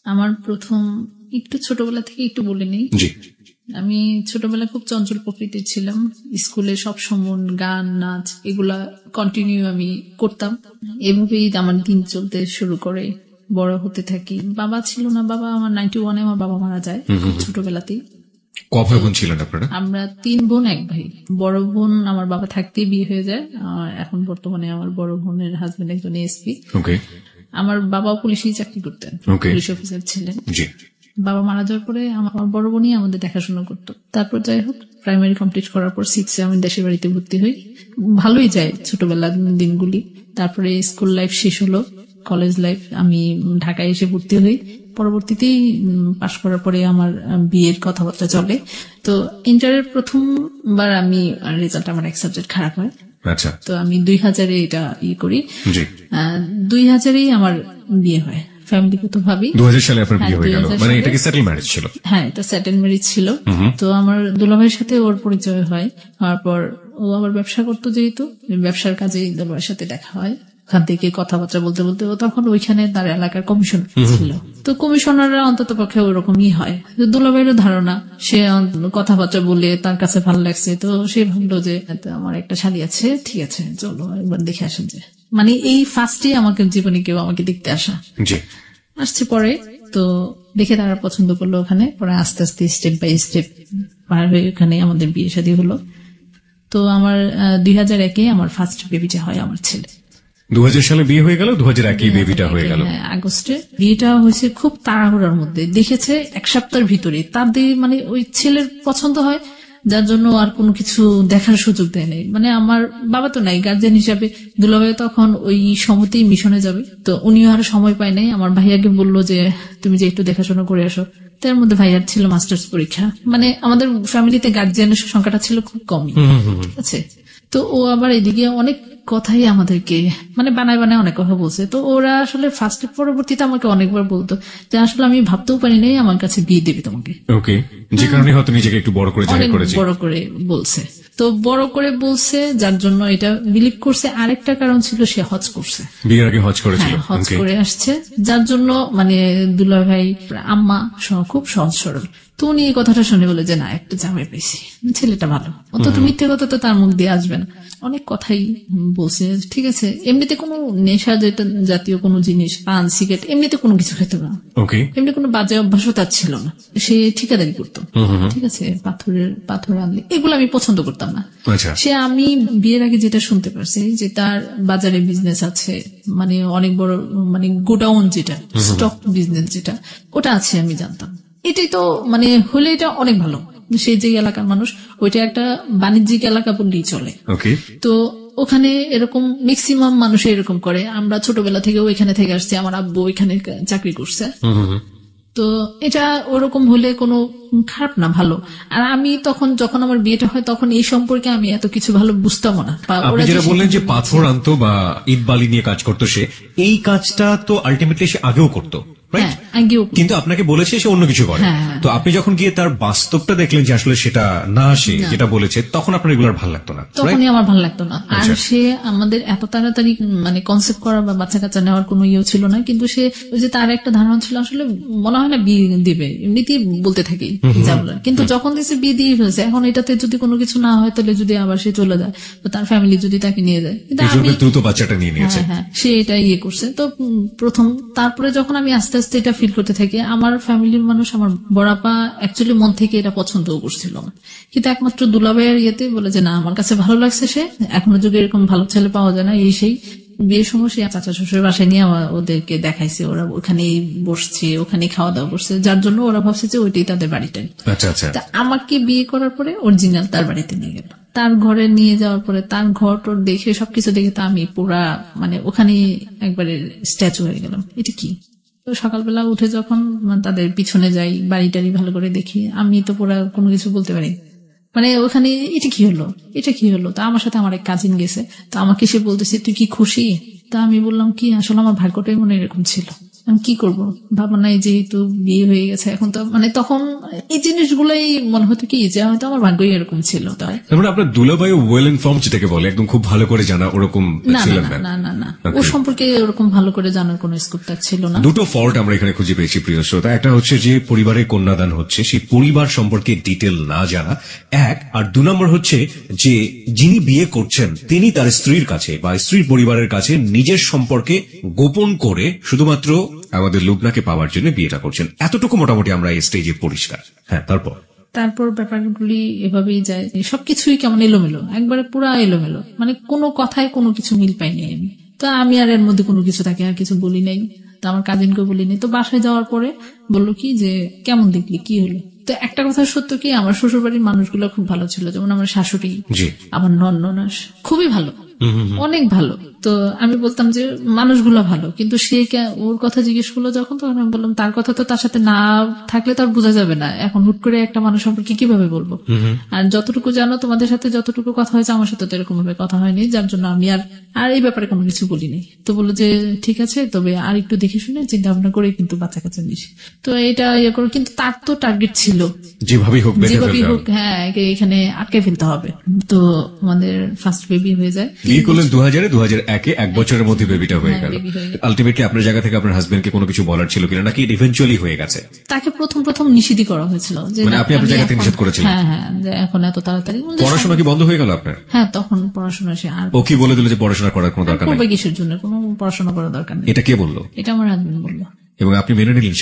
আমার প্রথম একটু ছোটবেলা থেকে একটু বলে নেই। আমি ছোটবেলায় খুব চঞ্চল প্রকৃতির ছিলাম। স্কুলে সব সময় গান নাচ এগুলা কন্টিনিউ আমি করতাম। এভাবেই আমার দিন চলতে শুরু করে, বড় হতে থাকি। বাবা ছিল না, বাবা আমার 91-এ আমার বাবা মারা যায় ছোটবেলাতেই। কয় বোন ছিলেন আপনারা? আমরা 3 বোন 1 ভাই। বড় বোন আমার বাবা থাকতেই বিয়ে হয়ে যায়। এখন বর্তমানে আমার বড় বোনের হাজবেন্ড একজন এসপি। আমার বাবা পুলিশেই চাকরি করতেন, পুলিশ অফিসার ছিলেন। বাবা মারা যাওয়ার পরে আমার বড় বোনই আমাদের দেখাশোনা করতো। তারপর যাই হোক, প্রাইমারি কমপ্লিট করার পর 6-এ আমি দেশের বাড়িতে ভর্তি হই। ভালোই যায় ছোটবেলার দিনগুলি। তারপরে স্কুল লাইফ শেষ হলো, কলেজ লাইফ, আমি ঢাকায় এসে ভর্তি হই। পরবর্তীতেই পাশ করার পরে আমার বিয়ের কথাবার্তা চলে। তো ইন্টারের প্রথমবার আমি রেজাল্ট, আমার এক সাবজেক্ট খারাপ হয়। তো আমি 2000-এ এটা করি। 2000-এই আমার বিয়ে হয় ফ্যামিলিগত ভাবে। 2000 সালে আপনার বিয়ে হয়ে গেল, মানে এটা কি সেটেল ম্যারেজ ছিল? হ্যাঁ, এটা সেটেল ম্যারেজ ছিল। তো আমার দুলাভাইয়ের সাথে ওর পরিচয় হয়। হওয়ার পর ও আবার ব্যবসা করতো, যেহেতু ব্যবসার কাজে দুলাভাইয়ের সাথে দেখা হয়। ওখান থেকে কথাবার্তা বলতে বলতে ও তখন ওইখানে তার এলাকার কমিশন ছিল। তো কমিশনাররা অন্তত পক্ষে ওরকমই হয়। দুলাভাইয়ের ধারণা, সে কথাবার্তা বলে তার কাছে ভালো লাগছে। তো সে ভাবলো যে আমার একটা শালী আছে, ঠিক আছে চলো একবার দেখে আসেন। যে মানে এই ফার্স্টে আমাকে জীবনে কেউ আমাকে দেখতে আসছে। পরে তো দেখে তারা পছন্দ করলো ওখানে। পরে আস্তে আস্তে স্টেপ বাই স্টেপ পার হয়ে ওখানে আমাদের বিয়ে শাদী হলো। তো আমার 2001-এ আমার ফার্স্ট বেবিটা হয়, আমার ছেলে। 2000 সালে বিয়ে হয়ে গেল, 2001-এই বেবিটা হয়ে গেল। আগস্টে বিয়েটা হয়েছে খুব তাড়াহুড়ার মধ্যে। দেখেছে 1 সপ্তাহের ভিতরে তাদের, মানে ওই ছেলের পছন্দ হয়, যার জন্য আর কোনো কিছু দেখার সুযোগ দেয় নাই। মানে আমার বাবা তো নাই, গার্জেন হিসাবে দুলাভাই তখন ওই সময়তেই মিশনে যাবে। তো উনিও আর সময় পায় নাই। আমার ভাইয়াকে বললো যে তুমি যে একটু দেখাশোনা করে আসো। তার মধ্যে ভাইয়ার ছিল মাস্টার্স পরীক্ষা। মানে আমাদের ফ্যামিলিতে গার্জিয়ানের সংখ্যাটা ছিল খুব কমই, ঠিক আছে। তো ও আবার এদিকে অনেক কথাই আমাদেরকে মানে বানায় অনেক কথা বলছে। তো ওরা আসলে ফার্স্ট পরবর্তীতে আমাকে অনেকবার বলতো যে আসলে আমি ভাবতেও পারি নাই আমার কাছে বিয়ে দেবে তোমাকে। ওকে, যে কারণে হয়তো নিজেকে একটু বড় করে জাহির করেছে। বড় করে বলছে, তো বড় করে বলছে, যার জন্য এটা বিলিভ করছে। আরেকটা কারণ ছিল, সে হজ করছে, বিয়ের আগে হজ করেছিল, হজ করে আসছে, যার জন্য মানে দুলাভাই আম্মা খুব সহজ সরল। তো উনি এই কথাটা শুনে বলে যে না, একটা জামাই পেয়েছি, ছেলেটা ভালো, অন্তত মিথ্যে কথা তো তার মুখ দিয়ে আসবে না। অনেক কথাই বলছে, ঠিক আছে। এমনিতে কোনো নেশা জাতীয় কোনো জিনিস, পান সিগারেট এমনিতে কোনো কিছু খেত না, এমনি কোনো বাজে অভ্যাসও তার ছিল না। সে ঠিকাদারি করতো, ঠিক আছে, পাথর আনলে এগুলো আমি পছন্দ করতাম না। সে আমি বিয়ের আগে যেটা শুনতে পারছি যে তার বাজারে বিজনেস আছে, মানে অনেক বড়, মানে গোডাউন যেটা স্টক বিজনেস যেটা ওটা আছে, আমি জানতাম। এটাই তো মানে হলে এটা অনেক ভালো। সেই যে এলাকার মানুষ, ওইটা একটা বাণিজ্যিক এলাকা বললেই চলে। তো ওখানে এরকম ম্যাক্সিমাম মানুষ এরকম করে। আমরা ছোটবেলা থেকে ওইখানে থেকে আসছি, আমার আব্বু ওইখানে চাকরি করছে। তো এটা ওরকম হলে কোনো খারাপ না, ভালো। আর আমি তখন যখন আমার বিয়েটা হয় তখন এই সম্পর্কে আমি এত কিছু ভালো বুঝতাম না। আপনি যেটা বললেন যে পাথর আনতো বা ইট বালি নিয়ে কাজ করতো, সে এই কাজটা তো আলটিমেটলি সে আগেও করতো, কিন্তু আপনাকে বলেছে সে অন্য কিছু করে। তো আপনি যখন গিয়ে তার বাস্তবটা দেখলেন যে আসলে সেটা না, সে যেটা বলেছে, তখন আপনার এগুলো ভালো লাগতো না? তখনই আমার ভালো লাগতো না। আর সে আমাদের এত তাড়াতাড়ি মানে কনসেপ্ট করা বা বাচ্চা কাচ্চা নেওয়ার কোনো ইয়ে ছিল না। কিন্তু সে ওই যে তার একটা ধারণা ছিল, আসলে মনে হয় না বিয়ে দিবে, এমনিতেই বলতে থাকি যা বলার। কিন্তু যখন দেখছে বিয়ে দিয়ে ফেলছে, এখন এটাতে যদি কোনো কিছু না হয় তাহলে যদি আবার সে চলে যায়, তার ফ্যামিলি যদি তাকে নিয়ে যায়, দ্রুত বাচ্চাটা নিয়ে নিয়েছে, সে এটা ইয়ে করছে। তো প্রথম, তারপরে যখন আমি আস্তে আস্তে এটা ফিল করতে থাকি, আমার ফ্যামিলির মানুষ, আমার বড়াপা অ্যাকচুয়ালি মন থেকে এটা পছন্দও করছিল না, কিন্তু একমাত্র দুলাভাইয়ের ইয়েতে বলে যে না, আমার কাছে ভালো লাগছে, সে এখনো যুগে এরকম ভালো ছেলে পাওয়া যায় না। এই সেই বিয়ের সময় সে চাচা শ্বশুরের বাসায় নিয়ে ওদেরকে দেখাইছে, ওরা ওখানেই বসছে, ওখানে খাওয়া দাওয়া করছে, যার জন্য ওরা ভাবছে যে ওইটাই তাদের বাড়িটাই। তা আমাকে বিয়ে করার পরে অরিজিনাল তার বাড়িতে নিয়ে গেল। তার ঘরে নিয়ে যাওয়ার পরে তার ঘর টোর দেখে সবকিছু দেখে তো আমি পুরা মানে ওখানে একবারে স্ট্যাচু হয়ে গেলাম। এটা কি? তো সকালবেলা উঠে যখন তাদের পিছনে যাই, বাড়ি টাড়ি ভালো করে দেখি, আমি তো পুরা কোনো কিছু বলতে পারি, মানে ওখানে এটা কি হলো, এটা কি হলো। তো আমার সাথে আমার এক কাজিন গেছে, তো আমাকে সে বলতেছে তুই কি খুশি? তা আমি বললাম কি, আসলে আমার ভাগ্যটাই মনে এরকম ছিল, আমি কি করবো, ভাবা নাই, যেহেতু বিয়ে হয়ে গেছে এখন তো মানে তখন এই জিনিসগুলাই মনে হতো কি যে হয়তো আমার ভাগ্যই এরকম ছিল। তাই আপনার দুলাভাই ওয়েল ইনফর্ম যেটাকে বলে, একদম খুব ভালো করে জানা ওরকম ছিলেন না? না না না, ও সম্পর্কে ওরকম ভালো করে জানার কোন স্কোপ তার ছিল না। দুটো ফল্ট আমরা এখানে খুঁজে পেয়েছি প্রিয় শ্রোতা। একটা হচ্ছে যে পরিবারের কন্যাদান হচ্ছে, সেই পরিবার সম্পর্কে ডিটেল না জানা এক, আর 2 নম্বর হচ্ছে যে যিনি বিয়ে করছেন তিনি তার স্ত্রীর কাছে বা স্ত্রীর পরিবারের কাছে নিজের সম্পর্কে গোপন করে শুধুমাত্র আমাদের লুবনাকে পাওয়ার জন্য বিয়েটা করছেন। এতটুকু মোটামুটি আমরা এই স্টেজে পরিষ্কার। হ্যাঁ, তারপর ব্যাপারগুলি এভাবেই যায়, সবকিছুই কেমন এলোমেলো, একবারে পুরা এলোমেলো, মানে কোনো কথায় কোনো কিছু মিল পাইনি আমি। তো আমি আর এর মধ্যে কোনো কিছু তাকে আর কিছু বলি নাই, তো আমার কাজিনকে বলি নাই। তো বাসায় যাওয়ার পরে বললো কি যে কেমন দেখলি, কি হলো। তো একটা কথা সত্য কি, আমার শ্বশুর বাড়ির মানুষগুলো খুব ভালো ছিল, যেমন আমার শাশুড়ি, আমার ননদ খুবই ভালো, অনেক ভালো। তো আমি বলতাম যে মানুষগুলো ভালো, কিন্তু সে ওর কথা জিজ্ঞেস করলো যখন, তখন আমি বললাম তার কথা তো তার সাথে না থাকলে তার বোঝা যাবে না, এখন হুট করে একটা মানুষ সম্পর্কে কিভাবে বলবো। আর যতটুকু জানো তোমাদের সাথে যতটুকু কথা হয়েছে আমার সাথে তো এরকম ভাবে কথা হয়নি, যার জন্য আমি আর এই ব্যাপারে কোনো কিছু বলিনি। তো বললো যে ঠিক আছে, তবে আর একটু দেখে শুনে চিন্তা ভাবনা করে কিন্তু বাচ্চা কাচ্চা নিস। তো এটা ইয়ে করো, কিন্তু তার তো টার্গেট ছিল যেভাবেই হোক, হ্যাঁ এখানে আটকে ফেলতে হবে। তো আমাদের ফার্স্ট বেবি হয়ে যায়। বিয়ে করলেন 2001-এ, 1 বছরের মধ্যে বেবিটা হয়ে গেল। আলটিমেটলি আপনার জায়গা থেকে আপনার হাজবেন্ডকে কোনো কিছু বলার ছিল কিনা, নাকি ইভেন্চুয়ালি হয়ে গেছে? তাকে প্রথম নিষেধই করা হয়েছিল, যে মানে আপনি আপনার জায়গা থেকে নিষেধ করেছিলেন? হ্যাঁ, যে এখন এত তাড়াতাড়ি। পড়াশোনা কি বন্ধ হয়ে গেল আপনার? হ্যাঁ, তখন পড়াশোনা সে আর ও কি বলে দিল যে পড়াশোনা করার কোনো দরকার নেই? কিসের জন্য কোনো পড়াশোনা করার দরকার নেই। এটা কে বললো? এটা আমার হাজবেন্ড বললো। এবং আপনি মেনে নিলেন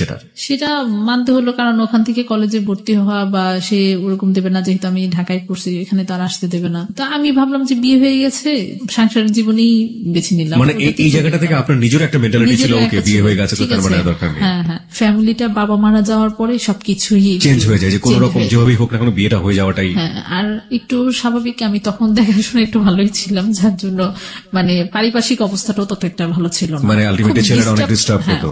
সেটা মানতে হলো, কারণ ওখান থেকে কলেজে ভর্তি হওয়া বা সে ওরকম দেবে না, যেহেতু আমি ঢাকায় পড়ছি, এখানে তার আসতে দেবে না। তো আমি ভাবলাম যে বিয়ে হয়ে গেছে, সাংসারিক জীবনই বেছে নিলাম। মানে এই জায়গাটা থেকে আপনার নিজের একটা মেন্টালিটি ছিল, ওকে বিয়ে হয়ে গেছে তো তার মানে দরকার নেই। হ্যাঁ, ফ্যামিলিটা বাবা মারা যাওয়ার পরে সবকিছুই চেঞ্জ হয়ে যায়, যে কোনো রকম যেভাবেই হোক না কোনো বিয়েটা হয়ে যাওয়াটাই। হ্যাঁ, আর একটু স্বাভাবিক, আমি তখন দেখাশোনা একটু ভালোই ছিলাম, যার জন্য মানে পারিপার্শ্বিক অবস্থাটাও তত একটা ভালো ছিল না। মানে আলটিমেটলি ছেলেরা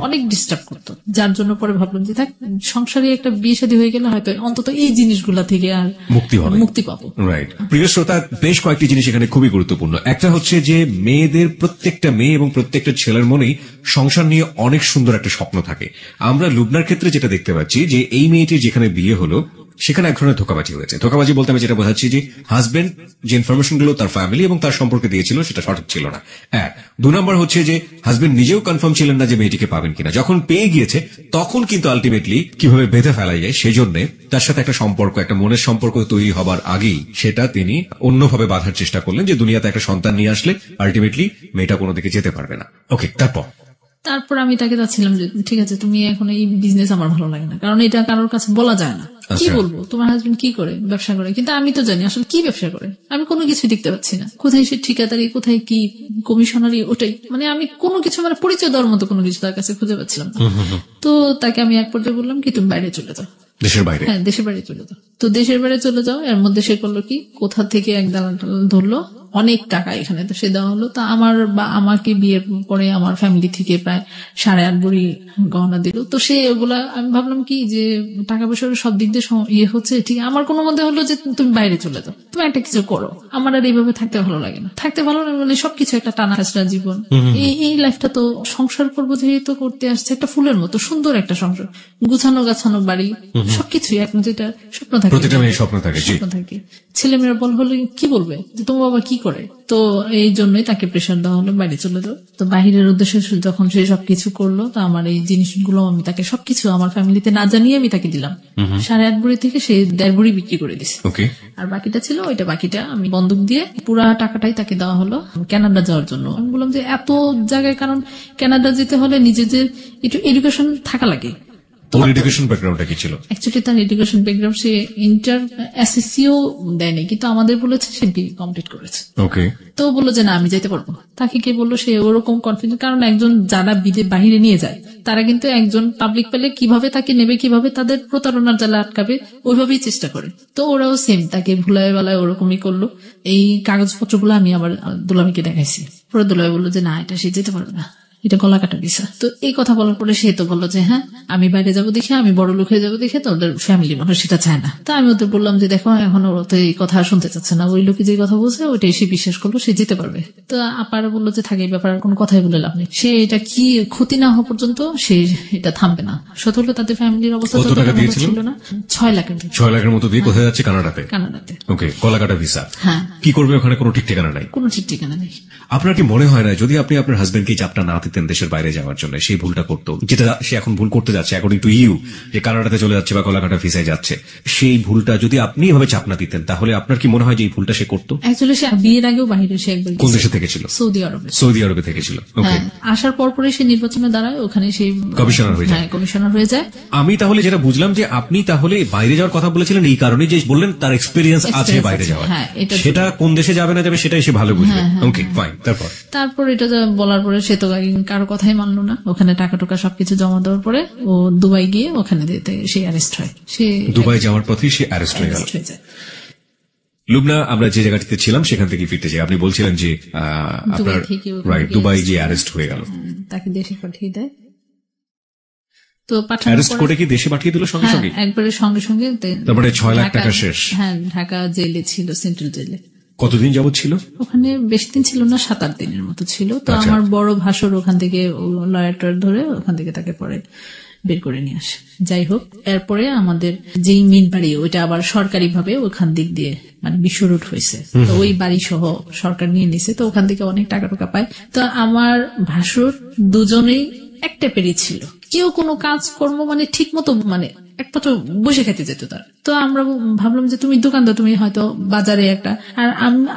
অনেক ডিস্টার্ব করতো, যার জন্য পরে ভাবলাম যে থাক, সংসারে একটা বিয়ে শাদী হয়ে গেলে হয়তো অন্তত এই জিনিসগুলা থেকে আর মুক্তি পাবো। রাইট। প্রিয় শ্রোতা, বেশ কয়েকটি জিনিস এখানে খুবই গুরুত্বপূর্ণ। একটা হচ্ছে যে মেয়েদের, প্রত্যেকটা মেয়ে এবং প্রত্যেকটা ছেলের মনেই সংসার নিয়ে অনেক সুন্দর একটা স্বপ্ন থাকে। আমরা লুবনার ক্ষেত্রে যেটা দেখতে পাচ্ছি, যে এই মেয়েটির যেখানে বিয়ে হলো সেখানে এক ধরনের ধোকাবাজি হয়েছে। ধোকাবাজি বলতে আমি যেটা বোঝাচ্ছি যে হাজবেন্ড যে ইনফরমেশন গুলো তার ফ্যামিলি এবং তার সম্পর্কে দিয়েছিল সেটা সঠিক ছিল না। 2 নম্বর হচ্ছে যে হাজবেন্ড নিজেও কনফার্ম ছিলেন না যে মেয়েটিকে পাবেন কিনা। যখন পেয়ে গিয়েছে তখন কিন্তু আলটিমেটলি কিভাবে বেঁধে ফেলা যায় সেই জন্য তার সাথে একটা সম্পর্ক, একটা মনের সম্পর্ক তৈরি হবার আগেই সেটা তিনি অন্যভাবে বাঁধার চেষ্টা করলেন, যে দুনিয়াতে একটা সন্তান নিয়ে আসলে আলটিমেটলি মেয়েটা কোনো দিকে যেতে পারবে না। ওকে, তারপর আমি তাকে চাচ্ছিলাম যে ঠিক আছে, তুমি এখন এই বিজনেস আমার ভালো লাগে না, কারণ এটা কারোর কাছে বলা যায় না। কি বলবো, তোমার হাজবেন্ড কি করে, ব্যবসা করে, কিন্তু আমি তো জানি আসলে কি ব্যবসা করে। আমি কোনো কিছু দেখতে পাচ্ছি না, কোথায় সে ঠিকাদারি, কোথায় কি কমিশনারি, ওটাই মানে আমি কোনো কিছু মানে পরিচয় দেওয়ার মতো কোনো কিছু তার কাছে খুঁজে পাচ্ছিলাম না। তো তাকে আমি এক পর্যায়ে বললাম কি তুমি বাইরে চলে যাও, দেশের বাইরে। হ্যাঁ, দেশের বাইরে চলে যাও। তো দেশের বাইরে চলে যাও, এর মধ্যে সে করলো কি, কোথা থেকে এক দালাল ধরলো, অনেক টাকা এখানে তো সে দেওয়া হলো। তা আমাকে বিয়ের পরে আমার ফ্যামিলি থেকে প্রায় 8.5 ভরি গহনা দিল। তো সে ওগুলা আমি ভাবলাম কি যে টাকা পয়সার সব দিক দিয়ে ইয়ে হচ্ছে, ঠিক আমার কোনো মধ্যে হলো যে তুমি বাইরে চলে যাও, তুমি একটা কিছু করো, আমার আর এইভাবে থাকতে ভালো লাগে না। থাকতে ভালো লাগে বলে সবকিছু একটা টানা হাসরা জীবন, এই লাইফটা তো সংসার করবো যেহেতু করতে আসছে, একটা ফুলের মতো সুন্দর একটা সংসার, গুছানো গাছানো বাড়ি, সবকিছুই এখন যেটা স্বপ্ন থাকে। ছেলে মেয়েরা হলো কি বলবে যে তোমার বাবা কি করে। তো এই জন্যই তাকে প্রেশার দেওয়া হলো বাইরে চলে যাও। তো বাহিরের উদ্দেশ্যে যখন সে সবকিছু করলো, তো আমার এই জিনিসগুলো আমি তাকে সবকিছু আমার ফ্যামিলিতে না জানিয়ে আমি তাকে দিলাম। 8.5 ভরি থেকে সে 1.5 ভরি বিক্রি করে দিছে। আর বাকিটা ছিল, বাকিটা আমি বন্ধক দিয়ে পুরা টাকাটাই তাকে দেওয়া হলো কানাডা যাওয়ার জন্য। আমি বললাম যে এত জায়গায়, কারণ কানাডা যেতে হলে নিজেদের একটু এডুকেশন থাকা লাগে। তোর এডুকেশন ব্যাকগ্রাউন্ডটা কি ছিল? অ্যাকচুয়ালি তার এডুকেশন ব্যাকগ্রাউন্ড সে ইন্টার এসএসসিও দেয়নি, কিন্তু আমাদের বলেছে সে বিএ কমপ্লিট করেছে। ওকে। তো বললো যে না আমি যাইতে পারবো। তাকে কে বললো, সে ওরকম কনফিডেন্স, কারণ একজন যারা বাহিরে নিয়ে যায় তারা কিন্তু একজন পাবলিক পেলে কিভাবে তাকে নেবে, কিভাবে তাদের প্রতারণার জালে আটকাবে, ওইভাবেই চেষ্টা করে। তো ওরাও সেম তাকে ভুলায় বেলায় ওরকমই করলো। এই কাগজপত্রগুলো আমি আবার দুলামিকে দেখাইছি, পরে দুলামি বললো যে না এটা সে যেতে পারবে না, এটা গলা কাটা ভিসা। তো এই কথা বলার পরে সে তো বললো যে হ্যাঁ আমি বাইরে যাবো দেখে, আমি বড় লোক হয়ে যাবো দেখে, তো ওদের ফ্যামিলি মানুষ সেটা চায় না। তো আমি ওদের বললাম যে দেখো এখন ওরা তো এই কথা শুনতে চাচ্ছে না, ওই লোকে যে কথা বলছে ওইটাই সে বিশ্বাস করলো, সে যেতে পারবে। তো আপারা বললো যে থাকে এই ব্যাপারে আর কোনো কথাই বলে লাভ নেই, সে এটা কি ক্ষতি না হওয়া পর্যন্ত সে এটা থামবে না। সত হলো তাদের ফ্যামিলির অবস্থা ছিল না। 6 লাখের 6 লাখের মতো দিয়ে কোথায় যাচ্ছে? কানাডাতে। কানাডাতে। ওকে, গলা কাটা ভিসা। হ্যাঁ, কি করবে ওখানে? কোনো ঠিক ঠিকানা নাই। কোনো ঠিক ঠিকানা নেই। আপনার কি মনে হয় না যদি আপনি আপনার হাজবেন্ডকে চাপটা না দিতেন দেশের বাইরে যাওয়ার জন্য, সেই ভুলটা করতো, যেটা সে এখন ভুল করতে যাচ্ছে অ্যাকর্ডিং টু ইউ, যে কানাডাতে চলে যাচ্ছে বা গলাকাটা ভিসায় যাচ্ছে, সেই ভুলটা যদি আপনি এভাবে চাপ না দিতেন তাহলে আপনার কি মনে হয় যে এই ভুলটা সে করতো? অ্যাকচুয়ালি সে বিয়ের আগেও বাইরে, সে একবার কোন দেশে থেকেছিল? সৌদি আরবে। সৌদি আরবে থেকেছিল। ওকে, আসার পরপরই সে নির্বাচনে দাঁড়ায়, ওখানে সেই কমিশনার হয়ে যায়। হ্যাঁ, কমিশনার হয়ে যায়। আমি তাহলে যেটা বুঝলাম যে আপনি তাহলে বাইরে যাওয়ার কথা বলেছিলেন এই কারণে যে বললেন তার এক্সপেরিয়েন্স আছে বাইরে যাওয়ার। সেটা কোন দেশে যাবে না যাবে সেটাই সে ভালো বুঝবে। Okay fine. তারপর এটা বলার পরে সে তো কারো কথাই মানলো না। ওখানে টাকা টোকা সবকিছু জমা দেওয়ার পরে ও দুবাই গিয়ে ওখানে সে অ্যারেস্ট হয়। সে দুবাই যাওয়ার পথে সে অ্যারেস্ট হয়ে গেল। লুবনা, আমরা যে জায়গাটিতে ছিলাম সেখান থেকে ফিরতে চাই। আপনি বলছিলেন যে আপনার দুবাই গিয়ে অ্যারেস্ট হয়ে গেল, তাকে দেশে পাঠিয়ে দেয়। তো অ্যারেস্ট করে কি দেশে পাঠিয়ে দিল সঙ্গে সঙ্গে? একবারে সঙ্গে সঙ্গে। তারপরে 6 লাখ টাকা শেষ। হ্যাঁ, ঢাকা জেলে ছিল, সেন্ট্রাল জেলে। কতদিন যাবত ছিল ওখানে? বেশি দিন ছিল না, 7-8 দিনের মতো ছিল। তো আমার বড় ভাসুর ওখান থেকে লয়ারটার ধরে ওখান থেকে তাকে পরে বের করে নিয়ে আসে। যাই হোক, এরপরে আমাদের যেই মেন বাড়ি ওইটা আবার সরকারি ভাবে ওখান দিক দিয়ে মানে বিশ্ব রুট হয়েছে, তো ওই বাড়ি সহ সরকার নিয়ে নিছে। তো ওখান থেকে অনেক টাকা টাকা পায়। তো আমার ভাসুর দুজনেই এক টাইপেরই ছিল, কেউ কোনো কাজকর্ম মানে ঠিক মতো মানে একমাত্র বসে খেতে যেত তার। তো আমরা ভাবলাম যে তুমি দোকানদার, তুমি হয়তো বাজারে একটা। আর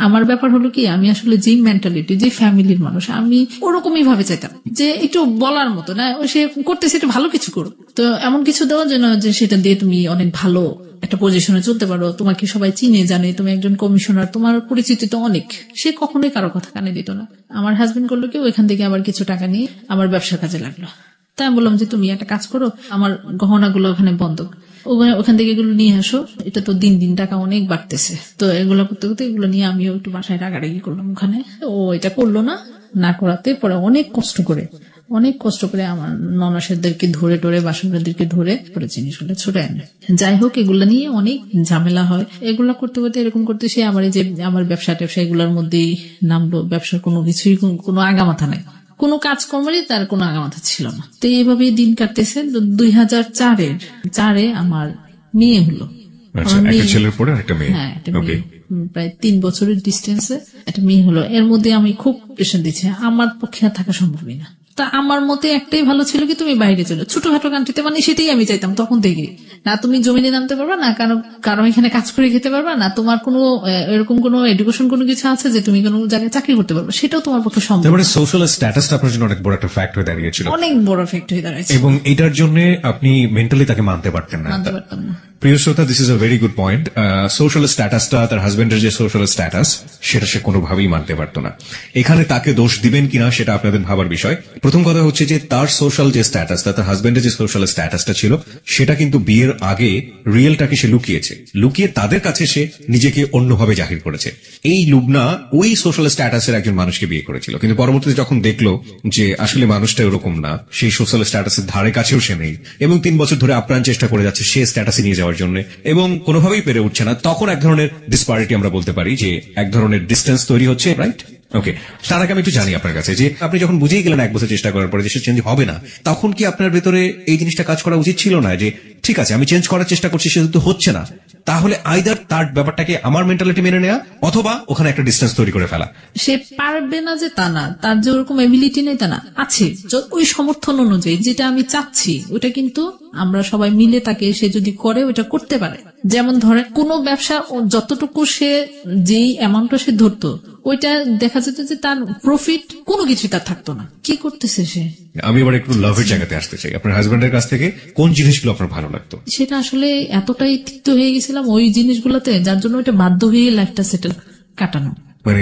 আমার ব্যাপার হলো কি, আমি আসলে যে মেন্টালিটি, যে ফ্যামিলির মানুষ, আমি ওরকমই ভাবে চাইতাম যে একটু বলার মতো না, সে করতেছে একটু ভালো কিছু করো, তো এমন কিছু দেওয়ার জন্য যে সেটা দিয়ে তুমি অনেক ভালো একটা পজিশনে চলতে পারো, তোমাকে সবাই চিনে জানে, তুমি একজন কমিশনার, তোমার পরিচিতি তো অনেক। সে কখনোই কারো কথা কানে দিত না। আমার হাজবেন্ড করলো কি, ওইখান থেকে আবার কিছু টাকা নিয়ে আমার ব্যবসার কাজে লাগলো। তাই আমি বললাম যে তুমি একটা কাজ করো, আমার গহনাগুলো ওখানে বন্ধক, ওখান থেকে এগুলো নিয়ে আসো, এটা তো দিন দিন টাকা অনেক বাড়তেছে। তো এগুলো করতে করতে এগুলো নিয়ে আমিও একটু বাসায় রাগারাগি করলাম ওখানে। ও এটা করলো না করাতে পরে অনেক কষ্ট করে আমার ননাসেরদেরকে ধরে টরে, বাসনদেরকে ধরে পরে জিনিসগুলো ছুটে আনে। যাই হোক, এগুলো নিয়ে অনেক ঝামেলা হয়। এগুলা করতে করতে এরকম করতে সে আমার ব্যবসা ট্যাবসা এগুলোর মধ্যেই নামলো। ব্যবসার কোনো কিছুই কোনো আগামাথা নাই, কোনো কাজকর্মেরই তার কোনো আগামাথা ছিল না। তো এইভাবেই দিন কাটতেছে। 2004-এ আমার মেয়ে হলো। হ্যাঁ, প্রায় 3 বছরের ডিস্টেন্সে একটা মেয়ে হলো। এর মধ্যে আমি খুব প্রেশার দিচ্ছি, আমার পক্ষে আর থাকা সম্ভবই না। তা আমার মতে একটাই ভালো ছিল কি, তুমি বাইরে চলো, ছোটখাটো কান্ট্রিতে, মানে সেটাই আমি চাইতাম তখন থেকে। না তুমি জমিনে নামতে পারবা, না কারো এখানে কাজ করে খেতে পারবা, না তোমার কোনো এরকম কোনো এডুকেশন কোনো কিছু আছে যে তুমি কোনো জায়গায় চাকরি করতে পারবা, সেটাও তোমার পক্ষে সম্ভব। মানে সোশ্যাল স্ট্যাটাসটা আপনার জন্য অনেক বড় একটা ফ্যাক্ট হয়ে দাঁড়িয়েছিল, অনেক বড় ফ্যাক্ট হয়ে দাঁড়িয়েছে, এবং এটার জন্য আপনি মেন্টালি তাকে মানতে পারতেন না। প্রিয় শ্রোতা, this is a very good point. Social স্ট্যাটাসটা, তার হাজবেন্ডের যে সোশ্যাল স্ট্যাটাস, সেটা সে কোনোভাবেই মানতে পারতো না। এখানে তাকে দোষ দিবেন কিনা সেটা আপনাদের ভাবার বিষয়। প্রথম কথা হচ্ছে যে তার সোশ্যাল যে স্ট্যাটাস, তার হাজবেন্ডের যে সোশ্যাল স্ট্যাটাসটা ছিল, সেটা কিন্তু বিয়ের আগে রিয়েলটাকে সে লুকিয়ে তাদের কাছে সে নিজেকে অন্যভাবে জাহির করেছে। এই লুবনা ওই সোশ্যাল স্ট্যাটাসের একজন মানুষকে বিয়ে করেছিল, কিন্তু পরবর্তীতে যখন দেখলো যে আসলে মানুষটা এরকম না, সেই সোশ্যাল স্ট্যাটাসের ধারে কাছেও সে নেই, এবং 3 বছর ধরে আপ্রাণ চেষ্টা করে যাচ্ছে সে স্ট্যাটাসে নিয়ে যাওয়ার জন্য, এবং কোনোভাবেই পেরে উঠছে না, তখন এক ধরনের ডিসপ্যারিটি আমরা বলতে পারি, যে এক ধরনের ডিস্টেন্স তৈরি হচ্ছে, রাইট? ওকে, তার আগে আমি একটু জানি আপনার কাছে যে আপনি যখন বুঝেই গেলেন 1 বছর চেষ্টা করার পরে যে সে চেঞ্জ হবে না, তখন কি আপনার ভেতরে এই জিনিসটা কাজ করা উচিত ছিল না যে ঠিক আছে আমি চেঞ্জ করার চেষ্টা করছি, সে তো হচ্ছে না, তাহলে আইদার তার ব্যাপারটাকে আমার মেন্টালিটি মেনে নেওয়া, অথবা ওখানে একটা ডিস্টেন্স তৈরি করে ফেলা? সে পারবে না যে তা না, তার যে ওরকম এবিলিটি নেই তা না, আছে ওই সমর্থন অনুযায়ী যেটা আমি চাচ্ছি ওটা কিন্তু আমরা সবাই মিলে তাকে সে যদি করে ওটা করতে পারে। যেমন ধরেন কোনো ব্যবসা যতটুকু সে যেই অ্যামাউন্টটা সে ধরতো, ওইটা দেখা যেত যে তার প্রফিট কোনো কিছু তার থাকতো না। কি করতেছে সে? আমি এবার একটু লাভের জায়গাতে আসতে চাই। আপনার হাজবেন্ডের কাছ থেকে কোন জিনিসগুলো আপনার ভালো লাগতো? সেটা আসলে এতটাই তিক্ত হয়ে গেছিলাম ওই জিনিসগুলোতে, যার জন্য ওইটা বাধ্য হয়ে লাইফটা সেটেল কাটানো।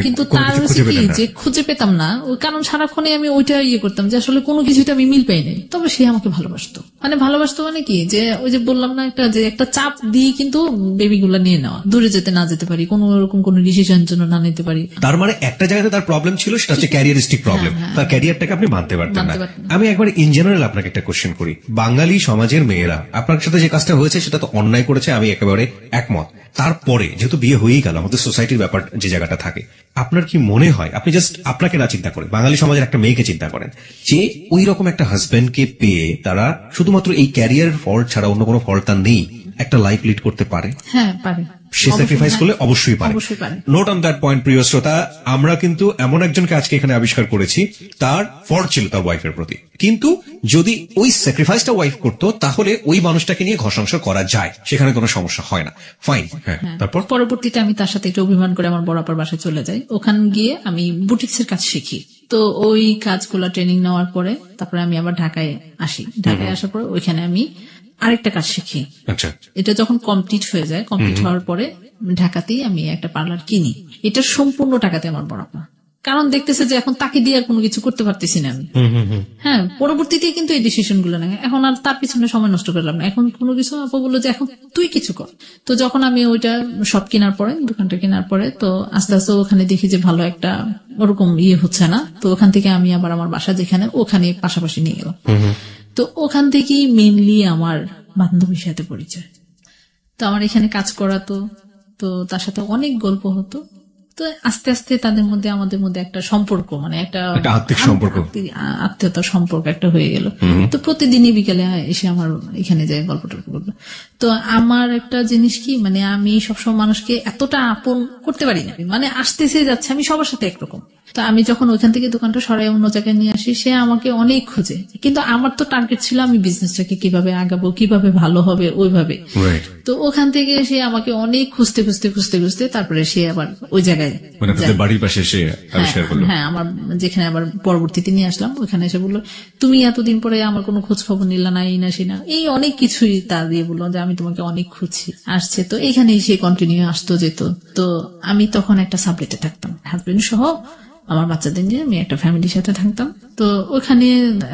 কিন্তু তার হচ্ছে কি যে খুঁজে পেতাম না, ওই কারণ সারাক্ষণে আমি ওইটা করতাম যে আসলে কোনো কিছুতে আমি মিল পাই নাই। তবে সে আমাকে ভালোবাসতো, মানে ভালোবাসতো মানে কি, যে ওই যে বললাম না একটা, যে একটা চাপ দিয়ে কিন্তু বেবি গুলা নিয়ে নেওয়া, দূরে যেতে না যেতে পারি, কোন রকম কোন ডিসিশন জন্য না নিতে পারি। তার মানে একটা জায়গাতে তার প্রবলেম ছিল, সেটা হচ্ছে ক্যারিয়ারিস্টিক প্রবলেম, তার ক্যারিয়ারটাকে আপনি মানতে পারতেন না। আমি একবার ইন জেনারেল আপনাকে একটা কোশ্চেন করি, বাঙালি সমাজের মেয়েরা আপনার সাথে যে কাজটা হয়েছে সেটা তো অন্যায় করেছে, আমি একেবারে একমত। তারপরে যেহেতু বিয়ে হয়েই গেল, আমাদের সোসাইটির ব্যাপার যে জায়গাটা থাকে, আপনার কি মনে হয়, আপনি জাস্ট আপনাকে না চিন্তা করে বাঙালি সমাজের একটা মেয়েকে চিন্তা করেন, যে ওই রকম একটা হাজবেন্ডকে পেয়ে তারা শুধুমাত্র এই ক্যারিয়ার ফল্ট ছাড়া অন্য কোনো ফল্ট তার নেই, একটা লাইফ লিড করতে পারে? হ্যাঁ পারে, সে স্যাক্রিফাইস করলে অবশ্যই পারে। নোট অন দ্যাট পয়েন্ট প্রিয় শ্রোতা, আমরা কিন্তু এমন একজনকে আজকে এখানে আবিষ্কার করেছি, তার ফল্ট ছিল তার ওয়াইফের প্রতি, কিন্তু যদি ওই স্যাক্রিফাইসটা ওয়াইফ করতো তাহলে ওই মানুষটাকে নিয়ে ঘর সংসার করা যায়, সেখানে কোনো সমস্যা হয় না। ফাইন। হ্যাঁ, তারপর পরবর্তীতে আমি তার সাথে একটু অভিমান করে আমার বড় আপার বাসায় চলে যাই। ওখানে গিয়ে আমি বুটিক্স এর কাজ শিখি। তো ওই কাজগুলো ট্রেনিং নেওয়ার পরে তারপরে আমি আবার ঢাকায় আসি। ঢাকায় আসার পরে ওইখানে আমি আরেকটা কাজ শিখি। আচ্ছা, এটা যখন কমপ্লিট হয়ে যায়, কমপ্লিট হওয়ার পরে ঢাকাতেই আমি একটা পার্লার কিনি। এটা সম্পূর্ণ টাকাতে আমার বড় আপা, কারণ দেখতেছে যে এখন তাকে দিয়ে আর কোনো কিছু করতে পারতেছি না আমি। হ্যাঁ, পরবর্তীতে কিন্তু এই ডিসিশন গুলো নেয়, এখন আর তার পিছনে সময় নষ্ট করলাম না, এখন কোনো কিছু আপা বললো যে এখন তুই কিছু কর। তো যখন আমি ওইটা সব কেনার পরে, দোকানটা কেনার পরে, তো আস্তে আস্তে ওখানে দেখি যে ভালো একটা ওরকম হচ্ছে না। তো ওখান থেকে আমি আবার আমার বাসা যেখানে, ওখানে পাশাপাশি নিয়ে গেলাম। তো ওখান থেকেই মেইনলি আমার বান্ধবীর সাথে পরিচয়। তো আমার এখানে কাজ করাতো, তো তার সাথে অনেক গল্প হতো। তো আস্তে আস্তে তাদের মধ্যে আমাদের মধ্যে একটা সম্পর্ক, মানে একটা আত্মীয়তার সম্পর্ক একটা হয়ে গেল। তো প্রতিদিনই বিকেলে এসে আমার এখানে যায় গল্পটা করলো। তো আমার একটা জিনিস কি, মানে আমি সবসময় মানুষকে এতটা আপন করতে পারি না, মানে আসতেছে যাচ্ছে আমি সবার সাথে একরকম। তো আমি যখন ওইখান থেকে দোকানটা সরাই অন্য জায়গায় নিয়ে আসি, সে আমাকে অনেক খোঁজে, কিন্তু আমার তো টার্গেট ছিল আমি বিজনেসটাকে কিভাবে আগাবো, কিভাবে ভালো হবে ওইভাবে। তো ওখান থেকে সে আমাকে অনেক খুঁজতে খুঁজতে খুঁজতে খুঁজতে তারপরে সে আবার ওই জায়গায়, বাড়ির পাশে এসে আবিষ্কার করলো। হ্যাঁ, আমার যেখানে আবার পরবর্তীতে নিয়ে আসলাম, ওখানে এসে বললো তুমি এতদিন পরে আমার কোনো খোঁজ খবর নিলা না, এই না সে না, এই অনেক কিছুই তা দিয়ে বললো যে আমি তোমাকে অনেক খুঁজছি। আসছে তো এখানেই সে কন্টিনিউ আসতো যেত। তো আমি তখন একটা সাবলেটে থাকতাম, হাজবেন্ড সহ আমার বাচ্চাদের নিয়ে আমি একটা ফ্যামিলির সাথে থাকতাম। তো ওখানে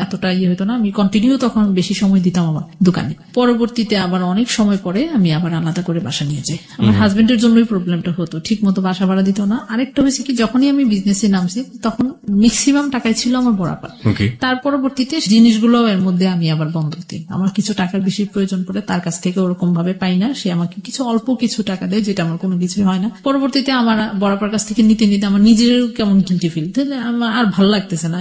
এতটা হতো না, আমি কন্টিনিউ তখন বেশি সময় দিতাম আমার দোকানে। পরবর্তীতে আবার অনেক সময় পরে আমি আবার আলাদা করে বাসা নিয়ে যাই। আমার হাজবেন্ডের জন্যই প্রবলেমটা হতো, ঠিক মতো বাসা ভাড়া দিত না। আরেকটা হয়েছে কি, যখনই আমি বিজনেসে নামছি তখন ম্যাক্সিমাম টাকাই ছিল আমার বরাবর। তার পরবর্তীতে জিনিসগুলো এর মধ্যে আমি আবার বন্ধ দিই। আমার কিছু টাকার বেশি প্রয়োজন পড়ে, তার কাছ থেকে ওরকম ভাবে পাই না, সে আমাকে কিছু অল্প কিছু টাকা দেয়, যেটা আমার কোনো কিছু হয় না। পরবর্তীতে আমার বরাবর কাছ থেকে নিতে নিতে আমার নিজের কেমন গিল্টি ফিল, তাহলে আমার আর ভালো লাগতেছে না।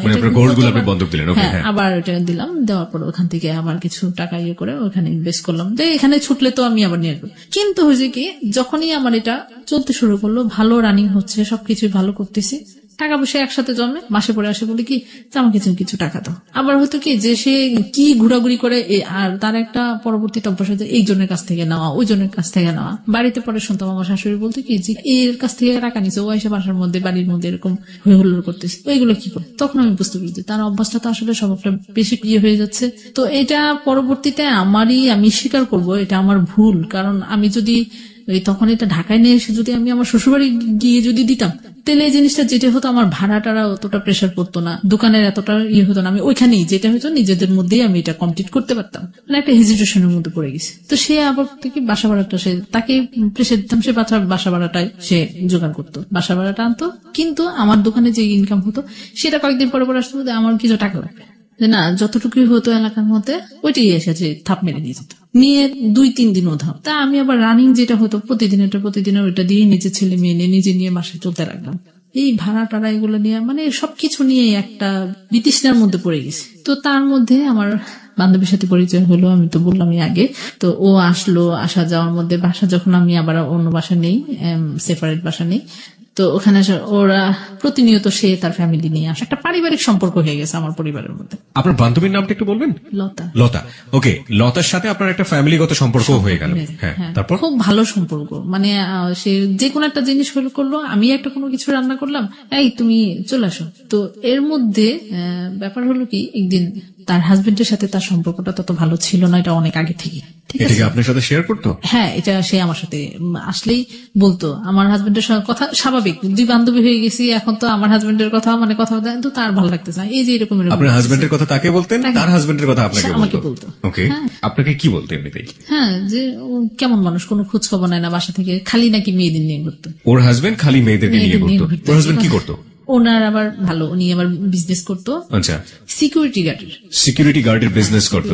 আবার এটা দিলাম, দেওয়ার পর ওখান থেকে আবার কিছু টাকা করে ওখানে ইনভেস্ট করলাম, যে এখানে ছুটলে তো আমি আবার নিয়ে আসবো। কিন্তু হয়েছে কি, যখনই আমার এটা চলতে শুরু করলো, ভালো রানিং হচ্ছে, সবকিছু ভালো করতেছি, টাকা পয়সা একসাথে জমে, মাসে পরে আসে বলে কি আমাকে কিছু টাকা দাও। আবার হয়তো কি যে সে কি ঘোরাঘুরি করে, আর তার একটা পরবর্তীতে অভ্যাস হয়েছে এই জনের কাছ থেকে নেওয়া, ওই জনের কাছ থেকে নেওয়া। বাড়িতে পরে শুনতাম আমার শাশুড়ি বলতে কি যে এর কাছ থেকে টাকা নিচ্ছে, ও এসে বাসার মধ্যে বাড়ির মধ্যে এরকম হয়ে হুল্লোড় করতেছে, ওইগুলো কি করে। তখন আমি বুঝতে পেরেছি তার অভ্যাসটা তো আসলে সবটা বেশি হয়ে যাচ্ছে। তো এটা পরবর্তীতে আমি স্বীকার করব এটা আমার ভুল, কারণ আমি যদি তখন এটা ঢাকায় নিয়ে এসে যদি আমি আমার শ্বশুরবাড়ি গিয়ে যদি দিতাম, তাহলে এই জিনিসটা যেটা হতো, আমার ভাড়াটারা অতটা প্রেশার পড়তো না, দোকানের এতটা হতো না, আমি ওইখানেই যেটা হতো নিজেদের মধ্যেই আমি এটা কমপ্লিট করতে পারতাম। মানে একটা হেজিটেশনের মধ্যে পড়ে গেছে। তো সে আবার থেকে বাসা ভাড়াটা, সে তাকে প্রেশার দিতাম, সে বাসা ভাড়াটাই সে জোগাড় করতো, বাসা ভাড়াটা আনতো, কিন্তু আমার দোকানে যে ইনকাম হতো সেটা কয়েকদিন পরে পরে আসতো, আমার কিছু টাকা লাগবে না, যতটুকুই হতো এলাকার মধ্যে ওইটাই এসেছে থাপ মেরে দিয়ে যেত, নিয়ে 2-3 দিন ধাপ। তা আমি আবার রানিং যেটা হতো প্রতিদিন ওইটা দিয়ে নিজে ছেলে মেয়ে নিয়ে নিজে নিয়ে বাসায় চলতে রাখলাম। এই ভাড়া টাড়া এগুলো নিয়ে, মানে সবকিছু নিয়ে একটা বিতৃষ্ণার মধ্যে পড়ে গেছি। তো তার মধ্যে আমার বান্ধবীর সাথে পরিচয় হলো, আমি তো বললামই আগে। তো ও আসলো, আসা যাওয়ার মধ্যে বাসা যখন আমি আবার অন্য বাসা নেই, সেপারেট বাসা নেই, তো ওখানে ওরা প্রতিনিয়ত সে তার ফ্যামিলি নিয়ে আসে, একটা পারিবারিক সম্পর্ক হয়ে গেছে আমার পরিবারের মধ্যে। আপনার বান্ধবীর নামটা একটু বলবেন? লতা। লতা, ওকে। লতার সাথে আপনার একটা ফ্যামিলিগত সম্পর্ক হয়ে গেল। হ্যাঁ, তারপর খুব ভালো সম্পর্ক, মানে সে যে কোনো একটা জিনিস করলো, আমি একটা কোনো কিছু রান্না করলাম, এই তুমি চলে আসো। তো এর মধ্যে ব্যাপার হলো কি, একদিন তার হাজবেন্ডের সাথে তার সম্পর্কটা তত ভালো ছিল না, এটা অনেক আগে থেকে। এটা কি আপনার সাথে শেয়ার করতো? হ্যাঁ, এটা সে আমার সাথে আসলেই বলতো। আমার হাজবেন্ডের কথা স্বাভাবিক, দুই বান্ধবী হয়ে গেছি এখন, তো আমার হাজবেন্ডের কথা মানে কথা তো তার ভালো লাগতেছে না, এই যে এরকম। আপনার হাজবেন্ডের কথা তাকে বলতেন, তার হাজবেন্ডের কথা আমাকে বলতো। ওকে, আপনাকে কি বলতো এমনিতেই? হ্যাঁ, যে কেমন মানুষ, কোনো খোঁজ খবর নেয় না বাসা থেকে, খালি নাকি মেয়েদের নিয়ে ঘুরতো। ওর হাজবেন্ড খালি মেয়েদেরকে নিয়ে ঘুরতো? ওর হাজবেন্ড কি করতো? ওনার আবার ভালো, উনি আবার বিজনেস করতো। আচ্ছা, সিকিউরিটি গার্ডের বিজনেস করতো।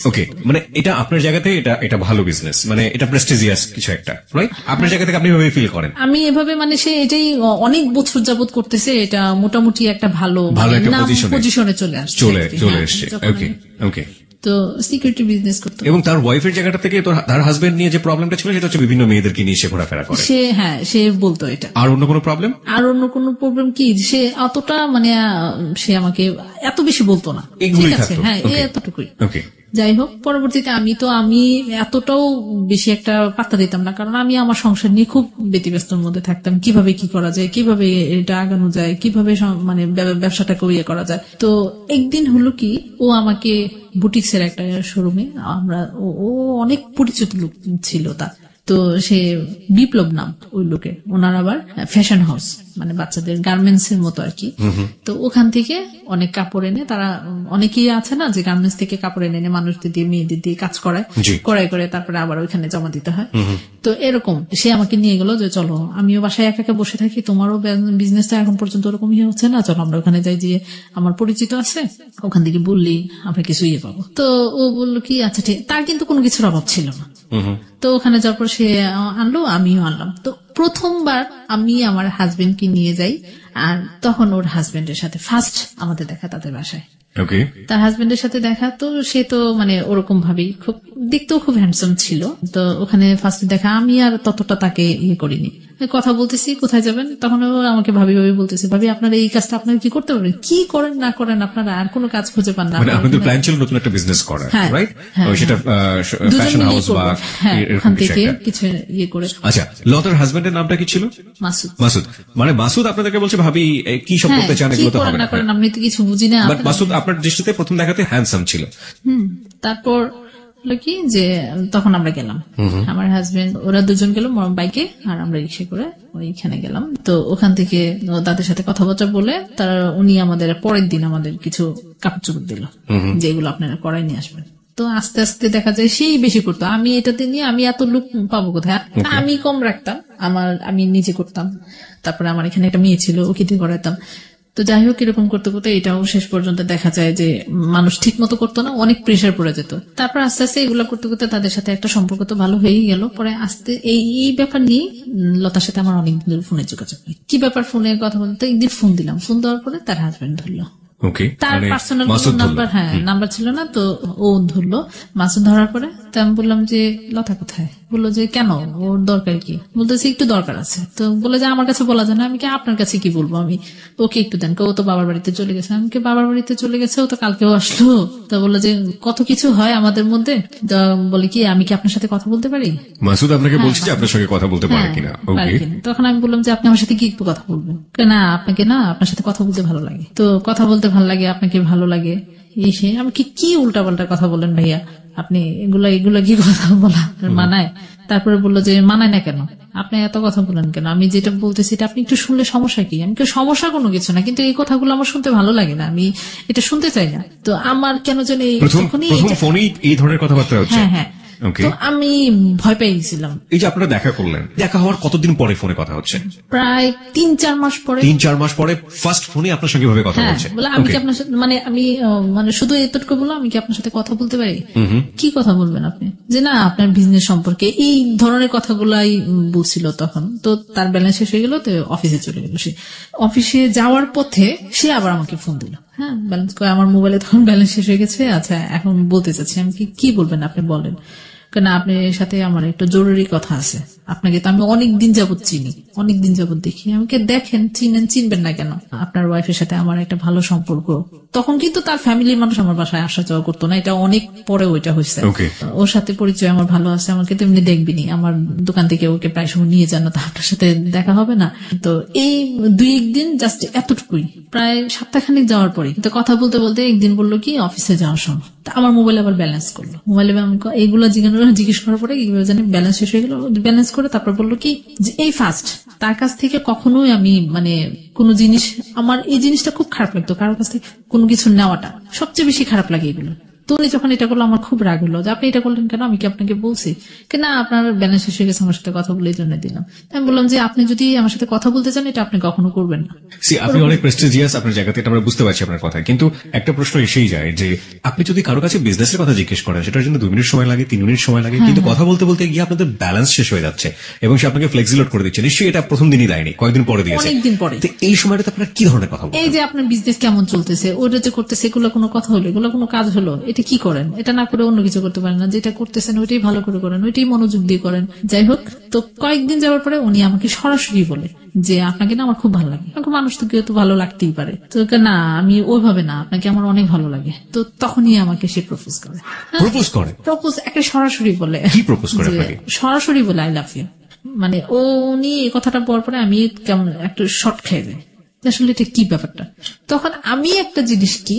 ওকে, মানে এটা আপনার জায়গা থেকে এটা ভালো বিজনেস, মানে এটা প্রেস্টিজিয়াস কিছু একটা, রাইট? আপনার জায়গা থেকে আপনি এভাবে ফিল করেন? আমি এভাবে, মানে সে এটাই অনেক বছর যাবত করতেছে, এটা মোটামুটি একটা ভালো একটা পজিশনে চলে এসছে। ওকে ওকে। তো সিকিউরিটি বিজনেস করতো। এবং তার ওয়াইফের জায়গাটা থেকে তার হাজবেন্ড নিয়ে যে প্রবলেমটা ছিল সেটা হচ্ছে বিভিন্ন মেয়েদেরকে নিয়ে সে ঘোরাফেরা করে। সে বলতো এটা। আর অন্য কোনো প্রবলেম? আর অন্য কোনো প্রবলেম কি, সে অতটা মানে সে আমাকে এত বেশি বলতো না। ঠিক আছে, হ্যাঁ, এতটুকুই। ওকে। যাই হোক, পরবর্তীতে আমি এতটাও বেশি একটা পাত্তা দিতাম না, কারণ আমি আমার সংসার নিয়ে খুব ব্যতিব্যস্তর মধ্যে থাকতাম। কিভাবে কি করা যায়, কিভাবে এটা আগানো যায়, কিভাবে মানে ব্যবসাটাকে ইয়ে করা যায়। তো একদিন হলো কি, ও আমাকে বুটিক্সের একটা শোরুমে, ও অনেক পরিচিত লোক ছিল তার। তো সে বিপ্লব নাম ওই লোকে, ওনার আবার ফ্যাশন হাউস, মানে বাচ্চাদের গার্মেন্টস এর মতো আর কি। তো ওখান থেকে অনেক কাপড় এনে, তারা অনেকেই আছে না যে গার্মেন্টস থেকে কাপড় এনে মানুষদের দিয়ে, মেয়েদের দিয়ে কাজ করে তারপরে আবার ওইখানে জমা দিতে হয়। তো এরকম সে আমাকে নিয়ে গেল যে চলো, আমিও বাসায় একা একা বসে থাকি, তোমারও বিজনেসটা এখন পর্যন্ত ওরকম ইয়ে হচ্ছে না, চলো আমরা ওখানে যাই, যে আমার পরিচিত আছে, ওখান থেকে বললি আমরা কিছু ইয়ে পাবো। তো ও বললো কি আচ্ছা ঠিক। তার কিন্তু কোনো কিছুর অভাব ছিল না। তো ওখানে যাওয়ার পর সে আনলো, আমিও আনলাম। তো প্রথমবার আমি আমার হাজবেন্ডকে নিয়ে যাই, আর তখন ওর হাজবেন্ডের সাথে ফার্স্ট আমাদের দেখা তাদের বাসায়। তার হাজবেন্ডের সাথে দেখা, তো সে তো মানে ওরকম ভাবেই খুব দেখতেও খুব হ্যান্ডসাম ছিল। তো ওখানে ফার্স্ট দেখা, আমি আর ততটা তাকে ইয়ে করিনি। কথা বলতেছি কোথায় যাবেন, তখন ও আমাকে ভাবি বলতেছে, ভাবি আপনারা এই কাজটা আপনারা কি করতে পারবেন, কি করেন না করেন, আপনারা আর কোনো কাজ খুঁজে পান না? আপনাদের প্ল্যান ছিল নতুন একটা বিজনেস করা, রাইট? সেটা ফ্যাশন হাউস বা ওখান থেকে কিছু ইয়ে করে। আচ্ছা, লতার হাজবেন্ডের নামটা কি ছিল? মাসুদ। মানে মাসুদ আপনাদেরকে বলছে ভাবি কি সব করতে চান, এগুলো তো হবে না, আমি তো কিছু বুঝি না। বাট মাসুদ আপনার দৃষ্টিতে প্রথম দেখাতে হ্যান্ডসাম ছিল। তারপর কি যে তখন আমরা গেলাম, আমার হাজবেন্ড, ওরা দুজন গেল বাইকে, আর আমরা রিক্সা করে ওইখানে গেলাম। তো ওখান থেকে তাদের সাথে কথাবার্তা বলে উনি আমাদের পরের দিন আমাদের কিছু কাপড় চোপড় দিল, যেগুলো আপনারা করাই নিয়ে আসবেন। তো আস্তে আস্তে দেখা যায় সেই বেশি করতো, আমি এটাতে নিয়ে আমি এত লুক পাবো কোথায়, আমি কম রাখতাম, আমি নিজে করতাম। তারপরে আমার এখানে একটা মেয়ে ছিল, ওকে দিয়ে করাতাম। তো যাই হোক, এরকম করতে করতে এটাও শেষ পর্যন্ত দেখা যায় যে মানুষ ঠিক মতো করতো না, অনেক প্রেশার পড়ে যেত। তারপর আস্তে আস্তে এগুলো করতে করতে তাদের সাথে একটা সম্পর্ক তো ভালো হয়েই গেল। পরে আস্তে এই ব্যাপার নিয়ে লতার সাথে আমার অনেক ফোনে যোগাযোগ হয়। কি ব্যাপার, ফোনে কথা বলতে একদিন ফোন দিলাম, ফোন দেওয়ার পরে তার হাজবেন্ড ধরলো। তার পার্সোনাল নাম্বার ছিল না, তো ও ধরলো। মাসুদ ধরার পরে তো আমি বললাম যে লতা কোথায়, বললো যে কেন, ওর দরকার কি? বলতেছি একটু দরকার আছে। তো বলে যে আমার কাছে বলা যায় না। আমি কি আপনার কাছে কি বলবো, আমি ওকে একটু দেন। ও তো বাবার বাড়িতে চলে গেছে। আমি কি বাবার বাড়িতে চলে গেছে, ও তো কালকেও আসলো। তো বললো যে কত কিছু হয় আমাদের মধ্যে, বলে কি আমি কি আপনার সাথে কথা বলতে পারি? মাসুদ আপনাকে বলছি যে আপনার সঙ্গে কথা বলতে পারে কিনা। তখন আমি বললাম যে আপনি আমার সাথে কি একটু কথা বলবেন? না, আপনাকে না, আপনার সাথে কথা বলতে ভালো লাগে। তো কথা বলতে ভালো লাগে, আপনাকে ভালো লাগে, এসে আমি কি উল্টা পাল্টা কথা বলেন ভাইয়া আপনি, এগুলা কি কথা বলা মানায়? তারপরে বললো যে মানায় না কেন, আপনি এত কথা বলেন কেন, আমি যেটা বলতেছি এটা আপনি একটু শুনলে সমস্যা কি? আমি সমস্যা কোনো কিছু না, কিন্তু এই কথাগুলো আমার শুনতে ভালো লাগে না, আমি এটা শুনতে চাই না। তো আমার কেন যেন এই ধরনের কথাবার্তা হচ্ছে। হ্যাঁ, তো আমি ভয় পেয়ে গেছিলাম। এই যে আপনারা দেখা করলেন, দেখা হওয়ার কতদিন পরে ফোনে কথা হচ্ছে? প্রায় 3-4 মাস পরে। 3-4 মাস পরে ফার্স্ট ফোনে আপনার সঙ্গে ভাবে কথা বলছে। আমি কি আপনার সাথে মানে শুধু এতটুকু বললো, আমি কি আপনার সাথে কথা বলতে পারি? কি কথা বলবেন আপনি? যে না, আপনার বিজনেস সম্পর্কে এই ধরনের কথাগুলাই বলছিল তখন। তো তার ব্যালেন্স শেষ হয়ে গেল, তো অফিসে চলে গেল। সে অফিসে যাওয়ার পথে সে আবার আমাকে ফোন দিল। হ্যাঁ, ব্যালেন্স করে আমার মোবাইলে তখন ব্যালেন্স শেষ হয়ে গেছে। আচ্ছা, এখন বলতে চাচ্ছি। আমি কি বলবেন আপনি বলেন। কেন আপনার সাথে আমার একটা জরুরি কথা আছে, আপনাকে তো আমি অনেকদিন যাবত চিনি, অনেকদিন যাবত দেখি, আমাকে দেখেন, চিনবেন না কেন? আপনার ওয়াইফের সাথে আমার একটা ভালো সম্পর্ক। তখন কিন্তু তার ফ্যামিলির মানুষ আমার বাসায় আসা যাওয়া করতো না, এটা অনেক পরে ওইটা হয়েছে। ওর সাথে পরিচয় আমার ভালো আছে, আমাকে তো এমনি দেখবিনি, আমার দোকান থেকে ওকে প্রায় সময় নিয়ে যান, তো আপনার সাথে দেখা হবে না। তো এই 2-1 দিন জাস্ট এতটুকুই, প্রায় সপ্তাহখানিক যাওয়ার পরে তো কথা বলতে বলতে একদিন বললো কি অফিসে যাওয়ার সময় আমার মোবাইল আবার ব্যালেন্স করলো, মোবাইলে এইগুলো জিজ্ঞেস করার পরে জানি ব্যালেন্স শেষ হয়ে গেল, ব্যালেন্স করে তারপর বললো কি যে এই ফার্স্ট তার কাছ থেকে কখনোই আমি মানে কোনো জিনিস, আমার এই জিনিসটা খুব খারাপ লাগতো, কারোর কাছ থেকে কোনো কিছু নেওয়াটা সবচেয়ে বেশি খারাপ লাগে এগুলো। তো উনি যখন এটা করলো আমার খুব রাগ হলো যে আপনি এটা করলেন কেন, আমি কি আপনাকে বলছি কি না আপনার ব্যালেন্স শেষ হয়ে গেছে, আমার সাথে কথা বলে এই জন্য দিলাম। আমি বললাম যে আপনি যদি আমার সাথে কথা বলতে চান এটা আপনি কখনো করবেন না। আপনি অনেক প্রেস্টিজিয়াস আপনার জায়গাতে, এটা আমরা বুঝতে পারছি আপনার কথা, কিন্তু একটা প্রশ্ন এসেই যায় যে আপনি যদি কারো কাছে বিজনেসের কথা জিজ্ঞেস করেন সেটার জন্য 2 মিনিট সময় লাগে, 3 মিনিট সময় লাগে, কিন্তু কথা বলতে বলতে গিয়ে আপনাদের ব্যালেন্স শেষ হয়ে যাচ্ছে এবং সে আপনাকে ফ্লেক্সিলোড করে দিচ্ছে, নিশ্চয়ই এটা প্রথম দিনই দেয়নি, কয়েকদিন পরে দিয়েছে, অনেকদিন পরে। এই সময়টাতে আপনার কি ধরনের কথা বলবেন? এই যে আপনার বিজনেস কেমন চলতেছে, ওটা যে করতেছে, এগুলো কোনো কথা হলো, এগুলো কোনো কাজ হলো, এটা কি করেন, এটা না করে অন্য কিছু করতে পারেন না, যেটা করতেছেন ওইটাই ভালো করে করেন, ওইটাই মনোযোগ দিয়ে করেন। যাই হোক, তো কয়েকদিন যাওয়ার পরে উনি আমাকে সরাসরি বলে যে আপনাকে না আমার খুব ভালো লাগে। মানুষ তো কেউ তো ভালো লাগতেই পারে, তো না আমি ওইভাবে না, আপনাকে আমার অনেক ভালো লাগে। তো তখনই আমাকে সে প্রপোজ করে, একটা সরাসরি বলে, কি প্রপোজ করে আপনাকে? সরাসরি বলে আই লাভ ইউ। মানে উনি এই কথাটা বলার পরে আমি কেমন একটা শর্ট খেয়ে যাই, আসলে এটা কি ব্যাপারটা। তখন আমি একটা জিনিস কি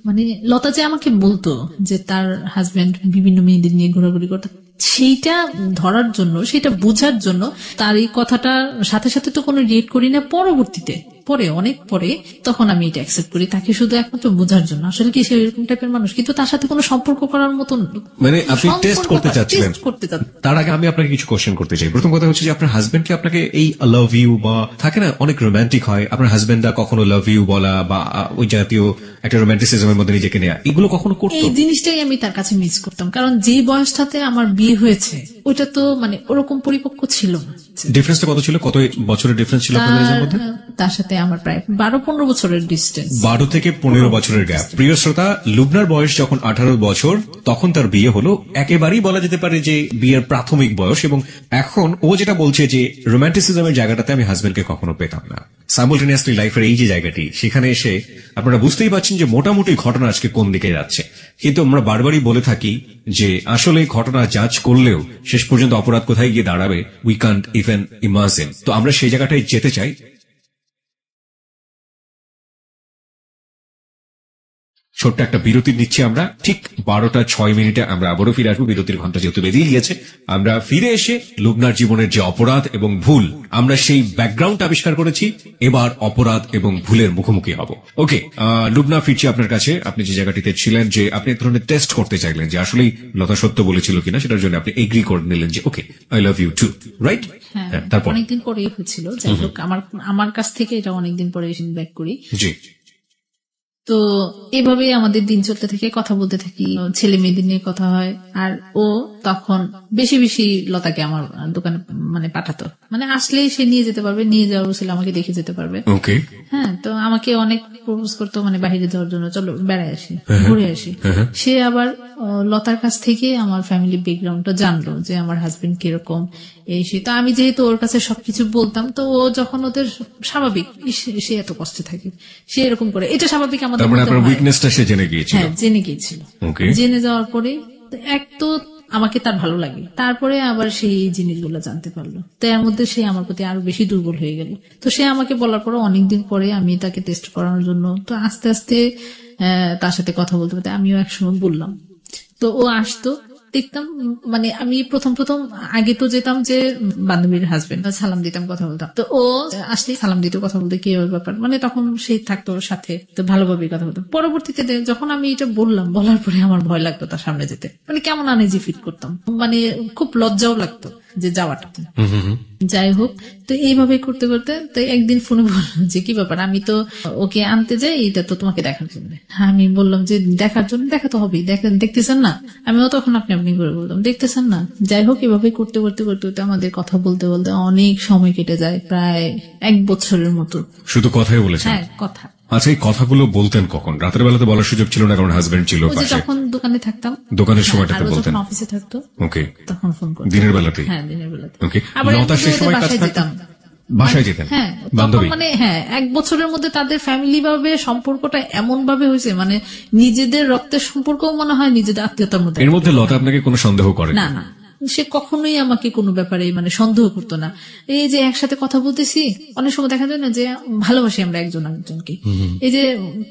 মানে লতা যে আমাকে বলতো যে তার হাজবেন্ড বিভিন্ন মেয়েদের নিয়ে ঘোরাঘুরি করতো, সেইটা ধরার জন্য, সেটা বোঝার জন্য তার এই কথাটা সাথে সাথে তো কোনো রিয়েক্ট করি না, পরবর্তীতে পরে অনেক পরে তখন আমি এটা অ্যাকসেপ্ট করি, তাকে শুধু একমাত্র বোঝার জন্য, আসলে কি সে এরকম টাইপের মানুষ, কিন্তু তার সাথে কোনো সম্পর্ক করার মতন, মানে আপনি টেস্ট করতে চাচ্ছিলেন। তার আগে আমি আপনাকে কিছু কোশ্চেন করতে চাই। প্রথম কথা হচ্ছে যে আপনার হাজবেন্ড কি আপনাকে এই লাভ ইউ বা থাকে না অনেক রোমান্টিক হয়, আপনার হাজবেন্ডরা কখনো লাভ ইউ বলা বা ওই জাতীয় একটা রোমান্টিসিজমের মধ্যে নিজেকে নেয়া, এগুলো কখনো করতো? এই জিনিসটাই আমি তার কাছে মিস করতাম, কারণ যে বয়সটাতে আমার বিয়ে হয়েছে ওইটা তো মানে ওরকম পরিপক্ক ছিল না। ডিফারেন্সটা কত ছিল, কত বছরের ডিফারেন্স ছিল আপনাদের মধ্যে? তার সাথে আমার প্রায় 12-15 বছরের ডিস্টেন্স, 12 থেকে 15 বছরের গ্যাপ। প্রিয় শ্রোতা, লুবনার বয়স যখন 18 বছর তখন তার বিয়ে হলো, একেবারেই বলা যেতে পারে যে বিয়ের প্রাথমিক বয়স, এবং এখন ও যেটা বলছে যে রোমান্টিসিজমের জায়গাটাতে আমি হাজবেন্ডকে কখনো পেতাম না। সাইমultaneously লাইফের এই যে জায়গাটি, সেখানে এসে আপনারা বুঝতেই পারছেন যে মোটামুটি ঘটনা আজকে কোন দিকে যাচ্ছে। কিন্তু আমরা বারবারই বলে থাকি যে আসলে ঘটনা জাজ করলেও শেষ পর্যন্ত অপরাধ কোথায় গিয়ে দাঁড়াবে উই কান্ট ইভেন ইমাজিন। তো আমরা সেই জায়গাটায় যেতে চাই। ছোট্ট একটা বিরতি নিচ্ছি আমরা, ঠিক 12:06 আমরা আবারও ফিরে আসবো। বিরতির ঘন্টা যেহেতু বেরিয়ে গিয়েছে, আমরা ফিরে এসে লুবনার জীবনের যে অপরাধ এবং ভুল, আমরা সেই ব্যাকগ্রাউন্ড আবিষ্কার করেছি, এবার অপরাধ এবং ভুলের মুখোমুখি হব। ওকে লুবনা, ফিরছি আপনার কাছে। আপনি যে জায়গাটিতে ছিলেন যে আপনি এক ধরনের টেস্ট করতে চাইলেন যে আসলেই লতা সত্য বলেছিল কিনা, সেটার জন্য আপনি এগ্রি করে নিলেন যে okay I love you too, right? তারপর অনেকদিন পরে হয়েছিল, যাই হোক আমার কাছ থেকে এটা অনেকদিন পরে ফিডব্যাক করি। জি। তো এভাবেই আমাদের দিন চলতে থাকে, কথা বলতে থাকি, ছেলে মেয়েদের নিয়ে কথা হয়। আর ও তখন বেশি বেশি লতাকে আমার দোকানে মানে পাঠাতো, মানে আসলেই সে নিয়ে যেতে পারবে, নিয়ে যাওয়ার ছিল আমাকে দেখে যেতে পারবে। হ্যাঁ, তো আমাকে অনেক প্রপোজ করতো মানে বাইরে যাওয়ার জন্য, চলো বেড়ায় আসি, ঘুরে আসি। সে আবার লতার কাছ থেকে আমার ফ্যামিলি ব্যাকগ্রাউন্ডটা জানলো যে আমার হাজবেন্ড কিরকম এই সে। তো আমি যেহেতু ওর কাছে সবকিছু বলতাম, তো ও যখন ওদের স্বাভাবিক সে এত কষ্টে থাকে, সে এরকম করে, এটা স্বাভাবিক আমাদের। হ্যাঁ, জেনে গিয়েছিল। জেনে যাওয়ার পরে এক তো আমাকে তার ভালো লাগে, তারপরে আবার সেই জিনিসগুলো জানতে পারলো, তো এর মধ্যে সে আমার প্রতি আরো বেশি দুর্বল হয়ে গেল। তো সে আমাকে বলার পরে অনেকদিন পরে আমি তাকে টেস্ট করানোর জন্য, তো আস্তে আস্তে তার সাথে কথা বলতে বলতে আমিও একসময় বললাম। তো ও আসতো, দেখতাম, মানে আমি প্রথম আগে তো যেতাম যে বান্ধবীর হাজবেন্ড, সালাম দিতাম, কথা বলতাম। তো ও আসলে সালাম দিত, কথা বলতে কি ব্যাপার, মানে তখন সেই থাকতো সাথে, তো ভালোভাবেই কথা বলতাম। পরবর্তীতে যখন আমি এটা বলার পরে আমার ভয় লাগতো তার সামনে যেতে, মানে কেমন আনইজি ফিল করতাম, মানে খুব লজ্জাও লাগতো যে যাওয়াটা। যাই হোক, তো এইভাবে করতে করতে তো একদিন ফোনে বললাম যে কি ব্যাপার, আমি তো ওকে আনতে যাই, এটা তো তোমাকে দেখার জন্য। আমি বললাম যে দেখার জন্য, দেখা তো হবেই, দেখতেছেন না? আমিও তখন আপনি করে বলতাম দেখতেছেন না। যাই হোক, এভাবে করতে করতে আমাদের কথা বলতে বলতে অনেক সময় কেটে যায়, প্রায় 1 বছরের মতো। শুধু কথাই বলেছেন? হ্যাঁ, কথা। আচ্ছা, এই কথাগুলো বলতেন কখন? রাতের বেলাতে বলার সুযোগ ছিল না কারণ হাজবেন্ড ছিল পাশে? যখন দোকানে থাকতাম, দোকানের সময়টাতে বলতেন? অফিসে থাকতো ওকে, তখন ফোন করতাম। দিনের বেলাতে? হ্যাঁ, দিনের বেলাতে। ওকে, আবার লতা সেই সময় কাজ করতেন, বাসায় যেতেন? হ্যাঁ, বান্ধবী? মানে হ্যাঁ, 1 বছরের মধ্যে তাদের ফ্যামিলি ভাবে সম্পর্কটা এমন ভাবে হয়েছে, মানে নিজেদের রক্তের সম্পর্ক মনে হয় নিজেদের আত্মীয়তার মধ্যে। এর মধ্যে লতা আপনাকে কোনো সন্দেহ করে না? না, সে কখনোই আমাকে কোনো ব্যাপারে মানে সন্দেহ করতো না। এই যে একসাথে কথা বলতেছি, অনেক সময় দেখা যায় না যে ভালোবাসি আমরা একজন আরেকজনকে, এই যে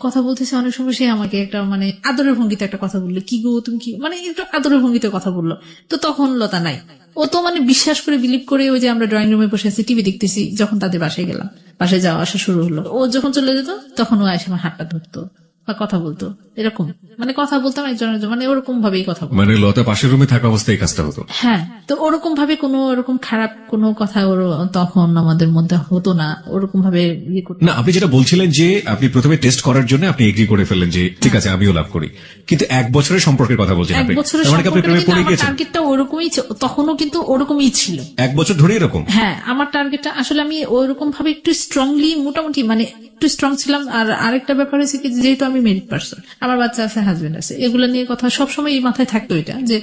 কথা বলতেছি অনেক সময় সে আমাকে একটা মানে আদরের ভঙ্গিতে একটা কথা বললো, কি গো তুমি কি, মানে একটু আদরের ভঙ্গিতে কথা বললো, তো তখন লতা নাই। ও তো মানে বিশ্বাস করে বিলিভ করে, ওই যে আমরা ড্রয়িং রুমে বসে আছি টিভি দেখতেছি, যখন তাদের বাসায় গেলাম, বাসায় যাওয়া আসা শুরু হলো, ও যখন চলে যেত তখন ও এসে আমার হাতটা ধরতো বা কথা বলতো, এরকম মানে কথা বলতাম একজনের, মানে ওরকম ভাবেই কথা বলতো। মানে লতা পাশের রুমে থাকা অবস্থায় কাজটা হতো? হ্যাঁ, তো ওরকম ভাবে কোনো ওরকম খারাপ কোনো কথা ওর তখন আমাদের মধ্যে হতো না, ওরকম ভাবে ইয়ে করতো না। আপনি যেটা বলছিলেন যে আপনি প্রথমে টেস্ট করার জন্য আপনি এগ্রি করে ফেললেন যে ঠিক আছে আমিও লাভ করি, কিন্তু 1 বছরের সম্পর্কের কথা বলছেন আপনি, 1 বছরের মানে আপনি প্রেমে পড়ে গেছেন? টার্গেটটা ওরকমই, তখনও কিন্তু ওরকমই ছিল। 1 বছর ধরে এরকম? হ্যাঁ, আমার টার্গেটটা আসলে আমি ওরকম ভাবে একটু স্ট্রংলি, মোটামুটি মানে একটু স্ট্রং ছিলাম। আর আরেকটা ব্যাপার হচ্ছে কি, যেহেতু আমি মেরিড পার্সন, আমার বাচ্চা আছে, হাজবেন্ড আছে, এগুলো নিয়ে কথা সবসময় এই মাথায় থাকতো, এটা যে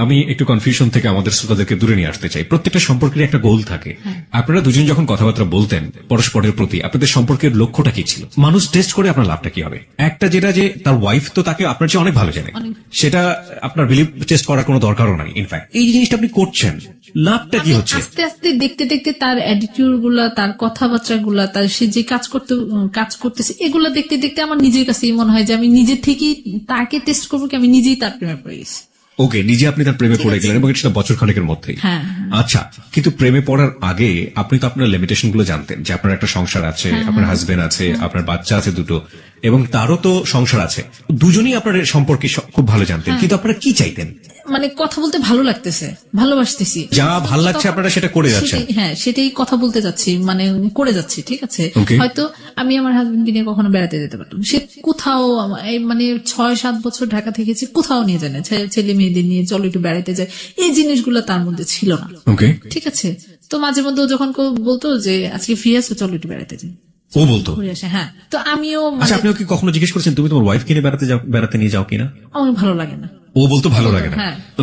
আমি একটু কনফিউশন থেকে আমাদের শ্রোতাদেরকে দূরে নিয়ে আসতে চাই। প্রত্যেকটা সম্পর্কের একটা গোল থাকে। আপনারা দুজন যখন কথাবার্তা বলতেন পরস্পরের প্রতি, আপনাদের সম্পর্কের লক্ষ্যটা কি ছিল? মানুষ টেস্ট করে আপনার লাভটা কি হবে? একটা যেটা যে তার ওয়াইফ তো তাকে আপনার চেয়ে অনেক ভালো জানে, সেটা আপনার বিলিভ টেস্ট করার কোনো দরকারও নাই। ইনফ্যাক্ট এই জিনিসটা আপনি করছেন, লাভটা কি হচ্ছে? আস্তে আস্তে দেখতে দেখতে তার অ্যাটিটিউড গুলা, তার কথাবার্তা গুলা, তার সে যে কাজ করতেছে, এগুলা দেখতে দেখতে আমার নিজের কাছেই মনে হয় যে আমি নিজে থেকেই তাকে টেস্ট করবো, কি আমি নিজেই তার প্রেমে পড়ে গেছি। ওকে, নিজে আপনি তার প্রেমে পড়ে গেলেন এবং সেটা বছর খানেকের মধ্যেই। হ্যাঁ। আচ্ছা, কিন্তু প্রেমে পড়ার আগে আপনি তো আপনার লিমিটেশন গুলো জানতেন, যে আপনার একটা সংসার আছে, আপনার হাজবেন্ড আছে, আপনার বাচ্চা আছে 2টো, এবং তারও তো সংসার আছে। দুজনেই আপনার সম্পর্কে খুব ভালো জানতেন, কিন্তু আপনারা কি চাইতেন? মানে কথা বলতে ভালো লাগতেছে, ভালোবাসতেছি, যা ভালো লাগছে আপনারা সেটা করে যাচ্ছেন। হ্যাঁ, সেটাই কথা বলতে যাচ্ছি, মানে করে যাচ্ছি, ঠিক আছে। হয়তো আমি আমার হাজবেন্ডকে নিয়ে কখনো বেড়াতে যেতে পারতাম, সে কোথাও মানে 6-7 বছর ঢাকা থেকেছে, কোথাও নিয়ে যায় না, ছেলে মেয়েদের নিয়ে চলো একটু বেড়াতে যায়, এই জিনিসগুলো তার মধ্যে ছিল না। ঠিক আছে, তো মাঝে মধ্যে যখন বলতো যে আজকে ফ্রি আছো, চলো একটু বেড়াতে যাই, ও বলতো। হ্যাঁ, তো আমিও। আচ্ছা, আপনিও কি কখনো জিজ্ঞেস করেছেন তুমি তোমার ওয়াইফ কিনে বেড়াতে নিয়ে যাও কিনা? আমার ভালো লাগে না। ও বলতো ভালো লাগে না।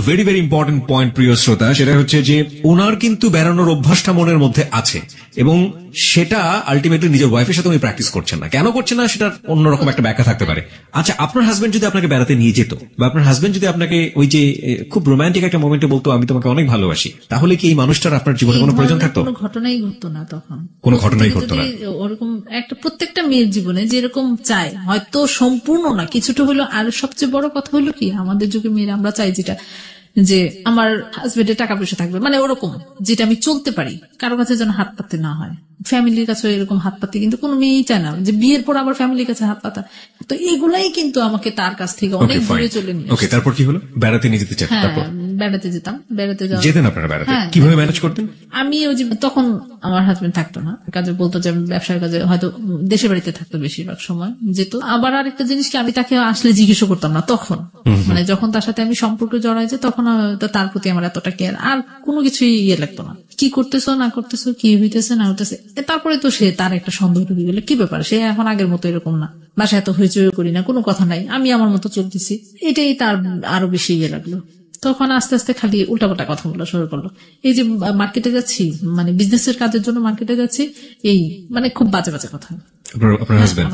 ভেরি ভেরি ইম্পর্টেন্ট পয়েন্ট প্রিয় শ্রোতা, সেটা হচ্ছে যে ওনার কিন্তু বেড়ানোর অভ্যাসটা মনের মধ্যে আছে, এবং সেটা আলটিমেটলি নিজের ওয়াইফের সাথে উনি প্র্যাকটিস করছেন না। কেন করছেন না সেটা অন্যরকম একটা ব্যাখ্যা থাকতে পারে। আচ্ছা, আপনার হাজবেন্ড যদি আপনাকে বেড়াতে নিয়ে যেত, বা আপনার হাজবেন্ড যদি আপনাকে ওই যে খুব রোমান্টিক একটা মোমেন্টে বলতো আমি তোমাকে অনেক ভালোবাসি, তাহলে কি এই মানুষটার আপনার জীবনে কোনো প্রয়োজন থাকতো? কোনো ঘটনাই ঘটতো না তখন, কোনো ঘটনাই ঘটতো না। ওরকম একটা প্রত্যেকটা মেয়ের জীবনে যেরকম চায়, হয়তো সম্পূর্ণ না, কিছুটা হলো। আর সবচেয়ে বড় কথা হলো কি, আমাদের যুগে মেয়েরা আমরা চাই যেটা, যে আমার হাজবেন্ডের টাকা পয়সা থাকবে, মানে ওরকম যেটা আমি চলতে পারি, কারো কাছে যেন হাত পাততে না হয়, ফ্যামিলির কাছে এরকম হাত পাতি কিন্তু কোনো মেয়েই চায় না, যে বিয়ের পর আবার ফ্যামিলির কাছে হাত পাতা। তো এগুলাই কিন্তু আমাকে তার কাছ থেকে অনেক দূরে চলে নিয়ে। ওকে, তারপর কি হলো? বেড়াতে নিয়ে যেতে চান? তারপর বেড়াতে যেতাম, যেতেন আপনারা বেড়াতে? কিভাবে ম্যানেজ করতেন? আমি ওই যে তখন আমার হাজবেন্ড থাকতো না, কাজে বলতো যে আমি ব্যবসার কাজে, হয়তো দেশের বাড়িতে থাকতো বেশিরভাগ সময়, যেত। আবার আরেকটা জিনিস কি, আমি তাকে আসলে জিজ্ঞেসও করতাম না তখন, মানে যখন তার সাথে আমি সম্পর্ক জড়াই যে, তখন তার প্রতি আমার এতটা কেয়ার, আর কোনো কিছুই ইয়ে লাগতো না, কি করতেছো না করতেছো, কি হইতেছে না হইতেছে। তারপরে তো সে তার একটা সন্দেহ ঢুকে গেলে কি ব্যাপার, সে এখন আগের মতো এরকম না, বাসায় এত হইচই করি না, কোনো কথা নাই, আমি আমার মতো চলতেছি, এটাই তার আরো বেশি ইয়ে লাগলো। তখন আস্তে আস্তে খালি উল্টাপাল্টা কথা বলা শুরু করলো। এই যে মার্কেটে যাচ্ছি, মানে বিজনেসের কাজের জন্য মার্কেটে যাচ্ছি, এই মানে খুব বাজে বাজে কথা। আপনার হাজবেন্ড,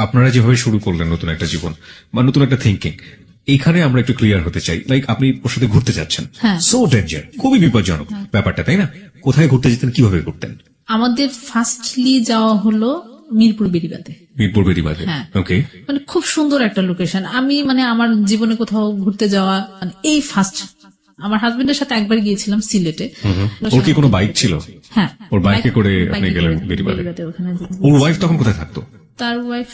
আপনারা যেভাবে শুরু করলেন নতুন একটা জীবন বা নতুন একটা থিঙ্কিং, এখানে আমরা একটু ক্লিয়ার হতে চাই। লাইক আপনি ওর সাথে ঘুরতে যাচ্ছেন, সো ডেঞ্জার, খুবই বিপজ্জনক ব্যাপারটা, তাই না? কোথায় ঘুরতে যেতেন, কিভাবে ঘুরতেন? আমাদের ফার্স্টলি যাওয়া হলো মিরপুর বেড়িবাঁধে। মিরপুর বেড়িবাঁধে, ওকে, মানে খুব সুন্দর একটা লোকেশন। আমি মানে আমার জীবনে কোথাও ঘুরতে যাওয়া মানে এই ফার্স্ট। আমার হাজবেন্ডের সাথে একবার গিয়েছিলাম সিলেটে। ওর কি কোনো বাইক ছিল? হ্যাঁ, ওর বাইকে করে আপনি গেলেন বেড়িবাঁধে। ওর ওয়াইফ তখন কোথায় থাকতো? তার ওয়াইফ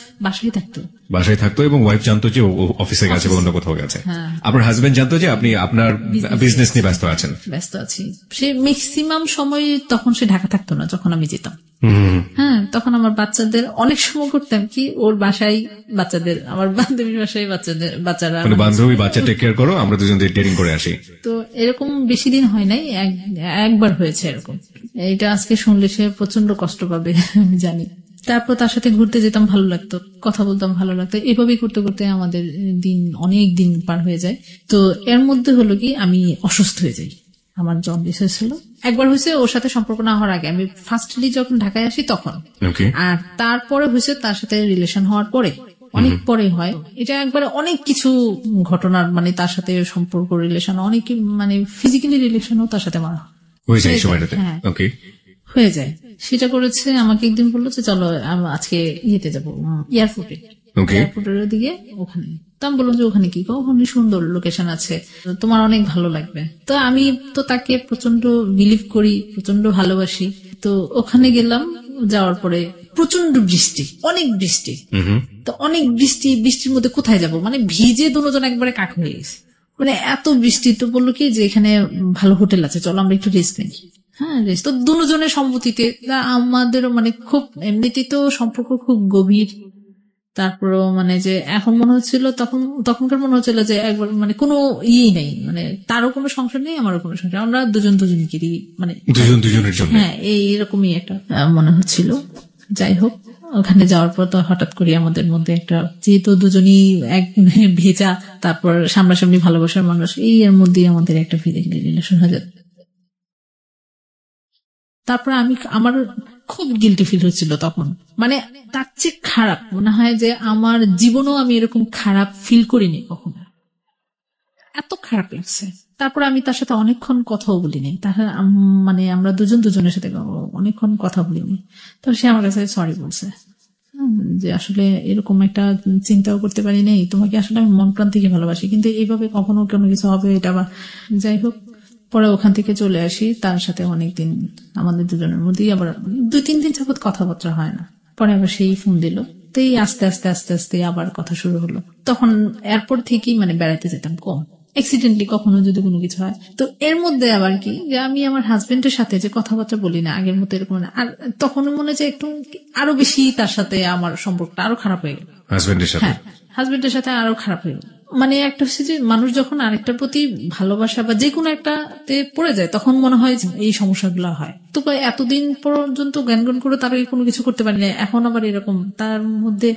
বাসায় থাকতো এবং ওয়াইফ জানতো যে ও অফিসে গেছে বা অন্য কোথাও গেছে। আপনার হাজবেন্ড জানতো যে আপনি আপনার বিজনেস নিয়ে ব্যস্ত আছি। সে ম্যাক্সিমাম সময় তখন সে ঢাকা থাকতো না যখন আমি যেতাম। হ্যাঁ, তখন আমার বাচ্চাদের অনেক সময় করতাম কি, ওর বাসায় বাচ্চাদের, আমার বান্ধবীর বাসায় বাচ্চারা, বান্ধবী বাচ্চা টেক কেয়ার করো, আমরা দুজন ডেটিং করে আসি। তো এরকম বেশি দিন হয় নাই, একবার হয়েছে এরকম। এটা আজকে শুনলে সে প্রচন্ড কষ্ট পাবে আমি জানি। তারপর তার সাথে ঘুরতে যেতাম, ভালো লাগতো, কথা বলতাম, ভালো লাগতো। এভাবেই করতে করতে আমাদের দিন, অনেক দিন পার হয়ে যায়। তো এর মধ্যে হলো কি, আমি অসুস্থ হয়ে যাই, আমার জন্ডিস হয়েছিল। একবার হয়েছে ওর সাথে সম্পর্ক না হওয়ার আগে, আমি ফার্স্টলি যখন ঢাকায় আসি তখন, আর তারপরে হয়েছে তার সাথে রিলেশন হওয়ার পরে, অনেক পরে হয় এটা। একবারে অনেক কিছু ঘটনার মানে তার সাথে সম্পর্ক, রিলেশন, অনেক মানে ফিজিক্যালি রিলেশনও তার সাথে মারা হয়ে যায় সময়টাতে। হয়ে যায়। সেটা করেছে, আমাকে একদিন বললো যে চলো আজকে ইয়েতে যাবো, এয়ারপোর্টে, এয়ারপোর্টের দিকে, ওখানে। তো আমি বললাম যে ওখানে কি, ওখানে সুন্দর লোকেশন আছে, তোমার অনেক ভালো লাগবে। তো আমি তো তাকে প্রচন্ড বিলিভ করি, প্রচন্ড ভালোবাসি। তো ওখানে গেলাম, যাওয়ার পরে প্রচন্ড বৃষ্টি, অনেক বৃষ্টি। তো অনেক বৃষ্টি, বৃষ্টির মধ্যে কোথায় যাব, মানে ভিজে দুজন একবারে কাক হয়ে গেছে, মানে এত বৃষ্টি। তো বললো কি যে এখানে ভালো হোটেল আছে, চলো আমরা একটু রেস্ট নিই। হ্যাঁ, রেস্ট। তো দুজনের সম্মতিতে, আমাদেরও মানে খুব এমনিতে তো সম্পর্ক খুব গভীর। তারপরও মানে যে এখন মনে হচ্ছিল, তখনকার মনে হচ্ছিল যে একবার মানে কোনো ইয়েই নেই, মানে তারও কোনো সংসার নেই, আমারও কোনো সংসার, আমরা দুজন দুজনকে মানে দুজনের জন্য, হ্যাঁ এইরকমই একটা মনে হচ্ছিল। যাই হোক, ওখানে যাওয়ার পর তো হঠাৎ করে আমাদের মধ্যে একটা, যেহেতু দুজনই এক ভেজা, তারপর সামনাসামনি ভালোবাসার মানুষ, এই এর মধ্যে আমাদের একটা ফিজিক্যাল রিলেশন হয়ে যায়। তারপর আমার খুব গিল্টি ফিল হচ্ছিল তখন, মানে তার চেয়ে খারাপ মনে হয় যে আমার জীবনেও আমি এরকম খারাপ ফিল করিনি কখনো, এত খারাপ লাগছে। তারপর আমি তার সাথে অনেকক্ষণ কথাও বলিনি, মানে আমরা দুজনের সাথে অনেকক্ষণ কথা বলিনি। তো সে আমার কাছে সরি বলছে, যে আসলে এরকম একটা চিন্তাও করতে পারি নাই, তোমাকে আসলে আমি মন প্রাণ থেকে ভালোবাসি, কিন্তু এইভাবে কখনো কোনো কিছু হবে এটা বা। যাই হোক, পরে ওখান থেকে চলে আসি, তার সাথে অনেকদিন আমাদের দুজনের মধ্যেই আবার 2-3 দিন যাবত কথাবার্তা হয় না। পরে আবার সেই ফোন দিল, তো এই আস্তে আস্তে আস্তে আস্তে আবার কথা শুরু হলো। তখন এয়ারপোর্ট থেকেই মানে বেড়াতে যেতাম কম, অ্যাক্সিডেন্টলি কখনো যদি কোনো কিছু হয়। তো এর মধ্যে আবার কি, যে আমি আমার হাজবেন্ডের সাথে যে কথাবার্তা বলি না আগের মতো এরকম না, আর তখন মনে হয় একটু আরো বেশি তার সাথে আমার সম্পর্কটা আরো খারাপ হয়ে গেল, হাজবেন্ডের সাথে আরো খারাপ হয়ে গেল। মানে একটা হচ্ছে যে মানুষ যখন আরেকটার প্রতি ভালোবাসা বা যে কোনো একটাতে পড়ে যায়, তখন মনে হয় এই সমস্যাগুলো হয়। তো এতদিন পর্যন্ত জ্ঞান করে তার কোনো কিছু করতে পারি না, এখন আবার এরকম তার মধ্যে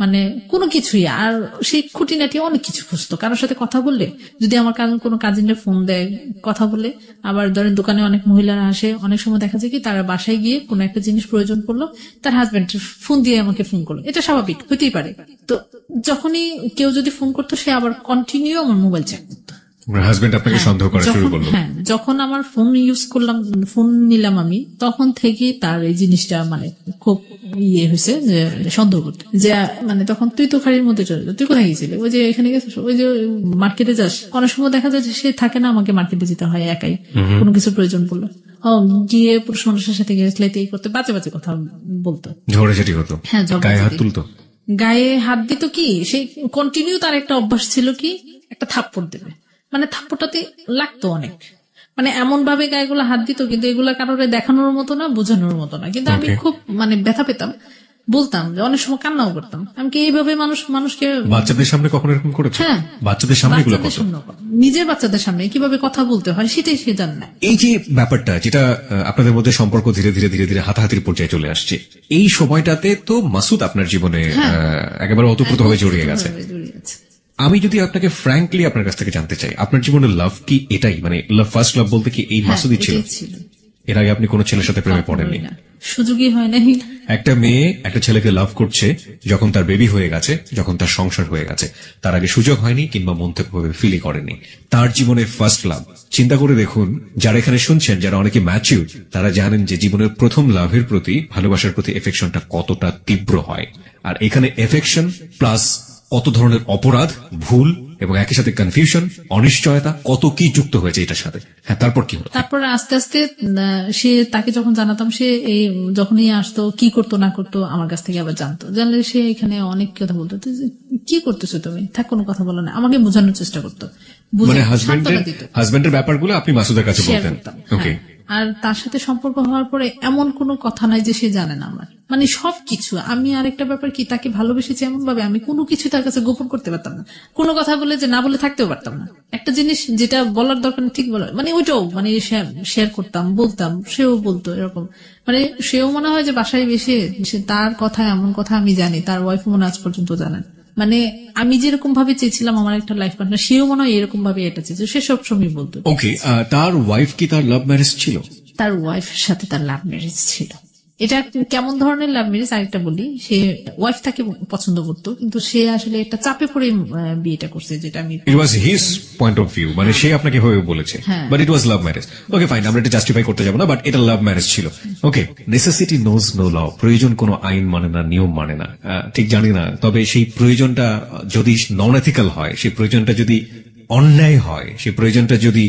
মানে কোনো কিছুই। আর সেই খুঁটিনাটি অনেক কিছু খুঁজতো, কারোর সাথে কথা বললে, যদি আমার কোনো কাজিনরা ফোন দেয়, কথা বলে। আবার ধরেন দোকানে অনেক মহিলারা আসে, অনেক সময় দেখা যায় কি তারা বাসায় গিয়ে কোনো একটা জিনিস প্রয়োজন পড়লো, তার হাজবেন্ড ফোন দিয়ে আমাকে ফোন করলো, এটা স্বাভাবিক, হতেই পারে। তো যখনই কেউ যদি ফোন করতো, সে আবার কন্টিনিউ আমার মোবাইল চেক করতো। হাজবেন্ড আপনাকে সন্দেহ করা শুরু করলো। হ্যাঁ, যখন আমার ফোন ইউজ করলাম, ফোন নিলাম আমি, তখন থেকে তার এই জিনিসটা মানে খুব ইয়ে হয়েছে, যে সন্দেহ করতে, যে মানে তখন তুই তো খাড়ির মধ্যে চলে যা, তুই কোথায় গেছিলি, ওই যে এখানে গেছিস, ওই যে মার্কেটে যাস। অনেক সময় দেখা যায় যে সে থাকে না, আমাকে মার্কেটে যেতে হয় একাই, কোনো কিছু প্রয়োজন পড়লো, গিয়ে পুরুষ মানুষের সাথে গেছলে এই করতে, বাজে বাজে কথা বলতো, ঝগড়াঝাটি হতো, হ্যাঁ গায়ে হাত তুলতো, গায়ে হাত দিত। কি সেই কন্টিনিউ তার একটা অভ্যাস ছিল কি, একটা থাপ্পড় দেবে, মানে থাপ্পড়টাতে লাগতো অনেক, মানে এমন ভাবে গায়েগুলো হাত দিত, কিন্তু এগুলা কারোর দেখানোর মতো না, বোঝানোর মতো না, কিন্তু আমি খুব মানে ব্যথা পেতাম, বলতাম যে অনেক সময় কান্নাও করতাম। আমি কি এইভাবে মানুষকে বাচ্চাদের সামনে কখনো এরকম করেছে? হ্যাঁ, বাচ্চাদের সামনে, নিজের বাচ্চাদের সামনে কিভাবে কথা বলতে হয় সেটাই সে জানে না। এই যে ব্যাপারটা, যেটা আপনাদের মধ্যে সম্পর্ক ধীরে ধীরে ধীরে ধীরে হাতাহাতির পর্যায়ে চলে আসছে, এই সময়টাতে তো মাসুদ আপনার জীবনে একেবারে ওতপ্রোতভাবে জড়িয়ে গেছে। আমি যদি আপনাকে ফ্র্যাঙ্কলি আপনার কাছ থেকে জানতে চাই, আপনার জীবনে লাভ কি এটাই, মানে লাভ, ফার্স্ট লাভ বলতে কি এই মাসুদই ছিল? এর আগে আপনি কোন ছেলের সাথে প্রেমে পড়েননি? সুযোগই হয় নাই। একটা মেয়ে একটা ছেলেকে লাভ করছে যখন তার বেবি হয়ে গেছে, যখন তার সংসার হয়ে গেছে, তার আগে সুযোগ হয়নি কিংবা মন থেকে ফিলই করেনি। তার জীবনে ফার্স্ট লাভ। চিন্তা করে দেখুন, যারা এখানে শুনছেন, যারা অনেকে ম্যাচিউর, তারা জানেন যে জীবনের প্রথম লাভের প্রতি, ভালোবাসার প্রতি এফেকশনটা কতটা তীব্র হয়। আর এখানে এফেকশন প্লাস কত ধরনের অপরাধ, ভুল এবং একই সাথে কনফিউশন, অনিশ্চয়তা, কত কি যুক্ত হয়েছে এটার সাথে। হ্যাঁ, তারপর কি হলো? তারপর আস্তে আস্তে সে, তাকে যখন জানাতাম, সে এই যখনই আসতো, কি করতো না করতো আমার কাছ থেকে আবার জানতো। জানলে সে এখানে অনেক কথা বলতো, কি করতেছো তুমি, থাক কোনো কথা বলো না, আমাকে বোঝানোর চেষ্টা করতো। মানে হাজবেন্ডের ব্যাপারগুলো আপনি মাসুদের কাছে বলতেন? ওকে, আর তার সাথে সম্পর্ক হওয়ার পরে এমন কোনো কথা নাই যে সে জানে না আমার, মানে সবকিছু। আমি আরেকটা ব্যাপার কি, তাকে ভালোবেসেছি এমন ভাবে আমি কোনো কিছু তার কাছে গোপন করতে পারতাম না, কোনো কথা বলে যে না বলে থাকতেও পারতাম না। একটা জিনিস যেটা বলার দরকার ঠিক বলা, মানে ওইটাও মানে শেয়ার করতাম, বলতাম, সেও বলতো, এরকম। মানে সেও মনে হয় যে বাসায় বেশি তার কথা এমন কথা আমি জানি, তার ওয়াইফ মনে আজ পর্যন্ত জানেন। মানে আমি যেরকম ভাবে চেয়েছিলাম আমার একটা লাইফ পার্টনার, সেও মনে হয় এরকম ভাবে এটা চেয়েছে, সে সবসময় বলতো। ওকে, তার ওয়াইফ কি তার লাভ ম্যারেজ ছিল? তার ওয়াইফের সাথে তার লাভ ম্যারেজ ছিল। এটা কেমন ধরনের লাভ ম্যারেজ আরেকটা বলি, সে ওয়াইফ তাকে পছন্দ করতো, কিন্তু সে আসলে একটা চাপে পড়ে বিয়েটা করছে, যেটা আমি it was his point of view, মানে সে আপনাকে হয়ে বলেছে, but it was love marriage. Okay fine, আমরা এটা জাস্টিফাই করতে যাবো না, বাট এটা লাভ ম্যারেজ ছিল। ওকে, নেসেসিটি নোজ নো ল, প্রয়োজন কোনো আইন মানে না, নিয়ম মানে না, ঠিক জানি না, তবে সেই প্রয়োজনটা যদি নন এথিক্যাল হয়, সেই প্রয়োজনটা যদি অন্যায় হয়, সেই প্রয়োজনটা যদি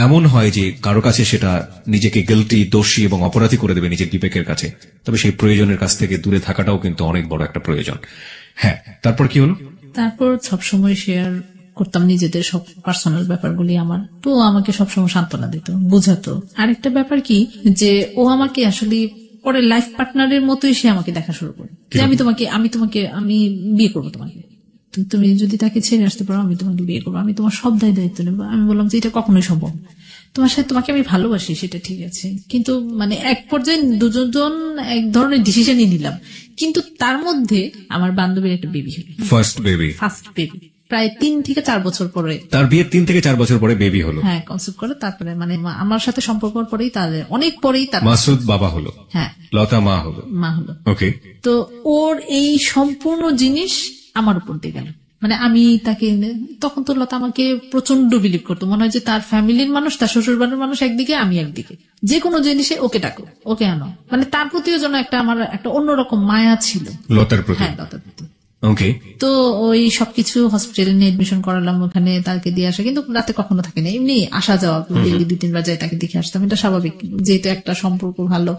এমন হয় যে কারো কাছে সেটা নিজেকে গিল্টি, দোষী এবং অপরাধী করে দেবে নিজের বিবেকের কাছে, তবে সেই প্রয়োজনের কাছ থেকে দূরে থাকাটাও কিন্তু অনেক বড় একটা প্রয়োজন। হ্যাঁ, তারপর কি হলো? তারপর সবসময় শেয়ার করতাম নিজেদের সব পার্সোনাল ব্যাপারগুলি আমার, তো আমাকে সবসময় সান্ত্বনা দিত, বোঝাতো। আরেকটা ব্যাপার কি, যে ও আমাকে আসলে পরে লাইফ পার্টনারের মতোই সে আমাকে দেখা শুরু করে, যে আমি বিয়ে করবো তোমাকে, তুমি যদি তাকে ছেড়ে আসতে পারো আমি তোমাকে বিয়ে করবো, আমি তোমার সব দায়িত্ব নেবো। আমি বললাম যে এটা কখনোই সম্ভব না, তোমার সাথে তোমাকে আমি ভালোবাসি সেটা ঠিক আছে, কিন্তু মানে এক পর্যায়ে দুজন এক ধরনের ডিসিশনই নিলাম, কিন্তু তার মধ্যে আমার বান্ধবীর একটা বেবি হলো, ফার্স্ট বেবি প্রায় 3 থেকে 4 বছর পরে, তার বিয়ের 3 থেকে 4 বছর পরে বেবি হলো। হ্যাঁ, কনসেপ্ট করে তারপরে মানে আমার সাথে সম্পর্ক পরেই, তাদের অনেক পরেই তার মাসুদ বাবা হলো, হ্যাঁ, লতা মা হলো। ওকে, তো ওর এই সম্পূর্ণ জিনিস আমার উপর দিয়ে গেল। মানে আমি তাকে, তখন তো লতা আমাকে প্রচন্ড বিলিভ করতো, মনে হয় যে তার ফ্যামিলির মানুষ, তার শ্বশুর বাড়ির মানুষ একদিকে, আমি একদিকে, যে কোনো জিনিসে ওকে ডাকো, ওকে আনো, মানে তার প্রতিও যেন আমার একটা অন্যরকম মায়া ছিল লতার প্রতি। হ্যাঁ, লতার প্রতি। ওকে, তো ওই সবকিছু হসপিটালে নিয়ে এডমিশন করালাম, ওখানে তাকে দিয়ে আসা, কিন্তু রাতে কখনো থাকে না, এমনি আসা যাওয়া, 2-3 বার যাই তাকে দেখে আসতাম, এটা স্বাভাবিক, যেহেতু একটা সম্পর্ক ভালো,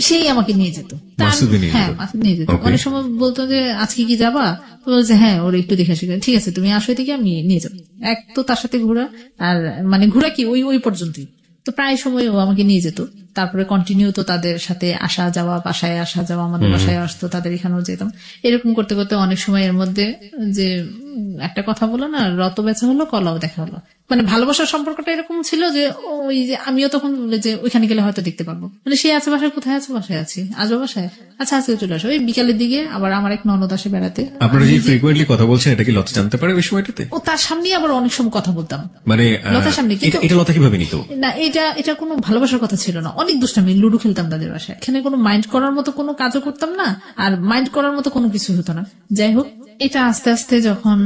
সেই আমাকে নিয়ে যেত। হ্যাঁ, নিয়ে যেত। অনেক সময় বলতো যে আজকে কি যাবা, তো বলছে হ্যাঁ, ওর একটু দেখে আসি, ঠিক আছে তুমি আসো থেকে আমি নিয়ে যাবো। এক তো তার সাথে ঘোরা, আর মানে ঘোরা কি ওই পর্যন্তই, তো প্রায় সময় ও আমাকে নিয়ে যেত। তারপরে কন্টিনিউ তো তাদের সাথে আসা যাওয়া, বাসায় আসা যাওয়া, আমাদের বাসায় আসতো, তাদের এখানেও যেতাম, এরকম করতে করতে অনেক সময় এর মধ্যে যে একটা কথা বলো না, রত বেচা হলো, কলাও দেখা হলো, মানে ভালোবাসার সম্পর্কটা এরকম ছিল যে ওই যে আমিও তখন বলে যে ওইখানে গেলে হয়তো দেখতে পাবো, মানে সে আছে বাসায়, কোথায় আছে, বাসায় আছি, আসবো বাসায়, আচ্ছা আজকে চলে আসো। ওই বিকালের দিকে আবার আমার এক ননদ আসে বেড়াতে। আপনারা যে ফ্রিকুয়েন্টলি কথা বলছেন, এটা কি লতা জানতে পারে ওই সময়টাতে? ও তার সামনে আবার অনেক সময় কথা বলতাম, মানে লতার সামনে। এটা লতা কিভাবে নিত? না, এটা কোনো ভালোবাসার কথা ছিল না, অনেক দুষ্টামি, লুডো খেলতাম তাদের বাসায়, এখানে কোনো মাইন্ড করার মতো কোনো কাজও করতাম না, আর মাইন্ড করার মতো কোনো কিছু হতো না। যাই হোক, এটা আস্তে আস্তে যখন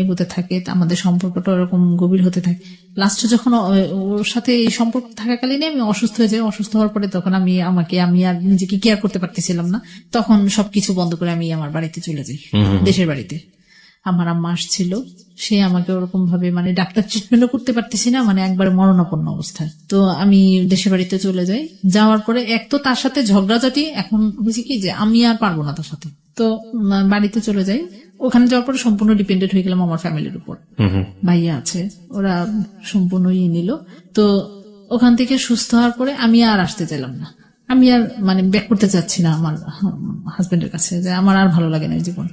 এগোতে থাকে, আমাদের সম্পর্কটা ওরকম গভীর হতে থাকে, লাস্টে যখন ওর সাথে এই সম্পর্ক থাকাকালীন আমি অসুস্থ হয়ে যাই, অসুস্থ হওয়ার পরে তখন আমি আর নিজেকে কেয়ার করতে পারতেছিলাম না, তখন সবকিছু বন্ধ করে আমি আমার বাড়িতে চলে যাই, দেশের বাড়িতে। আমার আম্মা আসছিল, সে আমাকে ওরকম ভাবে মানে ডাক্তার ট্রিটমেন্টও করতে পারতেছি না, মানে একবারে মরণাপন্ন অবস্থায়। তো আমি দেশের বাড়িতে চলে যাই, যাওয়ার পরে এক তো তার সাথে ঝগড়াঝাটি, এখন বুঝি কি যে আমি আর পারবো না তার সাথে, তো বাড়িতে চলে যাই। ওখানে যাওয়ার পরে সম্পূর্ণ ডিপেন্ডেন্ট হয়ে গেলাম আমার ফ্যামিলির উপর, ভাইয়া আছে, ওরা সম্পূর্ণ নিল। তো ওখান থেকে সুস্থ হওয়ার পরে আমি আর আসতে চাইলাম না, আমি আর মানে ব্যাক করতে চাচ্ছি না আমার হাজবেন্ডের কাছে, যে আমার আর ভালো লাগে না এই জীবন।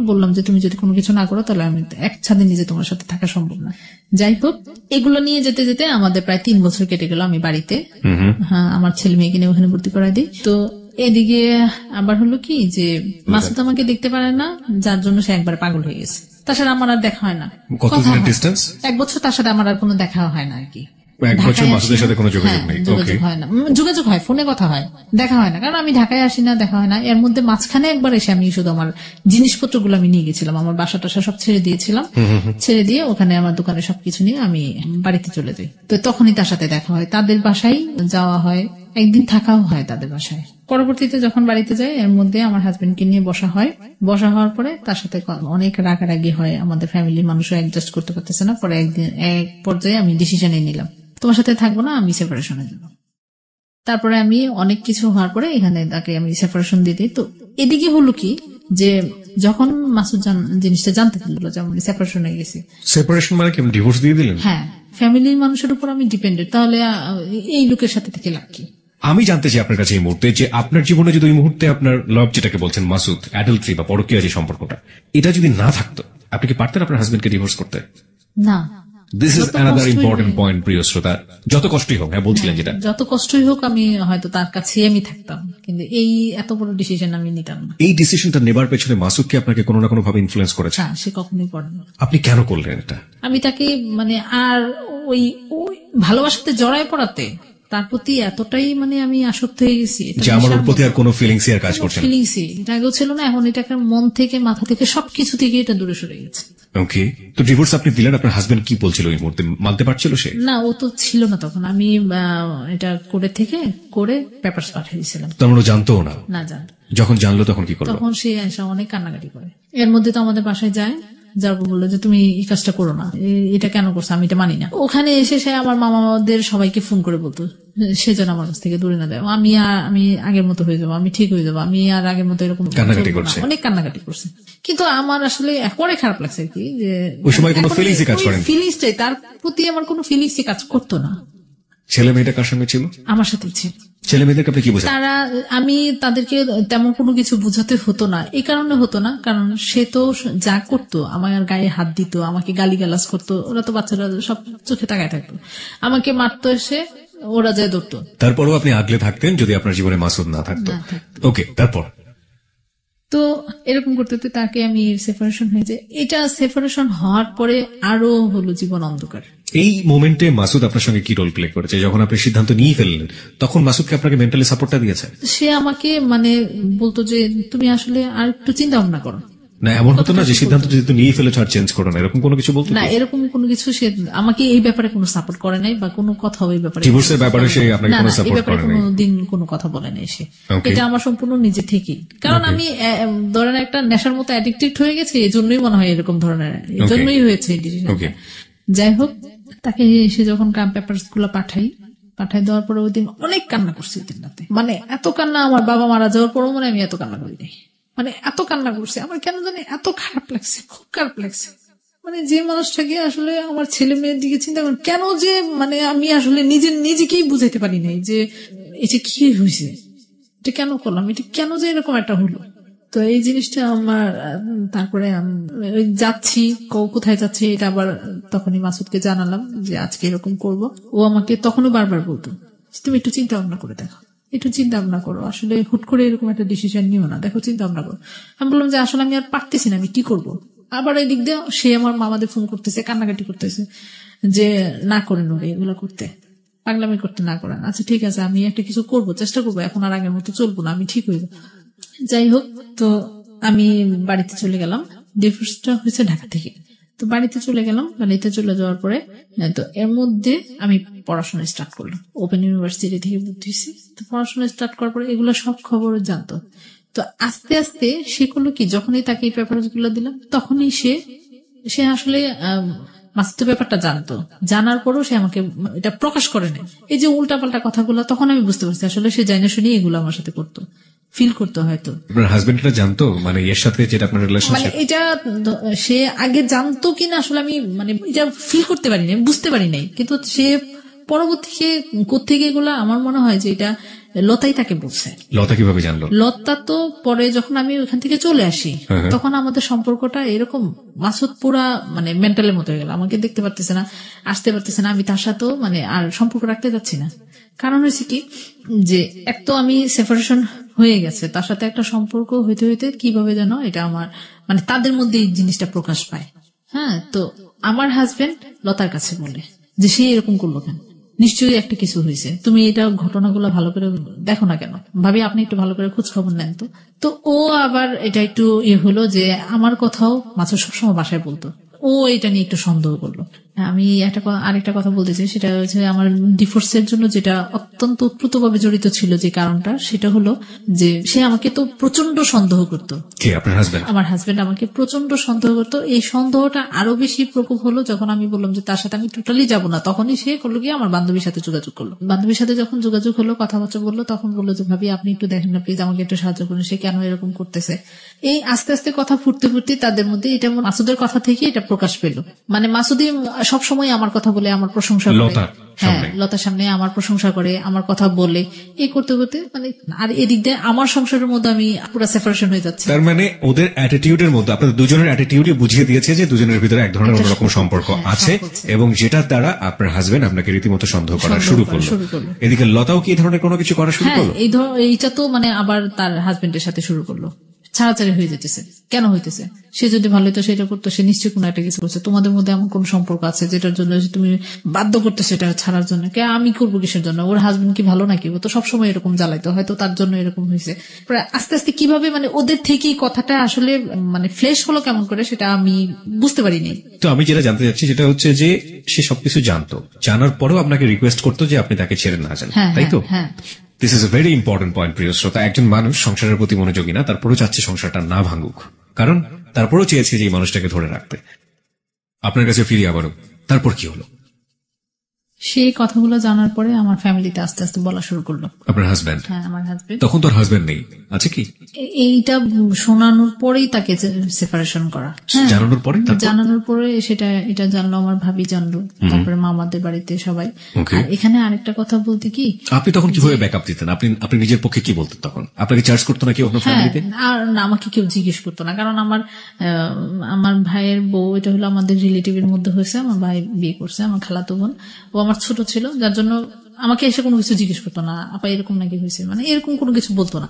বললাম যে তুমি যদি কোনো কিছু না করো তাহলে আমি এক ছাদে নিজে তোমার সাথে থাকা সম্ভব না। যাই হোক, এগুলো নিয়ে যেতে যেতে আমাদের প্রায় 3 বছর কেটে গেল আমি বাড়িতে। হ্যাঁ, আমার ছেলে মেয়েকে নিয়ে ওখানে ভর্তি করাই দিই। তো এদিকে আবার হলো কি যে মাসুদ আমাকে দেখতে পারে না, যার জন্য সে একবার পাগল হয়ে গেছে। তার সাথে আমার আর দেখা হয় না, 1 বছর তার সাথে আমার আর কোনো দেখা হয় না আর কি। 1 বছর মাসুদের সাথে কোনো যোগাযোগ নেই? যোগাযোগ হয় না, যোগাযোগ হয়, ফোনে কথা হয়, দেখা হয় না, কারণ আমি ঢাকায় আসি না, দেখা হয় না। এর মধ্যে মাঝখানে একবার এসে আমি শুধু আমার জিনিসপত্রগুলো আমি নিয়ে গেছিলাম, আমার বাসা টাসা সব ছেড়ে দিয়েছিলাম, ছেড়ে দিয়ে ওখানে আমার দোকানে সবকিছু নিয়ে আমি বাড়িতে চলে যাই। তো তখনই তার সাথে দেখা হয়, তাদের বাসায় যাওয়া হয়, একদিন থাকাও হয় তাদের বাসায়। পরবর্তীতে যখন বাড়িতে যাই, এর মধ্যে আমার হাজবেন্ডকে নিয়ে বসা হয়, বসা হওয়ার পরে তার সাথে অনেক রাগারাগি হয়, আমাদের ফ্যামিলির মানুষও অ্যাডজাস্ট করতে পারতেছে না। পরে একদিন এক পর্যায়ে আমি ডিসিশন নিলাম, তোমার সাথে থাকবো না, আমি সেপারেশনে যাব। তারপরে আমি অনেক কিছু হওয়ার পরে এখানে তাকে আমি সেপারেশন দিয়ে দিই। তো এদিকে হলো কি যে যখন মাসুদ জিনিসটা জানতে পারলো যে আমি সেপারেশন হয়ে গেছি। সেপারেশন মানে কি, ডিভোর্স দিয়ে দিলেন? হ্যাঁ, ফ্যামিলির মানুষের উপর আমি ডিপেন্ডেন্ট, তাহলে এই লোকের সাথে থেকে লাভ কি? আমি জানতে চাই আপনার কাছে এই মুহূর্তে যে আপনার জীবনে যদি ওই মুহূর্তে আপনার লাভ, যেটাকে বলছেন মাসুদ, অ্যাডাল্ট্রি বা পরকীয়া যে সম্পর্কটা, এটা যদি না থাকতো, আপনি কি পারতেন আপনার হাজবেন্ডকে ডিভোর্স করতে? না। This is another important point, প্রিয় শ্রোতা। যত কষ্টই হোক, হ্যাঁ বলছিলেন যেটা, যত কষ্টই হোক আমি হয়তো তার কাছেই আমি থাকতাম, কিন্তু এই এত বড় ডিসিশন আমি নিতাম না। এই ডিসিশনটা নেবার পেছনে মাসুদ কি আপনাকে কোনো না কোনো ভাবে ইনফ্লুয়েন্স করেছে? হ্যাঁ, সে কখনোই করে না। আপনি কেন করলেন এটা? আমি তাকে আর ওই ভালোবাসাতে জড়ায় পড়াতে তার প্রতি এতটাই আমি আসক্ত হয়ে গেছি যে আমার ওর প্রতি আর কোনো ফিলিংসই আর কাজ করছে না। ফিলিংসই এটা আগেও ছিল না, এখন এটা মন থেকে, মাথা থেকে, সবকিছু থেকে এটা দূরে সরে গেছে। ওকে, তো ডিভোর্স আপনি দিলেন, আপনার হাজবেন্ড কি বলছিল ওই মুহূর্তে? মানতে পারছিল সে? না, ও তো ছিল না তখন। আমি এটা করে পেপারস পাঠিয়ে দিয়েছিলাম। তার মানে জানতো না? না, জানতো। যখন জানলো তখন কি করলো? তখন সে এসে অনেক কান্নাকাটি করে। এর মধ্যে তো আমাদের বাসায় যায়, যার বললো যে তুমি এই কাজটা করো না, এটা কেন করছো, আমি এটা মানি না। ওখানে এসে সে আমার মামাদের সবাইকে ফোন করে বলতো সে যেন আমার কাছ থেকে দূরে না দেয়, আমি আগের মতো হয়ে যাবো, আমি ঠিক হয়ে যাবো, আমি আর আগের মতো এরকম কান্নাকাটি করছে, অনেক কান্নাকাটি করছে। কিন্তু আমার আসলে পরে খারাপ লাগছে আর কি, যে ওই সময় কোনো ফিলিংসই কাজ করেনি। ফিলিংসটাই, তার প্রতি আমার কোনো ফিলিংসই কাজ করতো না। ছেলে মেয়েটা কার সঙ্গে ছিল? আমার সাথে ছিল। ছেলে মেয়েদেরকে আপনি কি বোঝান? আমি তাদেরকে তেমন কোনো কিছু বুঝাতে হতো না। এই কারণে হতো না, কারণ সে তো যা করতো, আমার গায়ে হাত দিত, আমাকে গালিগালাজ করতো, ওরা তো বাচ্চারা সব চোখে তাকায় থাকতো, আমাকে মারতো, এসে ওরা যায় ধরতো। তারপরও আপনি আগলে থাকতেন যদি আপনার জীবনে মাসুদ না থাকতো? ওকে, তারপর তো এরকম করতে তাকে আমি সেপারেশন হয়ে যায়। এটা সেপারেশন হওয়ার পরে আরো হলো জীবন অন্ধকার। এই মোমেন্টে মাসুদ আপনার সঙ্গে কি রোল প্লে করেছে? যখন আপনি সিদ্ধান্ত নিয়ে ফেললেন তখন মাসুদকে আপনাকে মেন্টালি সাপোর্টটা দিয়েছে? সে আমাকে বলতো যে তুমি আসলে আর একটু চিন্তা ভাবনা করো। না, এমন হতো না যে সিদ্ধান্ত যেহেতু নিয়ে ফেলেছো আর চেঞ্জ করো না, এরকম কোনো কিছু বলতো না? এরকম কোনো কিছু সে আমাকে এই ব্যাপারে কোনো সাপোর্ট করে নাই, বা কোনো কথা ওই ব্যাপারে, ডিভোর্সের ব্যাপারে সে আপনাকে কোনো সাপোর্ট করে নাই? কোনোদিন কোনো কথা বলে নাই সে। এটা আমার সম্পূর্ণ নিজে থেকেই, কারণ আমি ধরেন একটা নেশার মতো অ্যাডিক্টেড হয়ে গেছে, এই জন্যই মনে হয় এরকম ধরনের, এই জন্যই হয়েছে এই ডিসিশনটা। যাই হোক, তাকে এসে যখন পেপারস গুলো পাঠাই দেওয়ার পরে ওই দিন অনেক কান্না করছি। ওই দিন রাতে এত কান্না, আমার বাবা মারা যাওয়ার পরও আমি এত কান্না করিনি। এত কান্না করছে, আমার কেন জানি এত খারাপ লাগছে, খুব খারাপ লাগছে। যে মানুষটাকে আসলে আমার ছেলে মেয়ের দিকে চিন্তা করেন, কেন যে আমি আসলে নিজেকেই বুঝাইতে পারি নাই যে এটা কি হয়েছে, এটা কেন করলাম, এটা কেন যে এরকম একটা হলো। তো এই জিনিসটা আমার, তারপরে যাচ্ছি, কোথায় যাচ্ছি এটা আবার তখনই মাসুদকে জানালাম যে আজকে এরকম করব। ও আমাকে তখনও বারবার বলতো তুমি একটু চিন্তা ভাবনা করে দেখো, একটু চিন্তা ভাবনা করো, আসলে হুট করে এরকম একটা ডিসিশন নিও না, দেখো চিন্তা ভাবনা করো। আমি বললাম যে আসলে আমি আর পারতেছি না, আমি কি করব। আবার এই দিক দিয়ে সে আমার মামাদের ফোন করতেছে, কান্নাকাটি করতেছে যে না করেন ওরে এগুলো করতে, পাগলামি করতে না করেন। আচ্ছা ঠিক আছে, আমি একটা কিছু করব, চেষ্টা করবো, এখন আর আগের মতো চলবো না, আমি ঠিক হইব। যাই হোক, তো আমি বাড়িতে চলে গেলাম। ডিভোর্সটা হয়েছে ঢাকা থেকে। তো বাড়িতে চলে গেলাম। বাড়িতে চলে যাওয়ার পরে তো এর মধ্যে আমি পড়াশোনা স্টার্ট করলাম, ওপেন ইউনিভার্সিটি থেকে ভর্তি হয়েছি। তো পড়াশোনা স্টার্ট করার পরে এগুলো সব খবর জানতো। তো আস্তে আস্তে সে করলো কি, যখনই তাকে এই পেপার গুলো দিলাম তখনই সে আসলে মাসুদ ব্যাপারটা জানতো। জানার পরও সে আমাকে এটা প্রকাশ করে না। এই যে উল্টাপাল্টা কথাগুলো, তখন আমি বুঝতে পারছি আসলে সে জানে শুনি এগুলো আমার সাথে করতো, ফিল করতে হয়তো। আপনার হাজবেন্ড এটা জানতো, এর সাথে যেটা আপনার রিলেশনশিপ, এটা সে আগে জানতো কিনা আসলে আমি এটা ফিল করতে পারি নাই, বুঝতে পারি নাই। কিন্তু সে পরবর্তীতে কোত্থেকে এগুলা, আমার মনে হয় যে এটা লতাই তাকে বলছে। লতা কিভাবে জানলো? লতা তো পরে যখন আমি ওখান থেকে চলে আসি, তখন আমাদের সম্পর্কটা এরকম, মাসুদ পুরা মেন্টালের মতো হয়ে গেল, আমাকে দেখতে পারতেছে না, আসতে পারতেছে না, আমি তার সাথেও আর সম্পর্ক রাখতে যাচ্ছি না। কারণ হয়েছে কি, যে এক তো আমি সেপারেশন হয়ে গেছে, তার সাথে একটা সম্পর্ক হইতে হইতে কিভাবে যেন এটা আমার তাদের মধ্যে এই জিনিসটা প্রকাশ পায়। হ্যাঁ, তো আমার হাজবেন্ড লতার কাছে বলে যে সে এরকম করলো কেন, নিশ্চয়ই একটা কিছু হয়েছে, তুমি এটা ঘটনাগুলো ভালো করে দেখো না কেন, ভাবি আপনি একটু ভালো করে খোঁজ খবর নেন। তো ও আবার এটা একটু হলো যে আমার কথাও মাসুদ সবসময় বাসায় বলতো, ও এটা নিয়ে একটু সন্দেহ করলো। আমি আরেকটা কথা বলতে চাই, সেটা হচ্ছে আমার ডিভোর্সের জন্য যেটা অত্যন্ত ওতপ্রোতভাবে জড়িত ছিল যে কারণটা, সেটা হলো যে সে আমাকে তো প্রচন্ড সন্দেহ করতো। আমার হাজবেন্ড আমাকে প্রচন্ড সন্দেহ করতো। এই সন্দেহটা আরো বেশি প্রকোপ হলো যখন আমি বললাম যে তার সাথে আমি টোটালি যাবো না। তখনই সে করলো কি, আমার বান্ধবীর সাথে যোগাযোগ করলো। বান্ধবীর সাথে যখন যোগাযোগ হলো, কথাবার্তা বললো, তখন বললো যে ভাবি আপনি একটু দেখেন না প্লিজ, আমাকে একটু সাহায্য করুন, সে কেন এরকম করতেছে। এই আস্তে আস্তে কথা ফুটতে ফুটতে তাদের মধ্যে এটা মাসুদের কথা থেকে এটা প্রকাশ পেল। মানে মাসুদি সবসময় আমার কথা বলে, আমার প্রশংসা করে, হ্যাঁ লতার সামনে আমার প্রশংসা করে, আমার কথা বলে, এই করতে করতে মানে আর এদিক দিয়ে আমার সংসারের মধ্যে আমি পুরো সেপারেশন হয়ে যাচ্ছে। তার মানে ওদের অ্যাটিটিউডের মধ্যে আপনাদের দুজনের অ্যাটিটিউডই বুঝিয়ে দিয়েছে যে দুজনের ভিতরে এক ধরনের অন্যরকম সম্পর্ক আছে, এবং যেটার দ্বারা আপনার হাজবেন্ড আপনাকে রীতিমতো সন্দেহ করা শুরু করলো। এদিকে লতাও কি এই ধরনের কোনো কিছু করা শুরু করলো? এইটা তো মানে আবার তার হাজবেন্ডের সাথে শুরু করলো, ছাড়াছাড়ি হয়ে যেতেছে। কেন হইতেছে? সে যদি ভালো হতো সেটা করতো, সে নিশ্চয়ই কোনো একটা কিছু করছে। তোমাদের মধ্যে এমন কোন সম্পর্ক আছে যেটার জন্য তুমি বাধ্য করতে সেটা ছাড়ার জন্য? কে আমি করবো কিসের জন্য? ওর হাজবেন্ড কি ভালো নাকি? ও তো সবসময় এরকম জ্বালাইতো, হয়তো তার জন্য এরকম হয়েছে। আস্তে আস্তে কিভাবে মানে ওদের থেকেই কথাটা আসলে মানে ফ্লেশ হলো কেমন করে সেটা আমি বুঝতে পারিনি। তো আমি যেটা জানতে চাচ্ছি সেটা হচ্ছে যে সে সবকিছু জানতো, জানার পরেও আপনাকে রিকোয়েস্ট করতো যে আপনি তাকে ছেড়ে না যান, তাই তো? হ্যাঁ। This is a very important point প্রিয় শ্রোতা। একজন মানুষ সংসারের প্রতি মনোযোগী না, তারপরেও চাচ্ছে সংসারটা না ভাঙুক, কারণ তারপরেও চেয়েছে যে এই মানুষটাকে ধরে রাখতে। আপনার কাছে ফিরি আবারও, তারপর কি হলো? সেই কথাগুলো জানার পরে আমার ফ্যামিলিতে আস্তে আস্তে বলা শুরু করলো। আপনার হাজবেন্ড? হ্যাঁ, আমার হাজবেন্ড। তখন তোর হাজবেন্ড নেই, আছে কি? এইটা শোনানোর পরেই তাকে সেপারেশন করা, জানানোর পরে সেটা এটা জানলো আমার ভাবি, জানলো, তারপরে মামাদের বাড়িতে সবাই। আর এখানে আরেকটা কথা বলতে কি, আপনি তখন কিভাবে ব্যাকআপ দিতেন? আপনি নিজের পক্ষে কি বলতেন তখন? আপনাকে চার্জ করতো না কেউ আপনার ফ্যামিলিতে? আর আমাকে কেউ জিজ্ঞেস করতো না, কারণ আমার ভাইয়ের বউ, এটা হলো আমাদের রিলেটিভের মধ্যে হয়েছে, আমার ভাই বিয়ে করছে, আমার খালাতো বোন, ও আমার ছোট ছিল, যার জন্য আমাকে এসে কোনো কিছু জিজ্ঞেস করতো না, আপা এরকম নাকি হয়েছে, মানে এরকম কোনো কিছু বলতো না,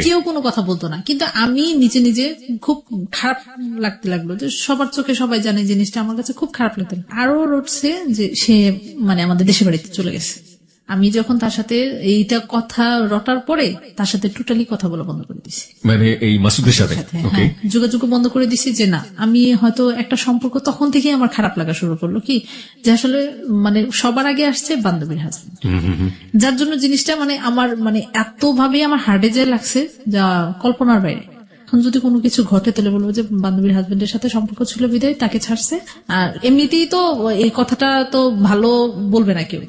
কেউ কোনো কথা বলতো না। কিন্তু আমি নিজে নিজে খুব খারাপ লাগতে লাগলো যে সবার চোখে সবাই জানে জিনিসটা, আমার কাছে খুব খারাপ লাগতো। আরো রটছে যে সে মানে আমাদের দেশের বাড়িতে চলে গেছে। আমি যখন তার সাথে এইটা কথা রটার পরে তার সাথে টোটালি কথা বলা বন্ধ করে দিছি, মানে এই মাসুদের সাথে যোগাযোগ বন্ধ করে দিছি। যে না, আমি হয়তো একটা সম্পর্ক তখন থেকে আমার খারাপ লাগা শুরু করলো কি, যে আসলে মানে সবার আগে আসছে বান্ধবীর হাজবেন্ড, যার জন্য জিনিসটা মানে আমার মানে এত ভাবে আমার হার্টে যে লাগছে যা কল্পনার বাইরে। এখন যদি কোনো কিছু ঘটে তাহলে বলবো যে বান্ধবীর হাজবেন্ডের সাথে সম্পর্ক ছিল বিদায় তাকে ছাড়ছে। আর এমনিতেই তো এই কথাটা তো ভালো বলবে না কেউ,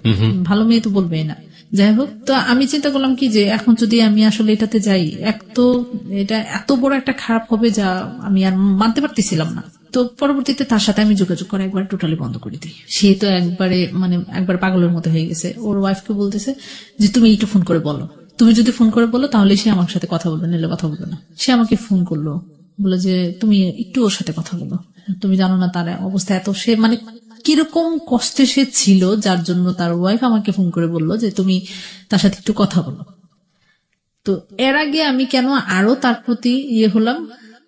ভালো মেয়ে তো বলবেই না। যাই হোক, তো আমি চিন্তা করলাম কি যে এখন যদি আমি আসলে এটাতে যাই, এক তো এটা এত বড় একটা খারাপ হবে যা আমি আর মানতে পারতেছিলাম না। তো পরবর্তীতে তার সাথে আমি যোগাযোগ করা একবার টোটালি বন্ধ করে দিই। সে তো একবার পাগলের মতো হয়ে গেছে। ওর ওয়াইফকে বলতেছে যে তুমি একটু ফোন করে বলো, তুমি যদি ফোন করে বলো তাহলে সে আমার সাথে কথা বলবে, নাহলে কথা বলবে না। সে আমাকে ফোন করলো, বলে যে তুমি একটু ওর সাথে কথা বলো, তুমি জানো না তার অবস্থা এত, সে মানে কিরকম কষ্টে সে ছিল, যার জন্য তার ওয়াইফ আমাকে ফোন করে বললো যে তুমি তার সাথে একটু কথা বলো। তো এর আগে আমি কেন আরো তার প্রতি হলাম,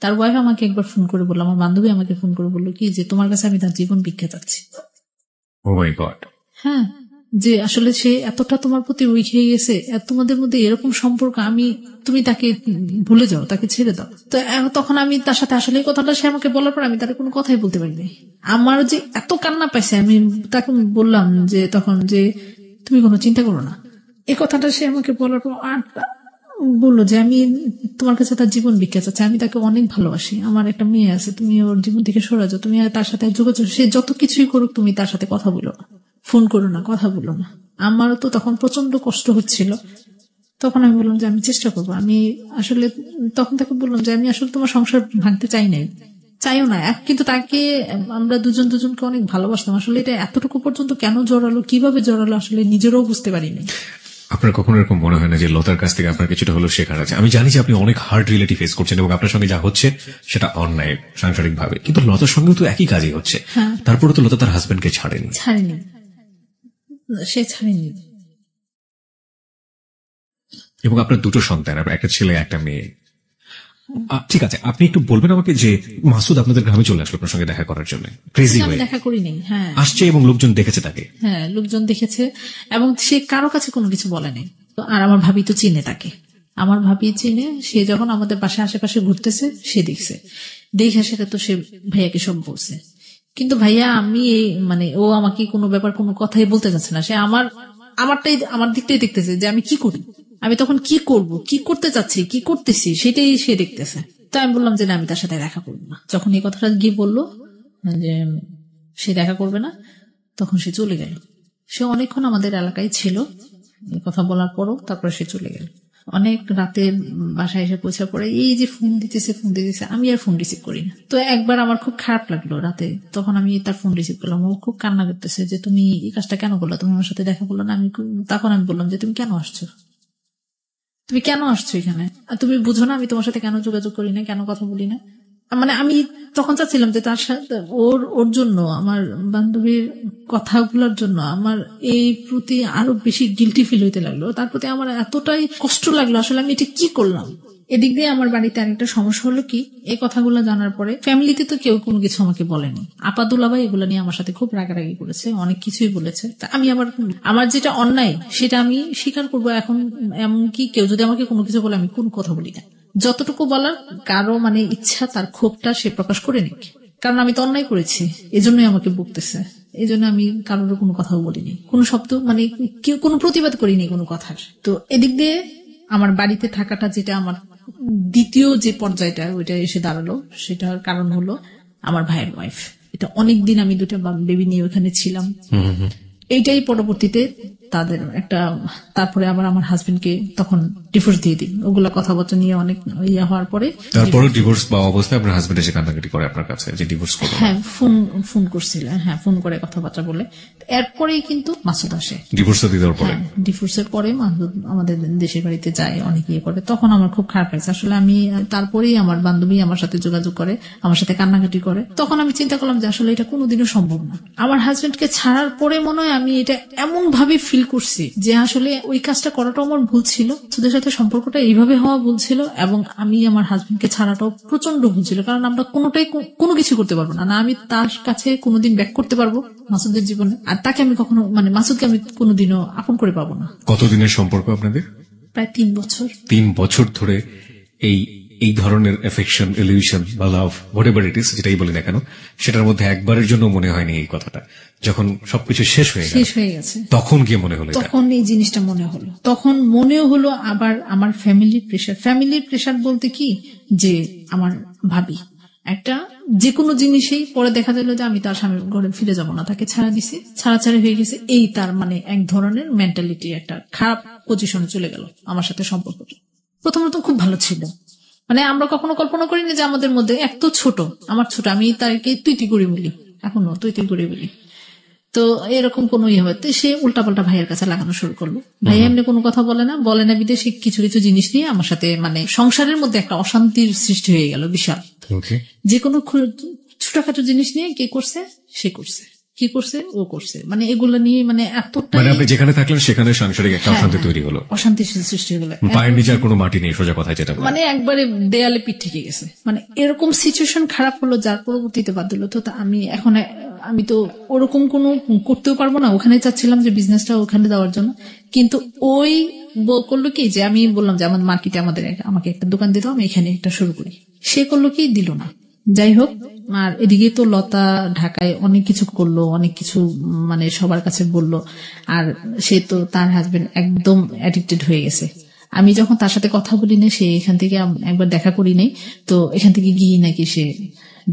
তার ওয়াইফ আমাকে একবার ফোন করে বললো, আমার বান্ধবী আমাকে ফোন করে বললো কি যে তোমার কাছে আমি তার জীবন ভিক্ষা চাচ্ছি। Oh my God! হ্যাঁ, যে আসলে সে এতটা তোমার প্রতি উইক হয়ে গেছে, তোমাদের মধ্যে এরকম সম্পর্ক, তুমি তাকে ভুলে যাও, তাকে ছেড়ে দাও। তো তখন আমি তার সাথে আসলে এই কথাটা সে আমাকে বলার পর আমি তার কোনো কথাই বলতে পারিনি। আমার যে এত কান্না পাইছে, আমি তাকে বললাম যে তখন যে তুমি কোনো চিন্তা করো না। এই কথাটা সে আমাকে বলার পর আর বললো যে আমি তোমার কাছে তার জীবন ভিক্ষা চাচ্ছি, আমি তাকে অনেক ভালোবাসি, আমার একটা মেয়ে আছে, তুমি ওর জীবন থেকে সরে যাও, তুমি তার সাথে যোগাযোগ, সে যত কিছুই করুক তুমি তার সাথে কথা বলো না, ফোন করো না, কথা বলো না। আমারও তো তখন প্রচন্ড কষ্ট হচ্ছিল। তখন আমি বললাম যে আমি চেষ্টা করবো। আমি আসলে তখন তাকে বললাম যে আমি আসলে তোমার সংসার ভাঙতে চাইও না, কিন্তু তাকে আমরা দুজনকে অনেক ভালোবাসতাম। আসলে এটা এতটুকু পর্যন্ত কেন জড়ালো, কিভাবে জড়ালো, আসলে নিজেরও বুঝতে পারিনি। আপনার কখনো এরকম মনে হয় না যে লতার কাছ থেকে আপনার কিছুটা হলো শেখার আছে? আমি জানি যে আপনি অনেক হার্ড রিলেটিভ ফেস করছেন এবং আপনার সঙ্গে যা হচ্ছে সেটা অন্যায় সাংসারিক ভাবে, কিন্তু লতার সঙ্গেও তো একই কাজই হচ্ছে। তারপরে তো লতা তার হাজবেন্ডকে ছাড়েনি। সে ছাড়েনি। এবং আপনার দুটো সন্তান, একটা ছেলে একটা মেয়ে। ঠিক আছে, আপনি একটু বলবেন আমাকে যে মাসুদ আপনাদের গ্রামে চলে আসলো আপনার সঙ্গে দেখা করার জন্য? ক্রেজি হয়ে দেখা করিনি। হ্যাঁ, আসছে এবং লোকজন দেখেছে তাকে। হ্যাঁ, লোকজন দেখেছে এবং সে কারো কাছে কোনো কিছু বলেনি। আর আমার ভাবি তো চিনে তাকে, আমার ভাবি চিনে। সে যখন আমাদের পাশে আশেপাশে ঘুরতেছে সে দেখে সেটা তো সে ভাইয়াকে সব বলছে। কিন্তু ভাইয়া আমি মানে ও আমাকে কোনো ব্যাপার কোনো কথাই বলতে যাচ্ছে না। সে আমার দিকটাই দেখতেছে যে আমি কি করি, আমি তখন কি করব, কি করতে চাচ্ছি, কি করতেছি, সেটাই সে দেখতেছে। তো আমি বললাম যে না, আমি তার সাথে দেখা করবো না। যখন এই কথাটা গিয়ে বললো যে সে দেখা করবে না, তখন সে চলে গেল। সে অনেকক্ষণ আমাদের এলাকায় ছিল, এই কথা বলার পরও তারপরে সে চলে গেল। অনেক রাতের বাসায় এসে পৌঁছা পড়ে এই যে ফোন দিতেছে আমি আর ফোন রিসিভ করি না। তো একবার আমার খুব খারাপ লাগলো রাতে, তখন আমি তার ফোন রিসিভ করলাম। ও খুব কান্না করতেছে যে তুমি এই কাজটা কেন করলো, তুমি আমার সাথে দেখা করলো না। তখন আমি বললাম যে তুমি কেন আসছো এখানে, তুমি বুঝো না আমি তোমার সাথে কেন যোগাযোগ করি না, কেন কথা বলি না। মানে আমি তখন চাচ্ছিলাম যে তার সাথে ওর জন্য, আমার বান্ধবীর কথাগুলোর জন্য আমার এই প্রতি আরো বেশি গিল্টি ফিল হইতে লাগলো, তার প্রতি আমার এতটাই কষ্ট লাগলো। আসলে আমি এটা কি করলাম। এদিক দিয়ে আমার বাড়িতে আরেকটা সমস্যা হলো কি, এই কথাগুলো জানার পরে ফ্যামিলিতে তো কেউ কোনো কিছু আমাকে বলেনি। আপাদুলাভাই এগুলো নিয়ে আমার সাথে খুব রাগারাগি করেছে, অনেক কিছুই বলেছে। তা আমি আবার আমার যেটা অন্যায় সেটা আমি স্বীকার করবো। এখন এমনকি কেউ যদি আমাকে কোনো কিছু বলে আমি কোন কথা বলি না, যতটুকু বলার কারো মানে ইচ্ছা তার ক্ষোভটা সে প্রকাশ করে নিক, কারণ আমি তো অন্যায় করেছি, এজন্যই আমাকে বকতেছে। এই জন্য আমি কারোর কোনো কথাও বলিনি, কোনো শব্দ মানে কেউ কোনো প্রতিবাদ করিনি কোনো কথার। তো এদিক দিয়ে আমার বাড়িতে থাকাটা যেটা আমার দ্বিতীয় যে পর্যায়টা ওইটা এসে দাঁড়ালো, সেটার কারণ হলো আমার ভাইয়ের ওয়াইফ। এটা অনেকদিন আমি দুটো বেবি নিয়ে ওখানে ছিলাম, এইটাই পরবর্তীতে তাদের একটা, তারপরে আবার আমার হাজবেন্ডকে তখন ডিভোর্স দিয়ে দিই। ওগুলা কথাবার্তা নিয়ে অনেক ইয়ে হওয়ার পরে তারপরে ডিভোর্স পাওয়া অবস্থায় আপনার হাজবেন্ড এসে কান্নাকাটি করে আপনার কাছে যে ডিভোর্স করো। হ্যাঁ, ফোন করছিলেন, হ্যাঁ ফোন করে কথাবার্তা বলে। এরপরেই কিন্তু মাসুদ আসে ডিভোর্সের পরে মাসুদ আমাদের দেশের বাড়িতে যায়, অনেক ইয়ে করে। তখন আমার খুব খারাপ লাগছে আসলে। আমি তারপরেই আমার বান্ধবী আমার সাথে যোগাযোগ করে, আমার সাথে কান্নাকাটি করে। তখন আমি চিন্তা করলাম যে আসলে এটা কোনোদিনও সম্ভব না। আমার হাজবেন্ডকে ছাড়ার পরে মনে হয় আমি এটা এমন ভাবে ফিল করছি যে আসলে ওই কাজটা করাটা আমার ভুল ছিল, সুদের সাথে সম্পর্কটা এইভাবে হওয়া ভুল ছিল, এবং আমি আমার হাজবেন্ডকে ছাড়াটাও প্রচন্ড ভুল ছিল। কারণ আমরা কোনোটাই কোনো কিছু করতে পারবো না, না আমি তার কাছে কোনোদিন ব্যাক করতে পারবো মাসুদের জীবনে, আর তাকে আমি কখনো মানে মাসুদকে আমি কোনোদিনও আপন করে পাবো না। কতদিনের সম্পর্ক আপনাদের? প্রায় 3 বছর। 3 বছর ধরে এই ধরনের এফেকশন, ইলিউশন বা লাভ, হোয়াটএভার ইট ইজ, যেটাই বলি না কেন, সেটার মধ্যে একবারের জন্য মনে হয়নি এই কথাটা। যখন সবকিছু শেষ হয়ে গেছে তখন গিয়ে মনে হলো, তখন এই জিনিসটা মনে হলো, তখন মনেও হলো। আবার আমার ফ্যামিলির প্রেশার বলতে কি, যে আমার ভাবি একটা যে কোনো জিনিসেই পরে দেখা গেল যে আমি তার স্বামীর ঘরে ফিরে যাব না, তাকে ছাড়া দিছি, ছাড়াছাড়ি হয়ে গেছে, এই তার মানে এক ধরনের মেন্টালিটি, একটা খারাপ পজিশনে চলে গেল আমার সাথে সম্পর্কটা। প্রথমত খুব ভালো ছিল, মানে আমরা কখনো কল্পনা করিনি যে আমাদের মধ্যে এত ছোট, আমার ছোট, আমি তাকে তুই করে বলি, এখনো তুই করে বলি, তো এরকম কোন ইয়ে হবে। সে উল্টাপাল্টা ভাইয়ের কাছে লাগানো শুরু করলো। ভাই এমনি কোনো কথা বলে না বিদেশে কিছু কিছু জিনিস নিয়ে আমার সাথে মানে সংসারের মধ্যে একটা অশান্তির সৃষ্টি হয়ে গেল বিশাল। যে কোনো ছোটখাটো জিনিস নিয়ে কে করছে, সে করছে, কি করছে, ও করছে, মানে এগুলো নিয়ে মানে এতটা, মানে আপনি যেখানে থাকলেন সেখানে সাংসারিক একটা অশান্তি তৈরি হলো, অশান্তির সৃষ্টি হলো। পায়ের নিচে আর কোনো মাটি নেই, সোজা কথা যেটা, মানে একবারে দেয়ালে পিঠ থেকে গেছে। মানে এরকম সিচুয়েশন খারাপ হলো, যার পরবর্তীতে বাদ দিল। তো আমি তো ওরকম কোনো করতেও পারবো না, ওখানে চাচ্ছিলাম যে বিজনেসটা ওখানে দেওয়ার জন্য। কিন্তু ওই করলো কি, যে আমি বললাম যে আমার মার্কেটে আমাকে একটা দোকান দিল, আমি এখানে একটা শুরু করি। সে করলো কি, দিল না। যাই হোক, আর এদিকে তো লতা ঢাকায় অনেক কিছু করলো, অনেক কিছু মানে সবার কাছে বললো। আর সে তো তার হাজবেন্ড একদম অ্যাডিক্টেড হয়ে গেছে। আমি যখন তার সাথে কথা বলি না, সে এখান থেকে একবার দেখা করি নাই, তো এখান থেকে গিয়ে নাকি সে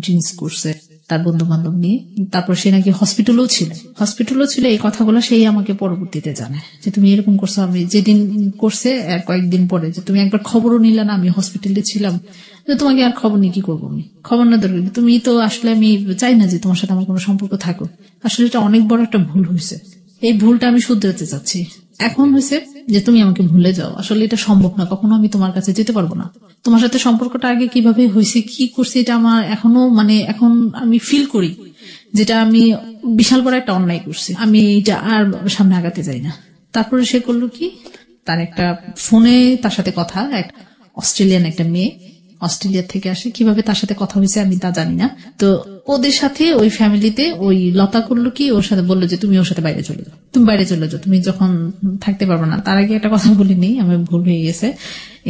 ড্রিঙ্কস করছে তার বন্ধু বান্ধব নিয়ে। তারপর সে নাকি হসপিটালও ছিল। এই কথাগুলো সেই আমাকে পরবর্তীতে জানায় যে তুমি এরকম করছো। আমি যেদিন করছে আর কয়েকদিন পরে, যে তুমি একবার খবরও নিলে না, আমি হসপিটালে ছিলাম, যে তোমাকে আর খবর নিয়ে কি করবো, আমি খবর না দরকার, তুমি তো আসলে, আমি চাই না যে তোমার সাথে আমার কোনো সম্পর্ক থাকো। আসলে এটা অনেক বড় একটা ভুল হয়েছে, এই ভুলটা আমি শুধরাতে চাচ্ছি। এখন হয়েছে যে তুমি আমাকে ভুলে যাও, আসলে এটা সম্ভব না, কখনো আমি তোমার কাছে যেতে পারবো না। তোমার সাথে সম্পর্কটা আগে কিভাবে হয়েছে, কি করছে, এটা আমার এখনো মানে এখন আমি ফিল করি যেটা আমি বিশাল বড় একটা অন্যায় করছি, আমি এটা আর সামনে আগাতে যাই না। তারপরে সে করলো কি, তার একটা ফোনে তার সাথে কথা, এক অস্ট্রেলিয়ান একটা মেয়ে অস্ট্রেলিয়া থেকে আসে, কিভাবে তার সাথে কথা হয়েছে আমি তা জানি না। তো ওদের সাথে ওই ফ্যামিলিতে ওই লতা করলো কি, ওর সাথে বললো যে তুমি ওর সাথে বাইরে চলে যাও, তুমি যখন থাকতে পারবে না। তার আগে একটা কথা বলিনি, আমি ভুল হয়ে গেছে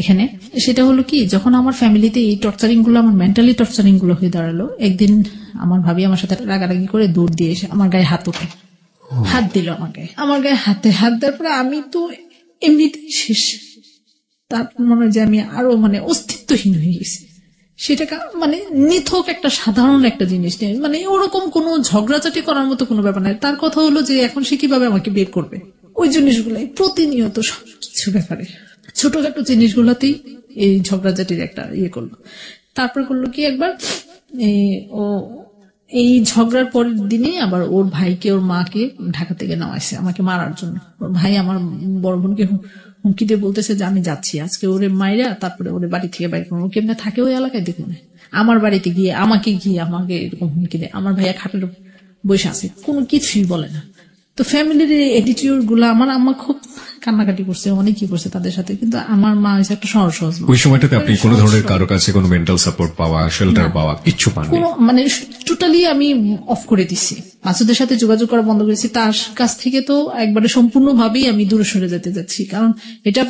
এখানে। সেটা হলো কি, যখন আমার ফ্যামিলিতে এই টর্চারিং গুলো, আমার মেন্টালি টর্চারিং গুলো হয়ে দাঁড়ালো, একদিন আমার ভাবি আমার সাথে রাগারাগি করে দৌড় দিয়ে এসে আমার গায়ে হাত দিল, আমার গায়ে হাত দেওয়ার পরে আমি তো এমনিতেই শেষ। তারপর মনে হয় যে আমি আরো মানে অস্তিত্বহীন হয়ে গেছি। সেটা মানে নিথক একটা সাধারণ একটা জিনিস নেই, মানে ওরকম কোনো ঝগড়াঝাটি করার মতো কোনো ব্যাপার নাই। তার কথা হলো যে এখন সে কিভাবে আমাকে বের করবে, ওই জিনিসগুলাই প্রতিনিয়ত সবকিছু ব্যাপারে। ছোটখাটো জিনিসগুলোতেই এই ঝগড়াঝাটির একটা ইয়ে করলো। তারপর করলো কি একবার ও এই ঝগড়ার পরের দিনে আবার ওর ভাইকে ওর মাকে ঢাকা থেকে নামাইছে আমাকে মারার জন্য। ওর ভাই আমার বড় বোনকে হুমকি দিয়ে বলতেছে যে আমি যাচ্ছি আজকে ওরে মাইরা তারপরে ওরে বাড়ি থেকে বাইরে করবো। কেমনে থাকে ওই এলাকায় দেখুন, আমার বাড়িতে গিয়ে আমাকে এরকম হুমকি দেয়। আমার ভাইয়া খাটের বসে আছে, কোনো কিছুই বলে না। তো ফ্যামিলির এটিটিউড গুলা আমার আম্মা খুব কান্নাকাটি করছে, অনেকই করছে তাদের সাথে, কিন্তু আমার মা হচ্ছে একটা সহজ সহজ। ওই সময়টাতে আপনি কোনো ধরনের কারো কাছে কোনো মেন্টাল সাপোর্ট পাওয়া, শেল্টার পাওয়া কিচ্ছু পাননি? মানে টোটালি আমি অফ করে দিছি, মাসুদের সাথে যোগাযোগ করা বন্ধ করেছি। তার কাছ থেকে তো একবারে সম্পূর্ণভাবেই আমি দূরে সরে যেতে যাচ্ছি, কারণ এটা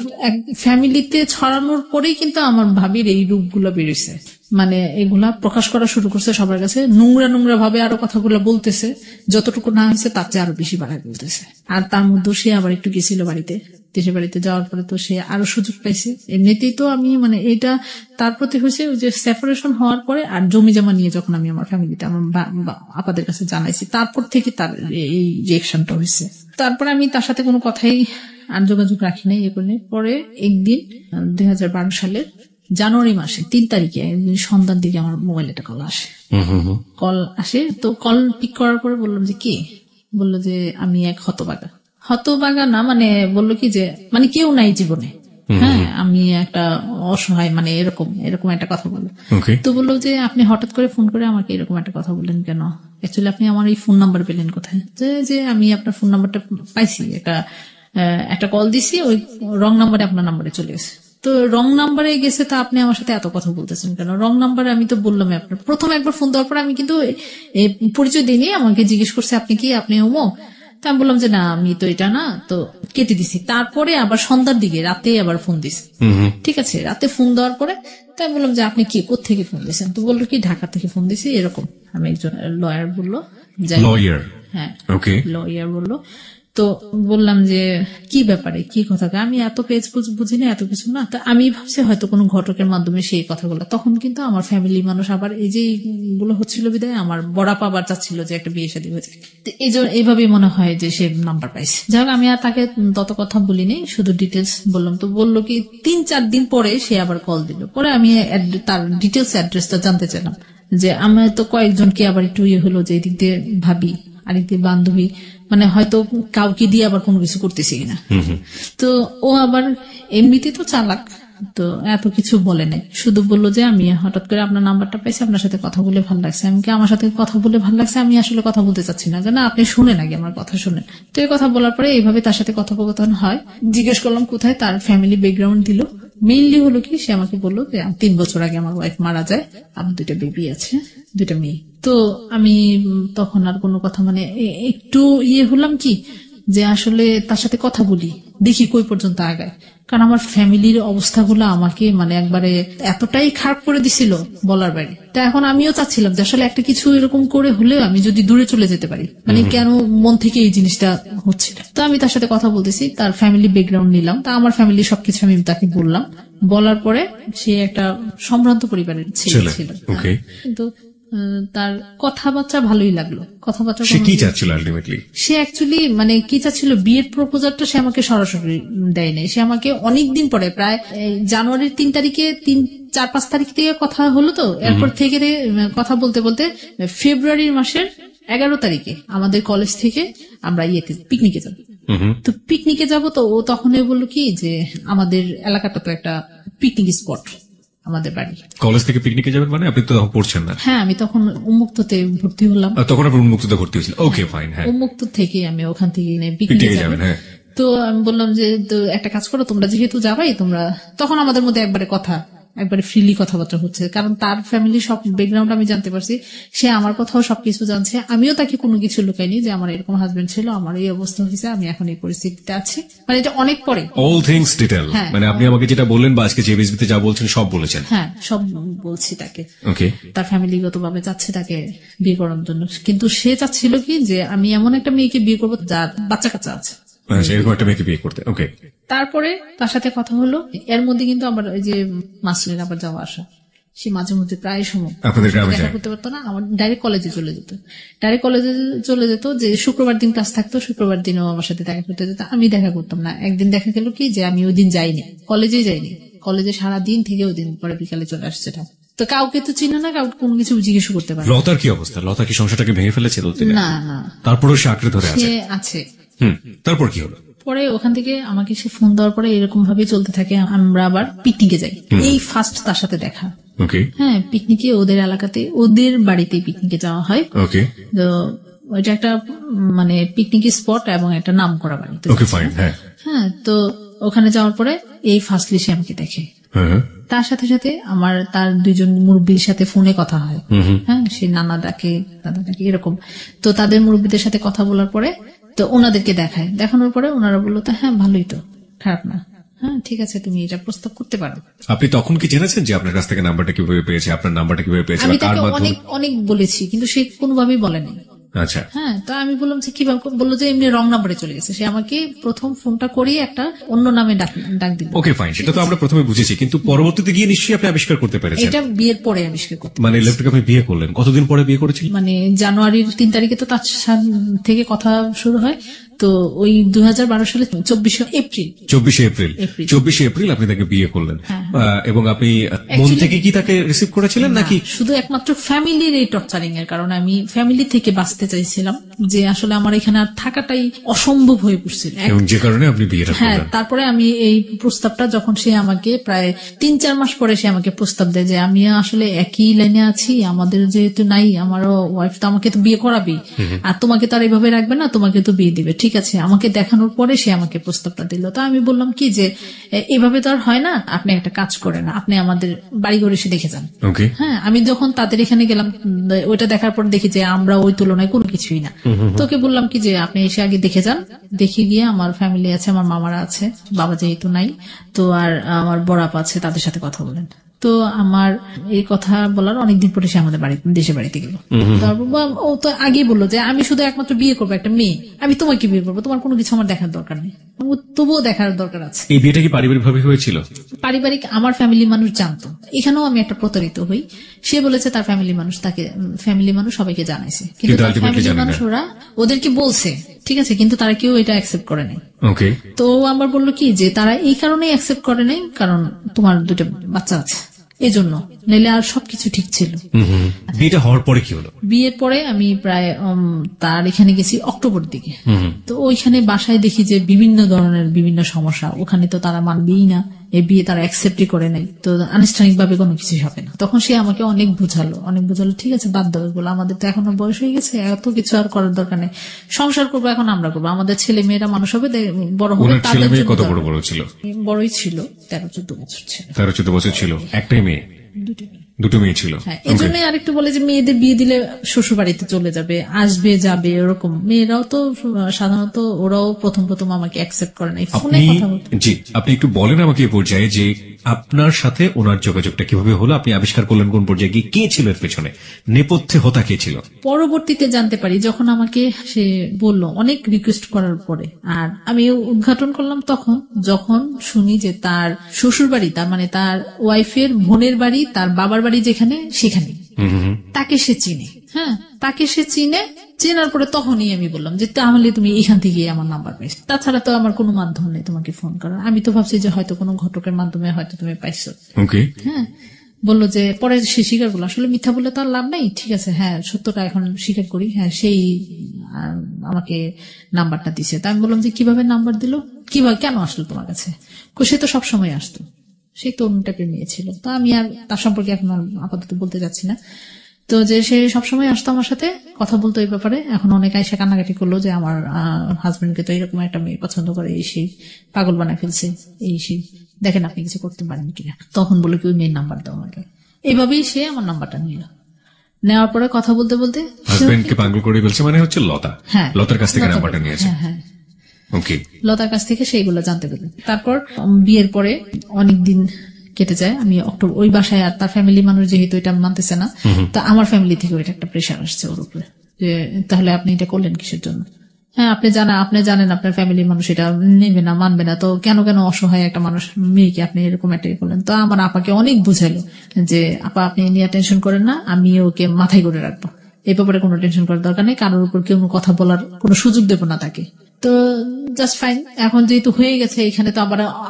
ফ্যামিলিতে ছড়ানোর পরেই কিন্তু আমার ভাবির এই রূপগুলো বেরিয়েছে। মানে এগুলা প্রকাশ করা শুরু করছে সবার কাছে, নোংরা ভাবে আরো কথাগুলো বলতেছে, যতটুকু না হয়েছে তার চেয়ে আরো বেশি বাড়ায় বলতেছে। আর তার মধ্যে সে আবার একটু গেছিল বাড়িতে, দেশের বাড়িতে যাওয়ার পরে তো সে আরো সুযোগ পাইছে। এমনিতেই তো আমি মানে এটা তার প্রতি হয়েছে যে সেপারেশন হওয়ার পরে আর জমি জমা নিয়ে যখন আমি আমার ফ্যামিলিতে আমার আপাদের কাছে জানাইছি, তারপর থেকে তার এই রিয়েকশনটা হয়েছে। তারপরে আমি তার সাথে কোনো কথাই আর যোগাযোগ রাখি নাই। এ করে পরে একদিন 2012 সালের জানুয়ারি মাসে 3 তারিখে সন্ধ্যার দিকে আমার মোবাইলে একটা কল আসে। তো কল পিক করার পরে বললাম যে কি, বললো যে আমি এক হতবাগা না, মানে বললো কি যে মানে কেউ নাই জীবনে, হ্যাঁ আমি একটা অসহায়, মানে এরকম একটা কথা বললো। তো বললো যে আপনি হঠাৎ করে ফোন করে আমাকে এরকম একটা কথা বললেন কেন, অ্যাকচুয়ালি আপনি আমার এই ফোন নাম্বার পেলেন কোথায়? যে আমি আপনার ফোন নাম্বারটা পাইছি, একটা কল দিছি, ওই রং নাম্বারে আপনার নাম্বারে চলে গেছে। তো রং নাম্বারে গেছে, তা আপনি আমার সাথে এত কথা বলতেছেন কেন? রং নাম্বারে আমি তো বললাম আপনার প্রথম একবার ফোন দেওয়ার পর আমি কিন্তু পরিচয় দিইনি, আমাকে জিজ্ঞেস করছে আপনি কি, আপনি ওমো। তা আমি বললাম যে না আমি তো এটা না, তো কেটে দিছি। তারপরে আবার সন্ধ্যার দিকে রাতে আবার ফোন দিছি, ঠিক আছে, রাতে ফোন দেওয়ার পরে তাই বললাম যে আপনি কি কোত্থেকে ফোন দিয়েছেন? তো বললো কি ঢাকা থেকে ফোন দিছি এরকম। আমি একজন লয়ার বললো, হ্যাঁ লয়ার বললো। তো বললাম যে কি ব্যাপারে, কি কথা? আমি এত পেজ বুঝি না, এত কিছু না। তো আমি ভাবছি হয়তো কোনো ঘটকের মাধ্যমে সেই কথাগুলো। তখন কিন্তু আমার ফ্যামিলি মানুষ আবার এই যে গুলো হচ্ছিল বিদায় আমার বড়াপা আবার চাচ্ছিল যে একটা বিয়ে শাদী হয়েছে। এইভাবেই মনে হয় যে সে নাম্বার পাইছে। যাই হোক আমি আর তাকে তত কথা বলিনি, শুধু ডিটেলস বললাম। তো বললো কি 3-4 দিন পরে সে আবার কল দিল। পরে আমি তার ডিটেলস অ্যাড্রেসটা জানতে চাইলাম, যে আমার তো কয়েকজনকে আবার একটু ইয়ে হলো যে এদিক দিয়ে ভাবি আরেক দিয়ে বান্ধবী, মানে হয়তো কাউকে দিয়ে আবার কোনো কিছু করতেছি কিনা। তো ও আবার এমনিতে তো চালাক, তো এত কিছু বলে নাই, শুধু বললো যে আমি হঠাৎ করে আপনার নাম্বারটা পাইছি, আপনার সাথে কথা বলে ভালো লাগছে। আমি কি আমার সাথে কথা বলে ভালো লাগছে, আমি আসলে কথা বলতে চাচ্ছি না, যে না আপনি শুনেন আগে আমার কথা শুনেন। তো এই কথা বলার পরে এইভাবে তার সাথে কথোপকথন হয়। জিজ্ঞেস করলাম কোথায়, তার ফ্যামিলি ব্যাকগ্রাউন্ড দিল। মেইনলি হলো কি সে আমাকে বললো যে 3 বছর আগে আমার ওয়াইফ মারা যায়, আমার 2টা বেবি আছে, 2টা মেয়ে। তো আমি তখন আর কোনো কথা, মানে একটু ইয়ে হলাম কি যে আসলে তার সাথে কথা বলি, দেখি কই পর্যন্ত আগায়। কারণ আমার ফ্যামিলির অবস্থাগুলো আমাকে মানে একবারে এতটাই খারাপ করে দিছিল বলার বাইরে। তা এখন আমিও চাচ্ছিলাম যে আসলে একটা কিছু এরকম করে হলেও আমি যদি দূরে চলে যেতে পারি, মানে কেন মন থেকে এই জিনিসটা হচ্ছিল। তো আমি তার সাথে কথা বলতেছি, তার ফ্যামিলি ব্যাকগ্রাউন্ড নিলাম, তা আমার ফ্যামিলি সবকিছু আমি তাকে বললাম। বলার পরে সে একটা সম্ভ্রান্ত পরিবারের ছেলে ছিল, কিন্তু তার কথাবার্তা ভালোই লাগলো। কথাবার্তা সে কি চাচ্ছিল আলটিমেটলি? সে অ্যাকচুয়ালি মানে কি চাচ্ছিল, বিয়ের প্রপোজালটা সে আমাকে সরাসরি দেয় নাই, সে আমাকে অনেকদিন পরে প্রায় জানুয়ারির 3 তারিখে 4-5 তারিখ থেকে কথা হলো। তো এরপর থেকে কথা বলতে বলতে ফেব্রুয়ারির মাসের 11 তারিখে আমাদের কলেজ থেকে আমরা পিকনিকে যাব। তো পিকনিকে যাব, তো ও তখন বললো কি যে আমাদের এলাকাটা তো একটা পিকনিক স্পট, আমাদের বাড়ি। কলেজ থেকে পিকনিকে যাবেন মানে আপনি তো তখন পড়ছেন না? হ্যাঁ আমি তখন উন্মুক্ততে ভর্তি হলাম। তখন আপনি উন্মুক্ততে ভর্তি হয়েছিলেন? Okay fine. হ্যাঁ উন্মুক্ত থেকে আমি ওখান থেকে পিকনিকে যাবেন। তো আমি বললাম যে তো একটা কাজ করো, তোমরা যেহেতু যাবাই, তোমরা তখন আমাদের মধ্যে একবারে ফ্রিলি কথাবার্তা হচ্ছে, কারণ তার ফ্যামিলি সব ব্যাকগ্রাউন্ড আমি জানতে পারছি, সে আমার কথাও সবকিছু জানছে। আমিও তাকে কোনো কিছু লুকাইনি যে আমার এরকম হাজবেন্ড ছিল, আমার এই অবস্থা হয়েছে, আমি এখন এই পরিস্থিতিতে আছি, মানে এটা অনেক পরে অল থিংস ডিটেইল। মানে আপনি আমাকে যেটা বললেন বা আজকে জেবিএসবিতে যা বলছেন সব বলেছেন? হ্যাঁ সব বলছি তাকে। তার ফ্যামিলিগত ভাবে চাচ্ছে তাকে বিয়ে করার জন্য, কিন্তু সে চাচ্ছিল কি যে আমি এমন একটা মেয়েকে বিয়ে করবো যার বাচ্চা কাচ্চা আছে, এরকম একটা মেয়েকে বিয়ে করতে। তারপরে তার সাথে কথা হলো, এর মধ্যে কিন্তু আবার ওই যে মাসুরের আবার যাওয়া আসা, সে মাঝে মধ্যে প্রায় সময় আপনাদের গ্রামে দেখা যায়? করতে পারতো না, আমার ডাইরেক্ট কলেজে চলে যেত। ডাইরেক্ট কলেজে চলে যেত, যে শুক্রবার দিন ক্লাস থাকতো, শুক্রবার দিনও আমার সাথে দেখা করতে যেত, আমি দেখা করতাম না। একদিন দেখা গেল কি যে আমি ওই দিন যাইনি, কলেজেই যাইনি, কলেজে সারা দিন থেকে ওই দিন পরে বিকালে চলে আসছে। তো কাউকে তো চিনে না, কাউকে কোনো কিছু জিজ্ঞেস করতে পারে না। লতার কি অবস্থা? লতা কি সংসারটাকে ভেঙে ফেলেছে? না না, তারপরেও সে আঁকড়ে ধরে আছে? সে আছে। তারপর কি হলো? পরে ওখান থেকে আমাকে সে ফোন দেওয়ার পরে এরকম ভাবে চলতে থাকে। আমরা আবার পিকনিকে যাই, এই ফার্স্ট তার সাথে দেখা। ওকে। হ্যাঁ, পিকনিকে ওদের এলাকাতে, ওদের বাড়িতে পিকনিকে যাওয়া হয়। ওকে। তো ওইটা একটা মানে পিকনিক স্পট এবং একটা নাম করা বাড়ি। ওকে, ফাইন। হ্যাঁ হ্যাঁ, তো ওখানে যাওয়ার পরে এই ফার্স্টলি সে আমাকে দেখে। তার সাথে সাথে আমার তার দুইজন মুরব্বীর সাথে ফোনে কথা হয়। হ্যাঁ, সে নানা ডাকে, দাদা ডাকে, এরকম। তো তাদের মুরব্বীদের সাথে কথা বলার পরে তো ওনাদেরকে দেখায়, দেখানোর পরে ওনারা বললো তো হ্যাঁ ভালোই, তো খারাপ না, হ্যাঁ ঠিক আছে, তুমি এটা প্রস্তাব করতে পারো। আপনি তখন কি জেনেছেন যে আপনার কাছ থেকে নাম্বারটা কিভাবে পেয়েছে, আপনার নাম্বারটা কিভাবে পেয়েছে? আমি তাকে অনেক অনেক বলেছি, কিন্তু সে কোনোভাবেই বলেনি। আচ্ছা। হ্যাঁ, তো আমি বললাম যে কিভাবে, বললো যে এমনি রং নাম্বারে চলে গেছে। সে আমাকে প্রথম ফোনটা করিয়ে একটা অন্য নামে ডাক দিল। ওকে, ফাইন, সেটা তো আমরা প্রথমে বুঝেছি, কিন্তু পরবর্তীতে গিয়ে নিশ্চয়ই আপনি আবিষ্কার করতে পেরেছেন। এটা বিয়ের পরে আবিষ্কার করতে। মানে লোকটাকে আপনি বিয়ে করলেন কতদিন পরে বিয়ে করেছিলেন? মানে জানুয়ারির 3 তারিখে তো তার থেকে কথা শুরু হয়। তো ওই 2012 সালে 24 এপ্রিল আপনি তাকে বিয়ে করলেন। এবং আপনি মন থেকে কি তাকে রিসিভ করেছিলেন নাকি শুধু একমাত্র ফ্যামিলির এই টর্চারিং এর কারণে? আমি ফ্যামিলি থেকে বাঁচতে চাইছিলাম, যে আসলে আমার এখানে আর থাকাটাই অসম্ভব হয়ে পড়ছিল, এবং যে কারণে আপনি বিয়েটা করলেন। হ্যাঁ, তারপরে আমি এই প্রস্তাবটা যখন সে আমাকে প্রায় 3-4 মাস পরে সে আমাকে প্রস্তাব দেয় যে আমি আসলে একই লাইনে আছি, আমাদের যেহেতু নাই, আমারও ওয়াইফ তো আমাকে তো বিয়ে করাবি, আর তোমাকে তো আর এইভাবে রাখবে না, তোমাকে তো বিয়ে দিবে, ঠিক আছে। আমাকে দেখানোর পরে সে আমাকে প্রস্তাবটা দিল। তো আমি বললাম কি যে এভাবে তো আর হয় না, আপনি একটা কাজ করেন, আপনি আমাদের বাড়ি ঘরে এসে দেখে যান। হ্যাঁ, আমি যখন তাদের এখানে গেলাম, ওইটা দেখার পর দেখি যে আমরা ওই তুলনায় কোনো কিছুই না। তোকে বললাম কি যে আপনি এসে আগে দেখে যান, দেখে গিয়ে আমার ফ্যামিলি আছে, আমার মামারা আছে, বাবা যেহেতু নাই, তো আর আমার বড়াপা আছে, তাদের সাথে কথা বলেন। তো আমার এই কথা বলার অনেকদিন পরে সে আমাদের দেশে বাড়িতে গেল। তারপর ও তো আগে বললো যে আমি শুধু একমাত্র বিয়ে করবো একটা মেয়ে, আমি তোমাকে বিয়ে করবো, তোমার কোনো কিছু আমার দেখার দরকার নেই। তবুও দেখার দরকার আছে। এই বিয়েটা কি পারিবারিক ভাবে হয়েছিল? পারিবারিক, আমার ফ্যামিলি মানুষ জানতো। এখানেও আমি একটা প্রতারিত হই। সে বলেছে তার ফ্যামিলি মানুষ, তাকে ফ্যামিলি মানুষ সবাইকে জানাইছে, কিন্তু তার ফ্যামিলি মানুষ ওরা ওদেরকে বলছে, ঠিক আছে, কিন্তু তারা কেউ এটা অ্যাকসেপ্ট করে নাই। তো আমার বললো কি যে তারা এই কারণেই অ্যাকসেপ্ট করে নাই, কারণ তোমার 2টা বাচ্চা আছে, এজন্য, নইলে আর সবকিছু ঠিক ছিল। বিয়েটা হওয়ার পরে কি হলো? বিয়ের পরে আমি প্রায় তার এখানে গেছি অক্টোবর দিকে। তো ওইখানে বাসায় দেখি যে বিভিন্ন ধরনের বিভিন্ন সমস্যা, ওখানে তো তারা মানবেই না, এই বিয়ে তারা অ্যাকসেপ্টই করে নাই, তো আনুষ্ঠানিক ভাবে কোনো কিছু হবে না। তখন সে আমাকে অনেক বুঝালো, ঠিক আছে বাদ দাও এগুলো, আমাদের তো এখন বয়স হয়ে গেছে, এত কিছু আর করার দরকার নেই, সংসার করবো এখন আমরা করবো, আমাদের ছেলে মেয়েরা মানুষ হবে, বড় হবে। কত বড় বড় ছিল? বড়ই ছিল, 13-14 বছর ছিল। 13-14 বছর ছিল। একটাই মেয়ে? দুটো মেয়ে ছিল। এই জন্য আরেকটু বলে যে মেয়েদের বিয়ে দিলে শ্বশুর বাড়িতে চলে যাবে, আসবে যাবে, ওরকম। মেয়েরাও তো সাধারণত ওরাও প্রথম আমাকে অ্যাকসেপ্ট করে নাই। জি, আপনি একটু বলেন আমাকে এই পর্যায়ে যে আপনার সাথে ওনার যোগাযোগটা কিভাবে হলো, আপনি আবিষ্কার করলেন কোন পর্যায়ে গিয়ে, কে ছিল এর পেছনে, নেপথ্যে হোতা কে ছিল? পরবর্তীতে জানতে পারি, যখন আমাকে সে বলল অনেক রিকোয়েস্ট করার পরে, আর আমি উদ্ঘাটন করলাম তখন যখন শুনি যে তার শ্বশুর বাড়ি, তার মানে তার ওয়াইফের বোনের বাড়ি, তার বাবার বাড়ি যেখানে, সেখানে তাকে সে চিনে। হ্যাঁ, তাকে সে চিনে, চেনার পরে তখনই আমি বললাম যে তাহলে তুমি এখান থেকে আমার নাম্বার পাইছো, তাছাড়া তো আমার কোনো মাধ্যম নেই তোমাকে ফোন করার। আমি তো ভাবছি যে হয়তো কোনো ঘটকের মাধ্যমে হয়তো তুমি পাইছো। হ্যাঁ, বললো যে পরে সে স্বীকার করলো, আসলে মিথ্যা বলে তার লাভ নেই, ঠিক আছে, হ্যাঁ সত্যটা এখন স্বীকার করি, হ্যাঁ সেই আমাকে নাম্বারটা দিছে। তা আমি বললাম যে কিভাবে নাম্বার দিল, কিভাবে, কেন আসলো তোমার কাছে? সে তো সবসময় আসতো, সেই তরুণটাকে নিয়েছিল। তো আমি আর তার সম্পর্কে এখন আপাতত বলতে যাচ্ছি না। তো যে সে সবসময় আসতো আমার সাথে কথা বলতো এই ব্যাপারে। এখন অনেক আইসা কান্নাকাটি করলো যে আমার হাজবেন্ডকে তো এরকম একটা মেয়ে পছন্দ করে, এই সেই পাগল বানায় ফেলছে, এই সেই, দেখেন আপনি কিছু করতে পারেন কিনা। তখন বলে কি ওই মেয়ের নাম্বার দাও আমাকে। এইভাবেই সে আমার নাম্বারটা নিল। নেওয়ার পরে কথা বলতে বলতে হাজবেন্ডকে পাগল করে ফেলছে, মানে হচ্ছে লতা। হ্যাঁ, লতার কাছ থেকে নাম্বারটা নিয়েছে। হ্যাঁ, লতার কাছ থেকে সেইগুলো জানতে পেরেছি। তারপর বিয়ের পরে অনেকদিন কেটে যায়, আমি অক্টোবর ওই বাসায়, আর তার ফ্যামিলি মানুষ যেহেতু এটা মানতেছে না, তা আমার ফ্যামিলি থেকে ওইটা একটা প্রেশার আসছে ওর উপরে যে তাহলে আপনি এটা করলেন কিসের জন্য। হ্যাঁ, আপনি জানেন আপনার ফ্যামিলির মানুষ এটা নেবে না, মানবে না, তো কেন অসহায় একটা মানুষ মেয়েকে আপনি এরকম একটা করলেন। তো আমার আপাকে অনেক বুঝাইলো যে আপা আপনি নিয়ে টেনশন করেন না, আমি ওকে মাথায় করে রাখবো, এই ব্যাপারে কোনো টেনশন করার দরকার নেই, কারোর উপর কেউ কথা বলার কোনো সুযোগ দেবো না তাকে। তো জাস্ট ফাইন। এখন যেহেতু হয়ে গেছে এখানে, তো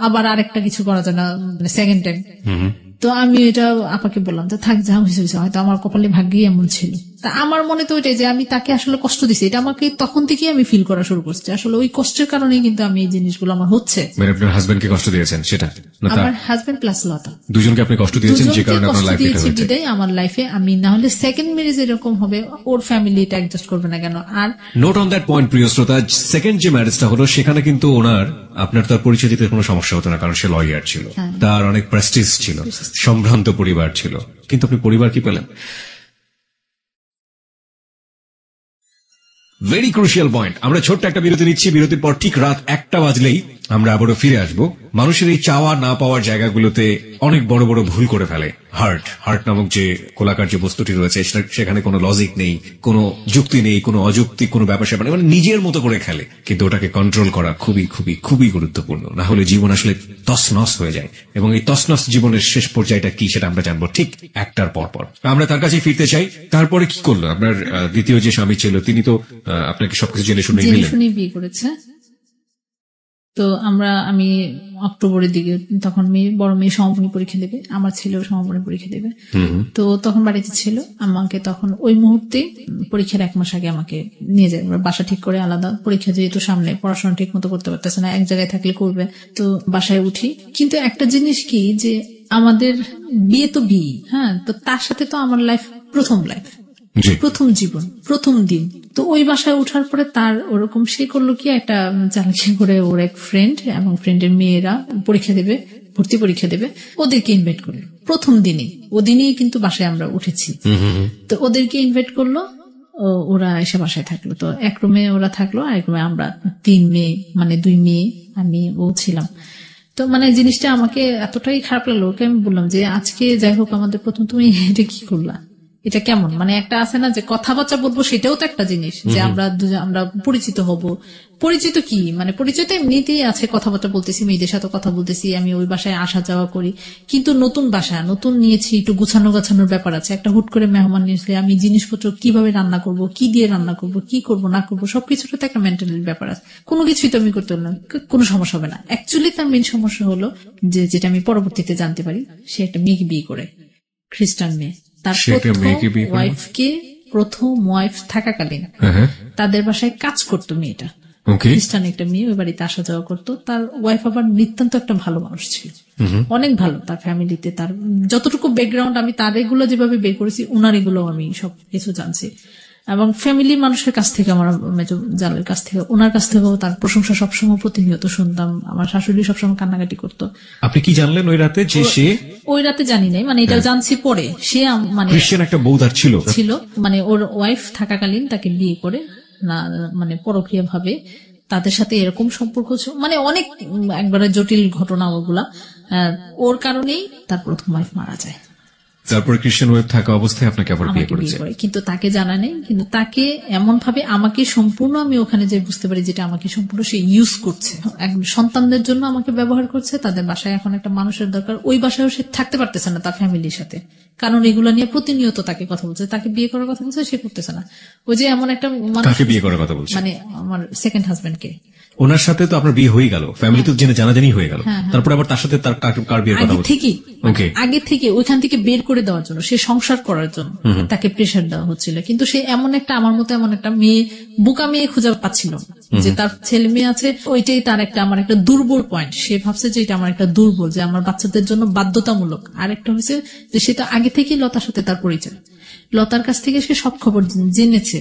আবার আরেকটা কিছু করা যায় না, মানে সেকেন্ড টাইম। তো আমি এটা আপাকে বললাম, তো থাক, যা হয়েছে হয়তো আমার কপালে ভাগ্যই এমন ছিল। তা আমার মনে তো ওইটাই যে আমি তাকে আসলে কষ্ট দিচ্ছি, এটা আমাকে তখন থেকেই আমি ফিল করা শুরু করছি। আসলে ওই কষ্টের কারণেই কিন্তু আমি এই জিনিসগুলো আমার হচ্ছে। আপনার হাজবেন্ডকে কষ্ট দিয়েছেন সেটা? আমার হাজবেন্ড প্লাস লতা, দুজনকে আপনি কষ্ট দিয়েছেন, যে কারণে আপনার লাইফে এটা হয়েছে। বিদায় আমার লাইফে আমি না হলে সেকেন্ড ম্যারেজ এরকম হবে, ওর ফ্যামিলি এটা অ্যাডজাস্ট করবে না কেন? আর নোট অন দ্যাট পয়েন্ট প্রিয় শ্রোতা, সেকেন্ড যে ম্যারেজটা হলো সেখানে কিন্তু ওনার আপনার তার পরিচয় দিতে কোনো সমস্যা হতো না, কারণ সে লয়ার ছিল, তার অনেক প্রেস্টিজ ছিল, সম্ভ্রান্ত পরিবার ছিল, কিন্তু আপনি পরিবার কি পেলেন? Very crucial point. আমরা ছোট্ট একটা বিরতি নিচ্ছি, বিরতির পর ঠিক রাত 1টা বাজলেই আমরা আবারও ফিরে আসব। মানুষের এই চাওয়া না পাওয়ার জায়গাগুলোতে অনেক বড় বড় ভুল করে ফেলে। হার্ট নামক যে গোলাকার যে বস্তুটি রয়েছে সেখানে কোনো লজিক নেই, কোনো যুক্তি নেই, কোনো অযৌক্তিক কোনো ব্যাপার স্যাপার নেই, মানে নিজের মতো করে খেলে। কিন্তু ওটাকে কন্ট্রোল করা খুবই খুবই খুবই গুরুত্বপূর্ণ, না হলে জীবন আসলে তছনছ হয়ে যায়। এবং এই তছনছ জীবনের শেষ পর্যায়টা কি সেটা আমরা জানবো ঠিক 1টার পর। আমরা তার কাছে ফিরতে চাই। তারপরে কি করলো আপনার দ্বিতীয় যে স্বামী ছিল? তিনি তো আপনাকে সবকিছু জেনে শুনে বিয়ে করেছে। তো আমি অক্টোবরের দিকে, তখন বড় মেয়ে সমাপনী পরীক্ষা দেবে, আমার ছেলেও সমাপনী পরীক্ষা দেবে। তো তখন বাড়িতে ছিল, আমাকে তখন ওই মুহূর্তে পরীক্ষার 1 মাস আগে আমাকে নিয়ে যায়, বাসা ঠিক করে আলাদা। পরীক্ষা যেহেতু সামনে, পড়াশোনা ঠিক মতো করতে পারতেছে না, এক জায়গায় থাকলে করবে, তো বাসায় উঠি। কিন্তু একটা জিনিস কি, যে আমাদের বিয়ে তো বিয়ে, হ্যাঁ, তো তার সাথে তো আমার লাইফ প্রথম জীবন, প্রথম দিন। তো ওই বাসায় ওঠার পরে তার ওরকম সে করলো কি, একটা চালাকি করে ওর এক ফ্রেন্ড এবং ফ্রেন্ডের মেয়েরা পরীক্ষা দেবে, ভর্তি পরীক্ষা দেবে, ওদেরকে ইনভাইট করলো প্রথম দিনে। ওদিনই কিন্তু বাসায় আমরা উঠেছি। তো ওদেরকে ইনভাইট করলো, ওরা এসে বাসায় থাকলো। তো এক রুমে ওরা থাকলো, আর এক রুমে আমরা 3 মেয়ে, মানে 2 মেয়ে আমি ও ছিলাম। তো মানে জিনিসটা আমাকে এতটাই খারাপ লাগলো, ওকে আমি বললাম যে আজকে যাই হোক আমাদের প্রথম, তুমি এটা কি করলা, এটা কেমন? মানে একটা আছে না যে কথাবার্তা বলবো, সেটাও তো একটা জিনিস, যে আমরা পরিচিত হব। পরিচিত কি, মানে পরিচয় তো এমনিতেই আছে, কথাবার্তা বলতেছি, মেয়েদের সাথে কথা বলতেছি, আমি ওই বাসায় আসা যাওয়া করি। কিন্তু নতুন বাসা, নতুন নিয়েছি, একটু গোছানোর ব্যাপার আছে। একটা হুট করে মেহমান নিয়েছে, আমি জিনিসপত্র কিভাবে রান্না করব, কি দিয়ে রান্না করব, কি করব না করব, সবকিছুর তো একটা মেন্টাল ব্যাপার আছে। কোনো কিছুই তো আমি করতে পারলাম, কোনো সমস্যা হবে না। অ্যাকচুয়ালি তার মেন সমস্যা হলো যে, যেটা আমি পরবর্তীতে জানতে পারি, সে একটা মেয়েকে বিয়ে করে, খ্রিস্টান মেয়ে। তার প্রথম ওয়াইফ থাকাকালীন তাদের বাসায় কাজ করতো মেয়েটা, খ্রিস্টান একটা মেয়ে, ওই বাড়িতে আসা যাওয়া করতো। তার ওয়াইফ আবার নিতান্ত একটা ভালো মানুষ ছিল, অনেক ভালো। তার ফ্যামিলিতে তার যতটুকু ব্যাকগ্রাউন্ড, আমি তার এগুলো যেভাবে বের করেছি, ওনার এগুলো আমি সব কিছু জানছি। এবং ফ্যামিলি মানুষের কাছ থেকে, আমার জালের কাছ থেকে, ওনার কাছ থেকেও তার প্রশংসা সবসময় প্রতিনিয়ত শুনতাম। আমার শাশুড়ি সবসময় কান্নাকাটি করতো। আপনি কি জানলেন ওই রাতে? যে সে ওই রাতে জানি নাই, মানে এটা জানছি পরে। সে মানে খ্রিস্টান একটা বউদার ছিল, মানে ওর ওয়াইফ থাকাকালীন তাকে বিয়ে করে, না মানে পরকীয়া ভাবে তাদের সাথে এরকম সম্পর্ক, মানে অনেক একবারে জটিল ঘটনা ওগুলা। ওর কারণেই তার প্রথম ওয়াইফ মারা যায়। তারপরে খ্রিস্টান ওয়াইফ থাকা অবস্থায় আপনাকে আবার বিয়ে করেছে, কিন্তু তাকে জানা নেই। কিন্তু তাকে এমন ভাবে আমাকে সম্পূর্ণ, আমি ওখানে যে বুঝতে পারি যেটা আমাকে সম্পূর্ণ সে ইউজ করছে, সন্তানদের জন্য আমাকে ব্যবহার করছে। তাদের বাসায় এখন একটা মানুষের দরকার, ওই বাসায়ও সে থাকতে পারতেছে না তার ফ্যামিলির সাথে, কারণ এগুলো নিয়ে প্রতিনিয়ত তাকে কথা বলছে, তাকে বিয়ে করার কথা বলছে, সে করতেছে না। ওই যে এমন একটা মানুষ বিয়ে করার কথা বলছে, মানে আমার সেকেন্ড হাজবেন্ডকে। ওনার সাথে তো আপনার বিয়ে হয়ে গেল, ফ্যামিলি তো জেনে জানাজানি হয়ে গেল, তারপর আবার তার সাথে তার কার বিয়ের কথা বলছে? আগে থেকে ওইখান থেকে বের করে দেওয়ার জন্য, সে সংসার করার জন্য তাকে প্রেশার দেওয়া হচ্ছিল। কিন্তু সে এমন একটা, আমার মতো এমন একটা মেয়ে, বোকা মেয়ে খুঁজে পাচ্ছিল যে তার ছেলে মেয়ে আছে, ওইটাই তার একটা, আমার একটা দুর্বল পয়েন্ট। সে ভাবছে যে এটা আমার একটা দুর্বল, যে আমার বাচ্চাদের জন্য বাধ্যতামূলক। আরেকটা হচ্ছে যে সেটা আগে থেকেই লতার সাথে তার পরিচয়, লতার কাছ থেকে সে সব খবর জেনেছে।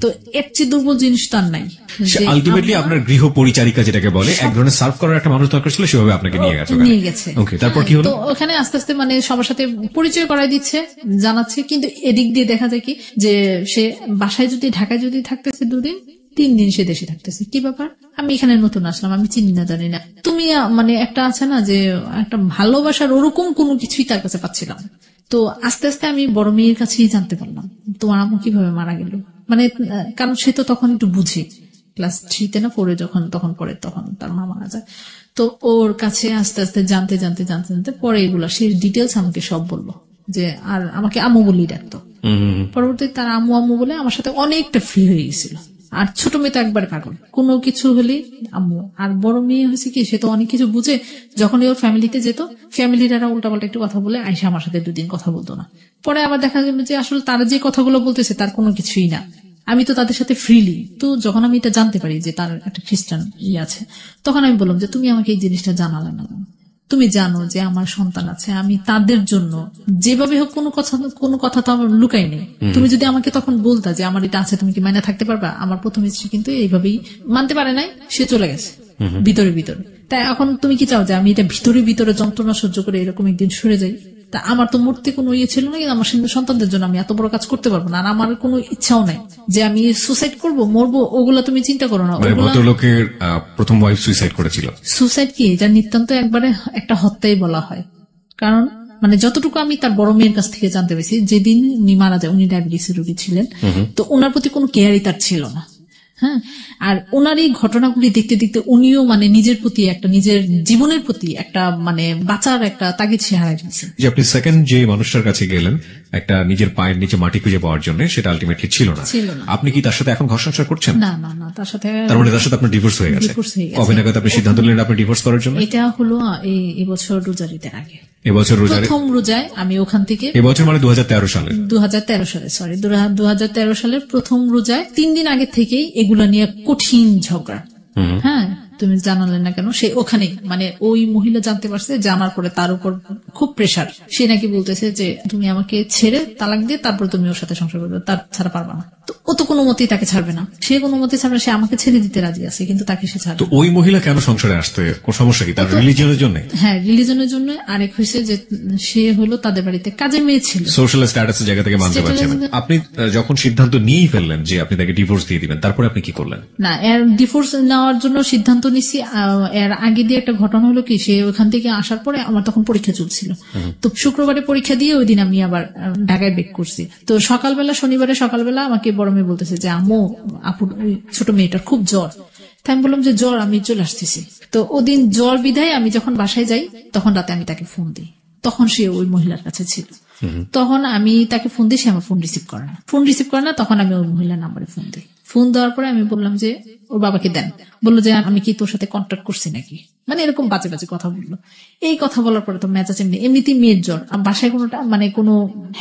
তো এর চেয়ে দুর্বল জিনিস তার নাই। আলটিমেটলি আপনার গৃহ পরিচারিকা যেটাকে বলে, এক ধরনের সার্ভ করার একটা মানুষ দরকার ছিল, সেভাবে আপনাকে নিয়ে গেছে। তারপর কি হলো? তো ওখানে আস্তে আস্তে মানে সবার সাথে পরিচয় করাই দিচ্ছে, জানাচ্ছে। কিন্তু এদিক দিয়ে দেখা যায় কি, যে সে বাসায় যদি, ঢাকায় যদি থাকতেছে 2 দিন, 3 দিন সে দেশে থাকতেছে। কি ব্যাপার, আমি এখানে নতুন আসলাম, আমি চিনি না জানি না। তুমি মানে একটা আছে না যে একটা ভালোবাসার ওরকম কোনো কিছুই তার কাছে পাচ্ছিলাম। তো আস্তে আস্তে আমি বড় মেয়ের কাছেই জানতে পারলাম তোমার আম্মু কিভাবে মারা গেল। মানে কারণ সে তো তখন একটু বুঝে ক্লাস 3-তে না 4-এ তখন পড়ে, তখন তার মা মারা যায়। তো ওর কাছে আস্তে আস্তে জানতে জানতে জানতে জানতে পরে এগুলা সে ডিটেলস আমাকে সব বললো, যে আর আমাকে আম্মু বলেই ডাকতো। পরবর্তীতে তার আম্মু আম্মু বলে আমার সাথে অনেকটা ফ্রি হয়ে গেছিল। আর ছোট মেয়ে তো একবার পাগল, কোনো কিছু হলে আম্মু। আর বড় মেয়ে হয়েছে কি, সে তো অনেক কিছু বুঝে, যখন ওর ফ্যামিলিতে যেত ফ্যামিলিরা উল্টাপাল্টা একটু কথা বলে আইসা আমার সাথে 2 দিন কথা বলতো না। পরে আবার দেখা গেল যে আসলে তারা যে কথাগুলো বলতেছে তার কোনো কিছুই না, আমি তো তাদের সাথে ফ্রিলি। তো যখন আমি এটা জানতে পারি যে তার একটা খ্রিস্টান আছে, তখন আমি বললাম যে তুমি আমাকে এই জিনিসটা জানালে না, তুমি জানো যে আমার সন্তান আছে, আমি তাদের জন্য যেভাবে হোক কোনো কথা তো আমার লুকাই নেই। তুমি যদি আমাকে তখন বলতা যে আমার এটা আছে, তুমি কি মাইনে থাকতে পারবা? আমার প্রথম স্ত্রী কিন্তু এইভাবেই মানতে পারে নাই, সে চলে গেছে ভিতরে ভিতরে। তাই এখন তুমি কি চাও যে আমি এটা ভিতরে ভিতরে যন্ত্রণা সহ্য করে এরকম একদিন সরে যাই? তা আমার তো মরতে কোনো ইয়ে ছিল না, কিন্তু আমার সন্তানদের জন্য আমি এত বড় কাজ করতে পারবো না। আর আমার কোনো ইচ্ছাও নাই যে আমি সুসাইড করব, মরবো, ওগুলা তুমি চিন্তা করো না। ভদ্রলোকের প্রথম ওয়াইফ সুইসাইড করেছিল। সুসাইড কি, এটা নিতান্ত একবারে একটা হত্যাই বলা হয়। কারণ মানে যতটুকু আমি তার বড় মেয়ের কাছ থেকে জানতে পেরেছি, যেদিন উনি মারা যায়, উনি ডায়াবেটিসের রোগী ছিলেন, তো ওনার প্রতি কোনো কেয়ারই তার ছিল না। হ্যাঁ, আর ওনার এই ঘটনাগুলি দেখতে দেখতে উনিও মানে নিজের প্রতি একটা, নিজের জীবনের প্রতি একটা মানে বাঁচার একটা তাগিদ সে হারাই ফেলছে। যে আপনি সেকেন্ড যে মানুষটার কাছে গেলেন একটা নিজের পায়ের নিচে মাটি খুঁজে পাওয়ার জন্য, সেটা আলটিমেটলি ছিল না। আপনি কি তার সাথে এখন ঘর সংসার করছেন? না না না, তার সাথে, তার মানে তার সাথে আপনার ডিভোর্স হয়ে গেছে। কবে নাগাদ আপনি সিদ্ধান্ত নিলেন আপনি ডিভোর্স করার জন্য? এটা হলো এবছর রোজার ঈদের আগে। এবছর প্রথম রোজায় আমি ওখান থেকে, এবছর মানে 2013 সালে, 2013 সালের প্রথম রোজায় 3 দিন আগে থেকেই এগুলা নিয়ে কঠিন ঝগড়া। হ্যাঁ, তুমি জানালে না কেন? সে ওখানে মানে ওই মহিলা জানতে পারছে, জানার পরে তার উপর খুব প্রেশার। সে নাকি বলতেছে যে তুমি আমাকে ছেড়ে তালাক দিয়ে তারপর তুমি ওর সাথে সংসার করবে, তার ছাড়া পারবা না। তো ও তো কোনো মতেই তাকে ছাড়বে না, সে কোনো মতেই ছাড়বে না, সে আমাকে ছেড়ে দিতে রাজি আছে, কিন্তু তাকে সে ছাড়বে। তো ওই মহিলা কেন সংসারে আসতে, কোন সমস্যা কি? তার রিলিজিয়নের জন্য? হ্যাঁ, রিলিজনের জন্য। আরেক হয়েছে যে সে হলো তাদের বাড়িতে কাজের মেয়ে ছিল, সোশ্যাল স্ট্যাটাসের জায়গা থেকে মানতে পারছেন। আপনি যখন সিদ্ধান্ত নিয়েই ফেললেন যে আপনি তাকে ডিভোর্স দিয়ে দিবেন, তারপরে আপনি কি করলেন? না, এর ডিভোর্স নেওয়ার জন্য সিদ্ধান্ত নিছি। এর আগে দিয়ে একটা ঘটনা হলো কি, সে ওখান থেকে আসার পরে আমার তখন পরীক্ষা চলছিল। তো শুক্রবারে পরীক্ষা দিয়ে ওই দিন আমি আবার ঢাকায় বেক করছি। তো সকালবেলা, শনিবারে সকালবেলা আমাকে বড় মেয়ে বলতেছে যে আম্মু, আপুর ছোট মেয়েটার খুব জ্বর। তাই আমি বললাম যে জ্বর, আমি চলে আসতেছি। তো ওদিন জ্বর বিধায় আমি যখন বাসায় যাই, তখন রাতে আমি তাকে ফোন দিই। তখন সে ওই মহিলার কাছে ছিল। তখন আমি তাকে ফোন দিই, সে আমার ফোন রিসিভ করে না। তখন আমি ওই মহিলার নাম্বারে ফোন দিই। ফোন দেওয়ার পরে আমি বললাম যে ওর বাবাকে দেন। বললো যে আমি কি তোর সাথে কন্ট্যাক্ট করছি নাকি, মানে এরকম বাজে বাজে কথা বললো। এই কথা বলার পরে তো মেজাজ এমনিতেই মেয়ের জ্বর, বাসায় কোনোটা মানে কোনো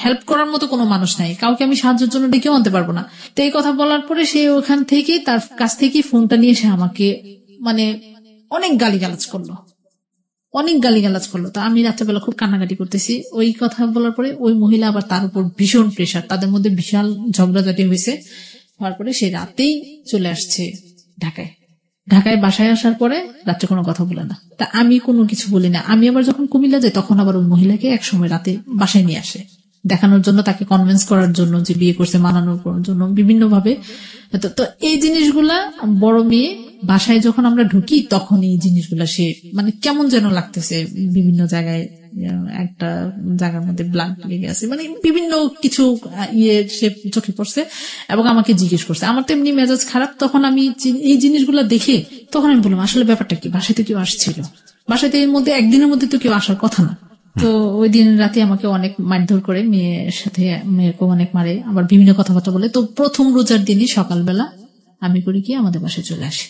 হেল্প করার মতো কোনো মানুষ নাই, কাউকে আমি সাহায্যের জন্য ডেকেও আনতে পারবো না। তো এই কথা বলার পরে সে ওখান থেকে তার কাছ থেকে ফোনটা নিয়ে সে আমাকে মানে অনেক গালিগালাজ করলো। তো আমি রাত্রেবেলা খুব কান্নাকাটি করতেছি। ওই কথা বলার পরে ওই মহিলা আবার তার উপর ভীষণ প্রেশার, তাদের মধ্যে বিশাল ঝগড়াঝাটি হয়েছে। হওয়ার পরে সে রাতেই চলে আসছে ঢাকায়। বাসায় আসার পরে রাত্রে কোনো কথা বলে না। তা আমি কোনো কিছু বলি না। আমি আবার যখন কুমিল্লা যাই, তখন আবার ওই মহিলাকে একসময় রাতে বাসায় নিয়ে আসে, দেখানোর জন্য, তাকে কনভিন্স করার জন্য যে বিয়ে করছে, মানানোর জন্য বিভিন্ন ভাবে। তো এই জিনিসগুলা বড় মেয়ে বাসায় যখন আমরা ঢুকি, তখন এই জিনিসগুলা সে মানে কেমন যেন লাগতেছে, বিভিন্ন জায়গায় একটা জায়গার মধ্যে ব্লাড লেগে আছে, মানে বিভিন্ন কিছু সে চোখে পড়ছে এবং আমাকে জিজ্ঞেস করছে। আমার তো এমনি মেজাজ খারাপ। তখন আমি এই জিনিসগুলা দেখে তখন আমি বললাম আসলে ব্যাপারটা কি, বাসায় তো কেউ আসছিল, বাসায় তো এর মধ্যে একদিনের মধ্যে তো কেউ আসার কথা না। তো ওই দিন রাতে আমাকে অনেক মারধর করে, মেয়ের সাথে মেয়েকে অনেক মারে, আবার বিভিন্ন কথাবার্তা বলে। তো প্রথম রোজার দিনই সকালবেলা আমি করি কি, আমাদের বাসায় চলে আসি।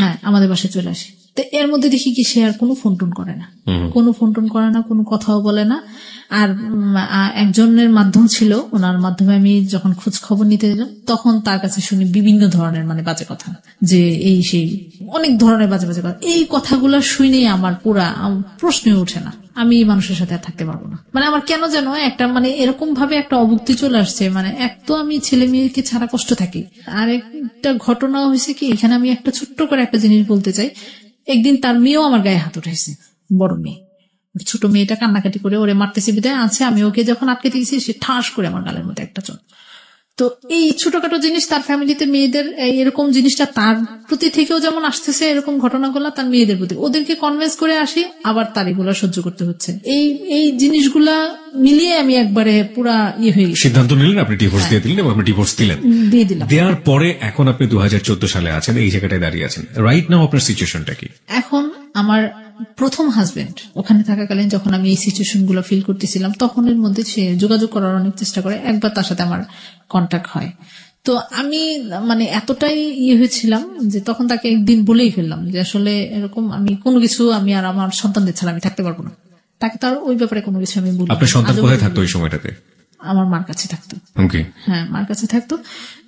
হ্যাঁ, আমাদের বাসায় চলে আসি। তো এর মধ্যে দেখি কি সে আর কোনো ফোন টোন করে না, কোনো কথাও বলে না। আর একজনের মাধ্যম ছিল, ওনার মাধ্যমে আমি যখন খোঁজ খবর নিতে দিলাম, তখন তার কাছে শুনি বিভিন্ন ধরনের মানে বাজে কথা, যে এই সেই অনেক ধরনের বাজে বাজে কথা। এই কথাগুলো শুনেই আমার পুরা প্রশ্নই ওঠে না, আমি এই মানুষের সাথে আর থাকতে পারবো না। মানে আমার কেন যেন একটা মানে এরকম ভাবে একটা অভুক্তি চলে আসছে। মানে এক তো আমি ছেলে মেয়েকে ছাড়া কষ্ট থাকি, আর একটা ঘটনা হয়েছে কি, এখানে আমি একটা ছোট্ট করে একটা জিনিস বলতে চাই। একদিন তার মেয়েও আমার গায়ে হাত উঠেছে, বড় মেয়ে। ছোট মেয়েটা কান্নাকাটি করে ওরে মারতেছে বিদায় আছে, আমি ওকে যখন আটকে দিয়েছি, সে ঠাস করে আমার গালের মধ্যে একটা চোট। তো এই ছোটখাটো জিনিস তার ফ্যামিলিতে মেয়েদের এরকম জিনিসটা তার প্রতি থেকেও যেমন আসতেছে, এরকম ঘটনাগুলো তার মেয়েদের প্রতি, ওদেরকে কনভিন্স করে আসি, আবার তার এগুলা সহ্য করতে হচ্ছে। এই জিনিসগুলা মিলিয়ে আমি একবারে পুরা হয়ে গেছি। সিদ্ধান্ত নিলেন, আপনি ডিভোর্স দিয়ে দিলেন এবং আপনি ডিভোর্স দিলেন। দিয়ে দিলাম। দেওয়ার পরে এখন আপনি 2014 সালে আছেন, এই জায়গাটায় দাঁড়িয়ে আছেন। রাইট নাও আপনার সিচুয়েশনটা কি? এখন আমার প্রথম হাজবেন্ড ওখানে থাকাকালীন যখন আমি এই সিচুয়েশন গুলো ফিল করতেছিলাম, তখন এর মধ্যে সে যোগাযোগ করার অনেক চেষ্টা করে, একবার তার সাথে আমার কন্ট্যাক্ট হয়। তো আমি মানে এতটাই হয়েছিলাম যে তখন তাকে একদিন বলেই ফেললাম যে আসলে এরকম আমি কোনো কিছু, আমি আর আমার সন্তানদের ছাড়া আমি থাকতে পারবো না। তাকে তার ওই ব্যাপারে কোনো কিছু আমি বলি। আপনার সন্তান কোথায় থাকতো ওই সময়টাতে? আমার মার কাছে থাকতো। হ্যাঁ, মার কাছে থাকতো।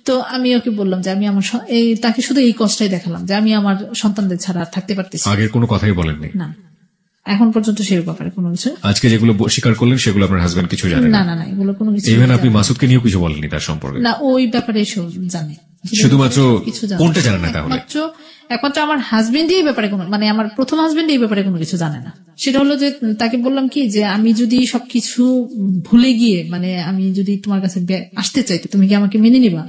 তো আমি ওকে বললাম যে আমি আমার তাকে শুধু এই কষ্টটাই দেখালাম যে আমি আমার সন্তানদের ছাড়া থাকতে পারতেছি। আগের কোনো কথাই বলেননি? না, এখন পর্যন্ত সেই ব্যাপারে কোনো কিছু। আজকে যেগুলো স্বীকার করলেন সেগুলো আপনার হাজবেন্ড কিছু জানেন? না না না, এগুলো কোনো কিছু। ইভেন আপনি মাসুদকে নিয়েও কিছু বলেননি তার সম্পর্কে? না, ওই ব্যাপারে সব জানে, শুধুমাত্র কোনটা জানে না? তাহলে একমাত্র আমার হাজবেন্ডই এই ব্যাপারে কোনো, মানে আমার প্রথম হাজবেন্ড এই ব্যাপারে কোনো কিছু জানে না। সেটা হলো যে তাকে বললাম কি যে আমি যদি সবকিছু ভুলে গিয়ে, মানে আমি যদি তোমার কাছে আসতে চাই, তো তুমি কি আমাকে মেনে নিবা?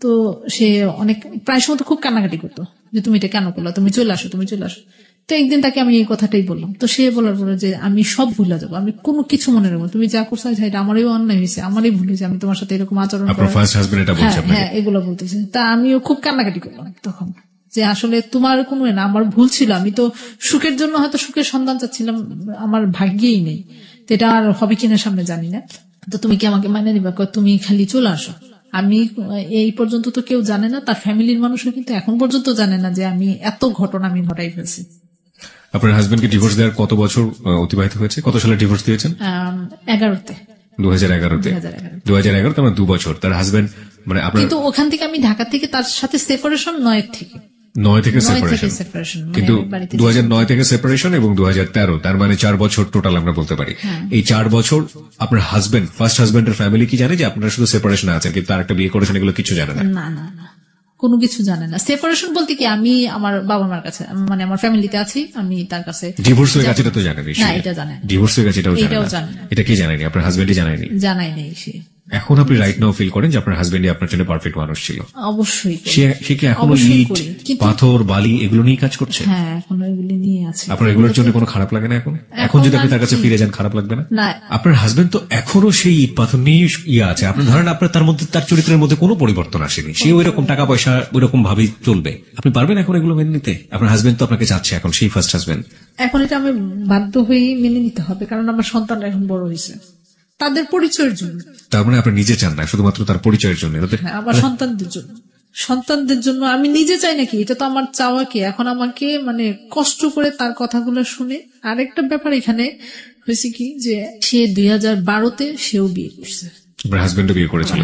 তো সে অনেক প্রায় সময় খুব কান্নাকাটি করতো যে তুমি এটা কেন করলো, তুমি চলে আসো, তুমি চলে আসো। তো একদিন তাকে আমি এই কথাটাই বললাম। তো সে বলার পরে যে আমি সব ভুলে যাবো, আমি কোনো কিছু মনে রাখবো, তুমি যা করছো এটা আমারই অন্যায় হয়েছে, আমারই ভুল হয়েছে, আমি তোমার সাথে এরকম আচরণ করবো। হ্যাঁ, এগুলো বলতেছে। তা আমিও খুব কান্নাকাটি করলাম তখন যে আসলে তোমার কোনো না, আমার ভুল ছিল। আমি তো সুখের জন্য হয়তো সুখের সন্ধান চাচ্ছিলাম, আমার ভাগ্যেই নেই, তো এটা আর হবে কিনা সামনে জানি না। তো তুমি কি আমাকে মানে নিবা? তুমি খালি চলে আসো। আমি এই পর্যন্ত তো কেউ জানে না, তার ফ্যামিলির মানুষও কিন্তু এখন পর্যন্ত জানে না যে আমি এত ঘটনা আমি ঘটাই ফেলছি। আপনার হাজবেন্ডকে ডিভোর্স দেওয়ার কত বছর অতিবাহিত হয়েছে? কত সালে ডিভোর্স দিয়েছেন? 11তে। 2011তে? 2011, তার 2 বছর। তার হাজবেন্ড মানে আপনার, কিন্তু ওখান থেকে আমি ঢাকা থেকে তার সাথে সেপারেশন 9 থেকে সেপারেশন, কিন্তু 2009 থেকে সেপারেশন এবং 2013, তার মানে 4 বছর টোটাল আমরা বলতে পারি। এই 4 বছর আপনার হাজবেন্ড, ফার্স্ট হাজবেন্ডের ফ্যামিলি কি জানে যে আপনারা শুধু সেপারেশনে আছেন, কিন্তু তার একটা বিয়ে করেছেন, এগুলো কিছু জানে না? না না না, কোনো কিছু জানে না। সেপারেশন বলতে কি, আমি আমার বাবা মার কাছে, মানে আমার ফ্যামিলিতে আছি, আমি তার কাছে। ডিভোর্স হয়ে গেছে এটা তো জানেন? না, এটা জানে। ডিভোর্স হয়ে গেছে এটাও জানে না? এটা কি জানেনি? আপনার হাজবেন্ডই জানায়নি? জানাই নেই সে। এখন আপনি রাইট নাও ফিল করেন যে আপনার হাজবেন্ডই আপনার জন্য পারফেক্ট মানুষ ছিল? অবশ্যই। সে কি এখনো ইট, পাথর, বালি এগুলো নিয়ে কাজ করছে? হ্যাঁ, এখন এগুলো নিয়ে আছে। আপনার এগুলোর জন্য কোনো খারাপ লাগে না? এখন যদি আপনি তার কাছে ফিরে যান খারাপ লাগবে না? না, আপনার হাজবেন্ড তো এখনো সেই ইট পাথর নিয়ে আছে। আপনি ধরেন আপনার তার মধ্যে, তার চরিত্রের মধ্যে কোনো পরিবর্তন আসেনি, সে ওই রকম টাকা পয়সা ওই রকম ভাবেই চলবে। আপনি পারবেন এখন এগুলো মেনে নিতে? আপনার হাজবেন্ড তো আপনাকে চাচ্ছে এখন, সেই ফার্স্ট হাজবেন্ড। এখন এটা আমি বাধ্য হয়ে মেনে নিতে হবে, কারণ আমার সন্তান এখন বড় হয়েছে, তাদের পরিচয়ের জন্য। তার মানে আপনি নিজে চান না, শুধুমাত্র তার পরিচয়ের জন্য? আমার সন্তানদের জন্য আমি নিজে চাই নাকি? এটা তো আমার চাওয়া কি? এখন আমাকে মানে কষ্ট করে তার কথাগুলো শুনে। আরেকটা ব্যাপার এখানে হয়েছে কি, যে সে 2012তে সেও বিয়ে করছে। আপনার হাজবেন্ডও বিয়ে করেছিল?